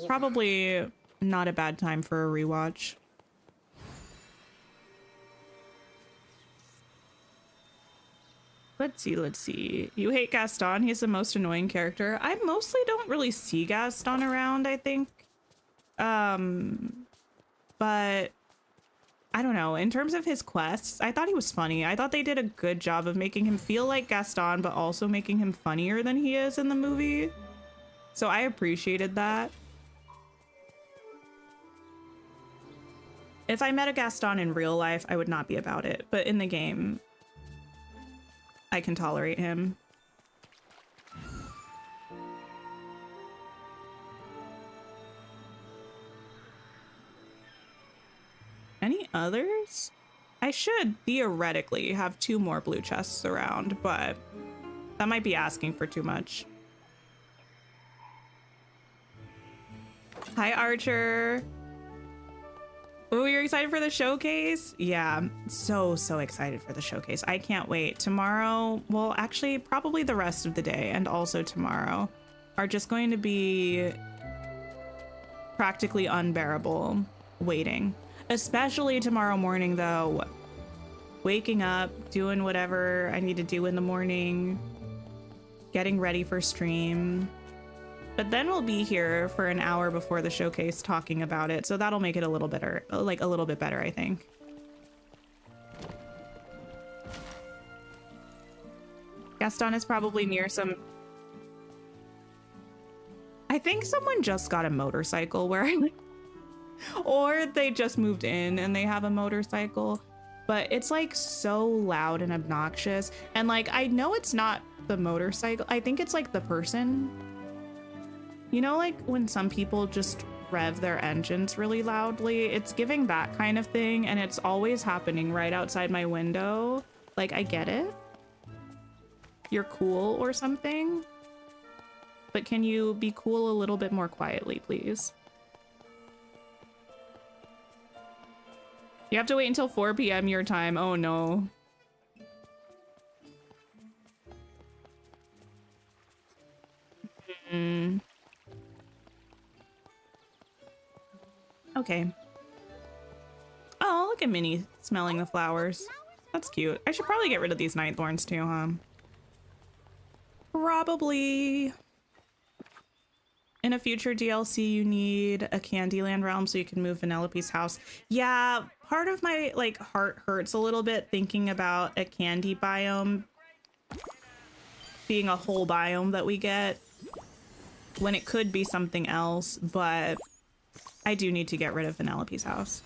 Probably not a bad time for a rewatch. Let's see. You hate Gaston. He's the most annoying character. I mostly don't really see Gaston around, I think. But I don't know. In terms of his quests, I thought he was funny. I thought they did a good job of making him feel like Gaston, but also making him funnier than he is in the movie. So I appreciated that. If I met a Gaston in real life, I would not be about it. But in the game, I can tolerate him. Any others? I should theoretically have 2 more blue chests around, but that might be asking for too much. Hi, Archer. Oh, you're excited for the showcase? Yeah, so excited for the showcase. I can't wait. Tomorrow, well, actually, probably the rest of the day and also tomorrow are just going to be practically unbearable waiting. Especially tomorrow morning, though. Waking up, doing whatever I need to do in the morning, getting ready for stream. But then we'll be here for an hour before the showcase talking about it, so that'll make it a little better, like a little bit better, I think. Gaston is probably near some... I think someone just got a motorcycle where I live. Or they just moved in and they have a motorcycle, but it's like so loud and obnoxious. And like, I know it's not the motorcycle. I think it's like the person. You know, like when some people just rev their engines really loudly, it's giving that kind of thing. And it's always happening right outside my window. Like, I get it. You're cool or something. But can you be cool a little bit more quietly, please? You have to wait until 4 p.m. your time. Oh no. Okay. Oh, look at Minnie smelling the flowers. That's cute. I should probably get rid of these night thorns too, huh? Probably. In a future DLC, you need a Candyland realm so you can move Vanellope's house. Yeah, part of my like heart hurts a little bit thinking about a candy biome being a whole biome that we get when it could be something else, but I do need to get rid of Vanellope's house.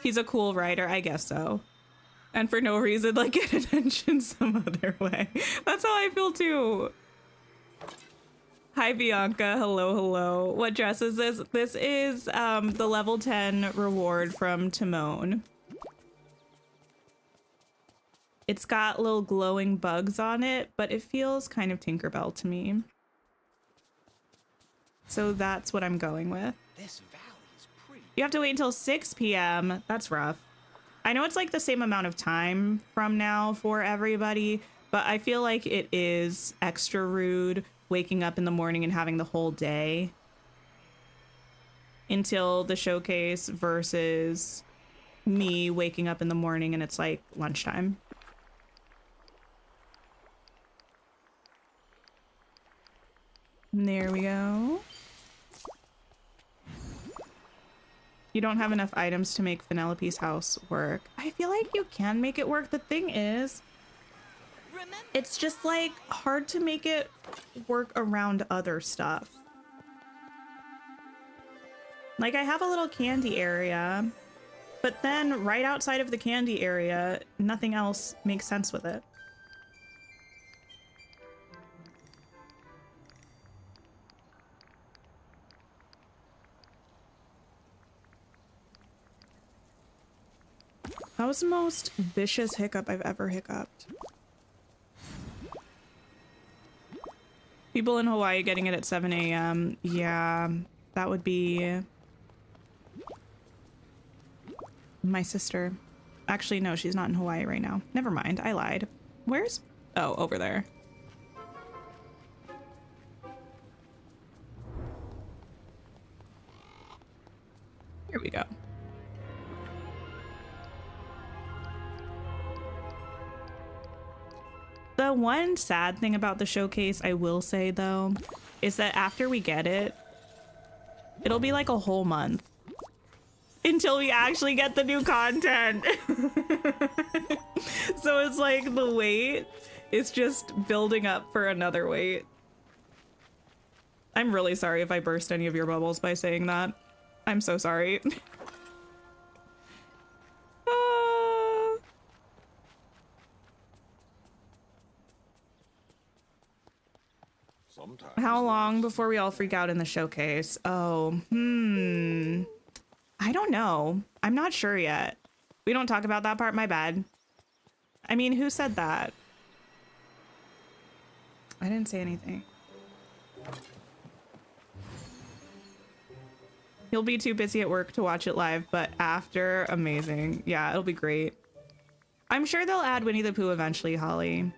He's a cool writer, I guess so. And for no reason, like, get attention some other way. That's how I feel too. Hi, Bianca. Hello, hello. What dress is this? This is the level 10 reward from Timon. It's got little glowing bugs on it, but it feels kind of Tinkerbell to me. So that's what I'm going with. This valley is pretty. You have to wait until 6 p.m. That's rough. I know it's like the same amount of time from now for everybody, but I feel like it is extra rude waking up in the morning and having the whole day until the showcase versus me waking up in the morning and it's like lunchtime. There we go. You don't have enough items to make Vanellope's house work. I feel like you can make it work. The thing is, it's just like hard to make it work around other stuff. Like I have a little candy area, but then right outside of the candy area, nothing else makes sense with it. That was the most vicious hiccup I've ever hiccuped. People in Hawaii getting it at 7 a.m. Yeah, that would be my sister. Actually, no, she's not in Hawaii right now. Never mind, I lied. Where's... Oh, over there. Here we go. The one sad thing about the showcase, I will say though, is that after we get it, it'll be like a whole month until we actually get the new content. So it's like the wait is just building up for another wait. I'm really sorry if I burst any of your bubbles by saying that. I'm so sorry. How long before we all freak out in the showcase? Oh, I don't know. I'm not sure yet. We don't talk about that part, my bad. I mean, who said that? I didn't say anything. He'll be too busy at work to watch it live, but after, amazing. Yeah, it'll be great. I'm sure they'll add Winnie the Pooh eventually, Holly.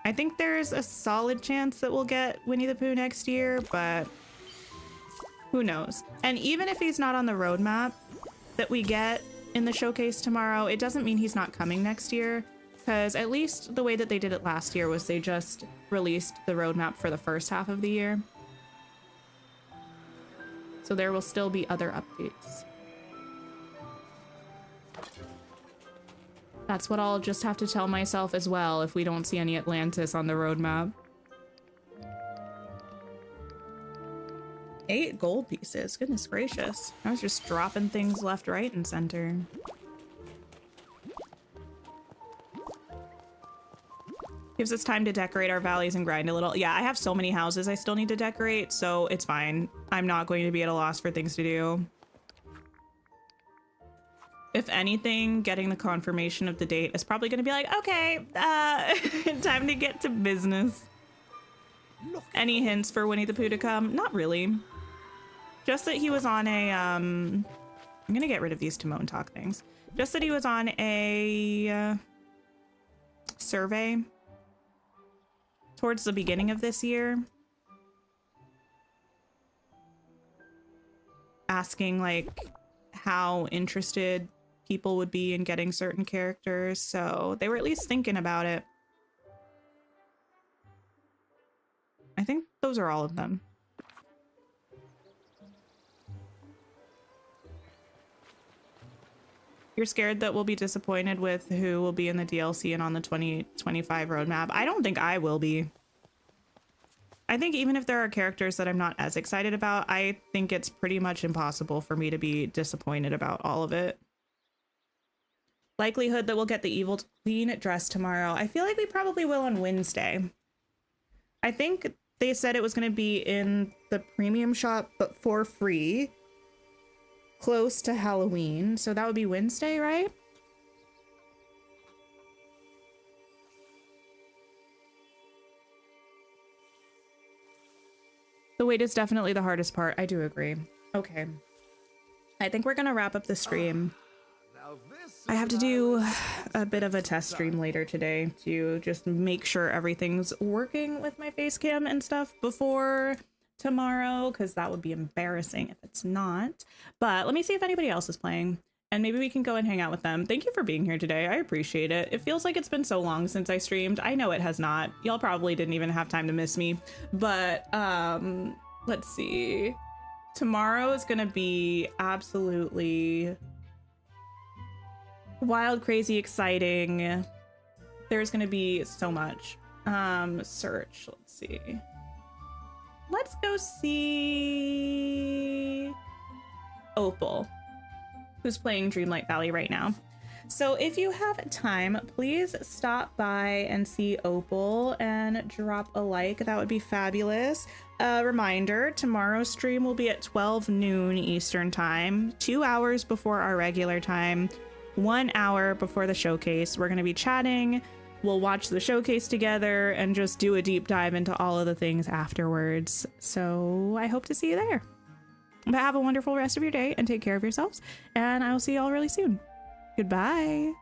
I think there's a solid chance that we'll get Winnie the Pooh next year, but who knows? And even if he's not on the roadmap that we get in the showcase tomorrow, it doesn't mean he's not coming next year, because at least the way that they did it last year was they just released the roadmap for the first half of the year. So there will still be other updates. That's what I'll just have to tell myself as well if we don't see any Atlantis on the roadmap. 8 gold pieces, goodness gracious. I was just dropping things left, right, and center. Gives us time to decorate our valleys and grind a little. Yeah, I have so many houses I still need to decorate, so it's fine. I'm not going to be at a loss for things to do. If anything, getting the confirmation of the date is probably going to be like, okay, time to get to business. Any hints for Winnie the Pooh to come? Not really. Just that he was on a, I'm going to get rid of these Timon talk things. Just that he was on a survey towards the beginning of this year. Asking like how interested people would be in getting certain characters, so they were at least thinking about it. I think those are all of them. You're scared that we'll be disappointed with who will be in the DLC and on the 2025 roadmap. I don't think I will be. I think even if there are characters that I'm not as excited about, I think it's pretty much impossible for me to be disappointed about all of it. Likelihood that we'll get the Evil Queen dress tomorrow. I feel like we probably will on Wednesday. I think they said it was going to be in the premium shop, but for free, close to Halloween. So that would be Wednesday, right? The wait is definitely the hardest part. I do agree. Okay. I think we're going to wrap up the stream. I have to do a bit of a test stream later today to just make sure everything's working with my face cam and stuff before tomorrow, because that would be embarrassing if it's not. But let me see if anybody else is playing, and maybe we can go and hang out with them. Thank you for being here today. I appreciate it. It feels like it's been so long since I streamed. I know it has not. Y'all probably didn't even have time to miss me. But let's see. Tomorrow is gonna be absolutely wild, crazy, exciting. There's gonna be so much. Search, let's see. Let's go see Opal, who's playing Dreamlight Valley right now. So if you have time, please stop by and see Opal and drop a like. That would be fabulous. A reminder, tomorrow's stream will be at 12 noon Eastern time, 2 hours before our regular time, 1 hour before the showcase. We're going to be chatting. We'll watch the showcase together and just do a deep dive into all of the things afterwards. So I hope to see you there. But have a wonderful rest of your day and take care of yourselves. And I will see you all really soon. Goodbye.